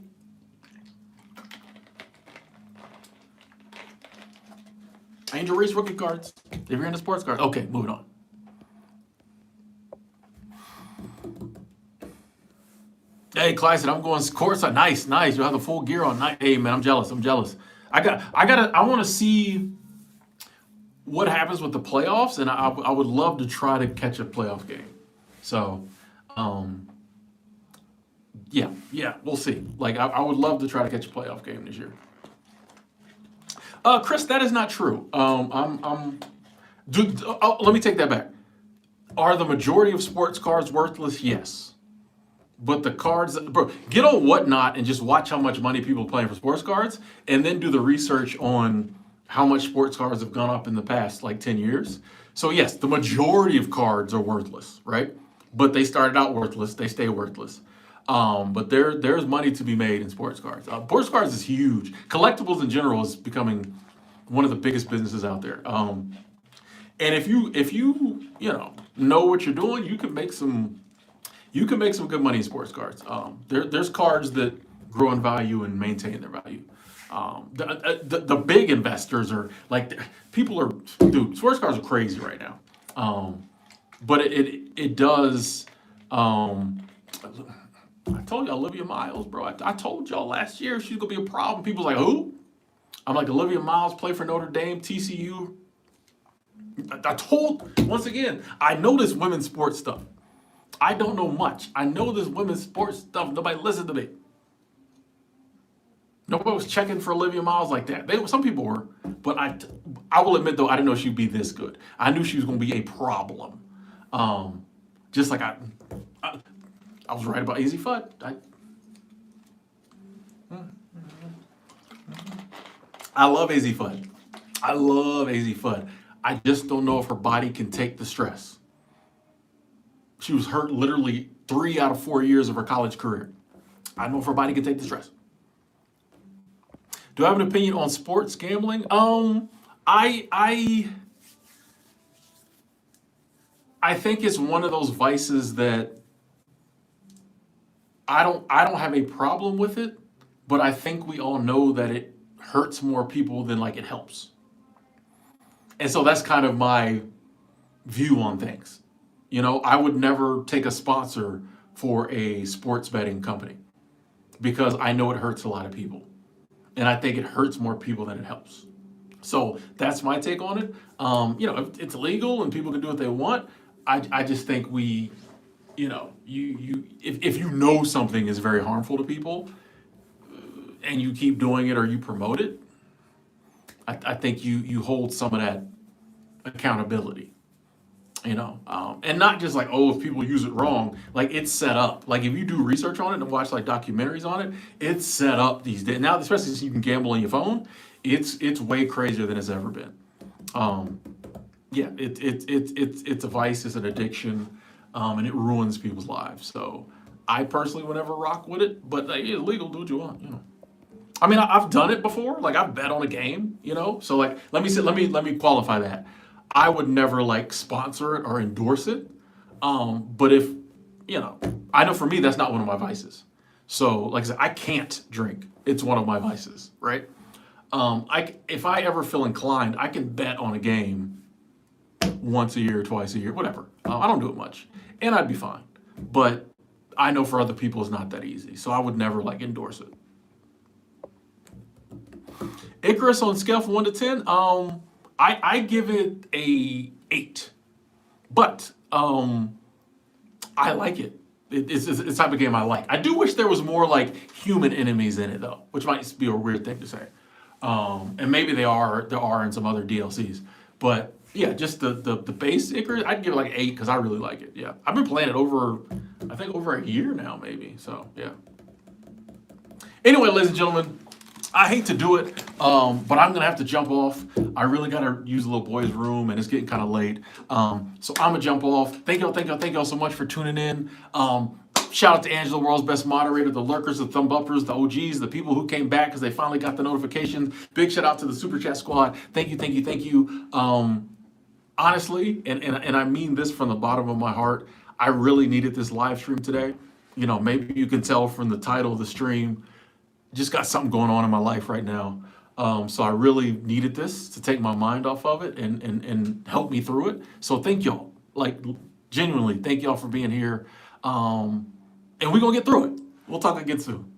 Angel Reese rookie cards. If you're into sports cards. Okay, moving on. Hey, Clyson, I'm going courtside. Nice. You'll have the full gear on. Nice. Hey, man, I'm jealous. I want to see what happens with the playoffs, and I would love to try to catch a playoff game. So, yeah, we'll see. Like, I would love to try to catch a playoff game this year. Chris, that is not true. Let me take that back. Are the majority of sports cards worthless? Yes. But the cards, bro, get on Whatnot and just watch how much money people are playing for sports cards, and then do the research on how much sports cards have gone up in the past, like 10 years. So yes, the majority of cards are worthless, right? But they started out worthless, they stay worthless. But there's money to be made in sports cards. Sports cards is huge. Collectibles in general is becoming one of the biggest businesses out there. And if you know what you're doing, you can make some good money in sports cards. There's cards that grow in value and maintain their value. The big investors are like, sports cards are crazy right now. But it does. I told you Olivia Miles, bro. I told y'all last year she's gonna be a problem. People's like, who? I'm like, Olivia Miles play for Notre Dame, TCU. Once again, I know this women's sports stuff. I don't know much. I know this women's sports stuff. Nobody listened to me. Nobody was checking for Olivia Miles like that. Some people were, but I will admit though, I didn't know she'd be this good. I knew she was going to be a problem. Just like I was right about Easy Fudd. I love AZ Fudd. I just don't know if her body can take the stress. She was hurt literally 3 out of 4 years of her college career. I don't know if her body can take the stress. Do I have an opinion on sports gambling? I think it's one of those vices that I don't have a problem with it, but I think we all know that it hurts more people than like it helps. And so that's kind of my view on things. I would never take a sponsor for a sports betting company because I know it hurts a lot of people. And I think it hurts more people than it helps. So that's my take on it. If it's legal and people can do what they want, I just think if you know something is very harmful to people and you keep doing it or you promote it, I think you hold some of that accountability. And not just like, if people use it wrong, like it's set up. Like if you do research on it and watch like documentaries on it, it's set up these days. Now, especially since you can gamble on your phone, it's way crazier than it's ever been. It's a vice, it's an addiction, and it ruins people's lives. So I personally would never rock with it, but it's legal, do what you want, I mean, I've done it before. Like I've bet on a game, So like, let me qualify that. I would never like sponsor it or endorse it. But if, I know for me, that's not one of my vices. So like I said, I can't drink. It's one of my vices, right? If I ever feel inclined, I can bet on a game once a year, twice a year, whatever. I don't do it much, and I'd be fine. But I know for other people it's not that easy, so I would never like endorse it. Icarus on a scale from 1 to 10, I give it a 8, but I like it. It's the type of game I like. I do wish there was more like human enemies in it though, which might be a weird thing to say. And maybe there are in some other DLCs, but yeah, just the base Icarus, I'd give it like 8 because I really like it. Yeah, I've been playing it I think over a year now, maybe. So yeah. Anyway, ladies and gentlemen, I hate to do it, but I'm gonna have to jump off. I really gotta use the little boy's room, and it's getting kind of late. So I'm gonna jump off. Thank y'all so much for tuning in. Shout out to Angela, world's best moderator, the lurkers, the thumb uppers, the OGs, the people who came back because they finally got the notifications. Big shout out to the Super Chat squad. Thank you. Honestly, and I mean this from the bottom of my heart, I really needed this live stream today. You know, maybe you can tell from the title of the stream, just got something going on in my life right now. So I really needed this to take my mind off of it and help me through it. So thank y'all. Like, genuinely, thank y'all for being here. And we're going to get through it. We'll talk again soon.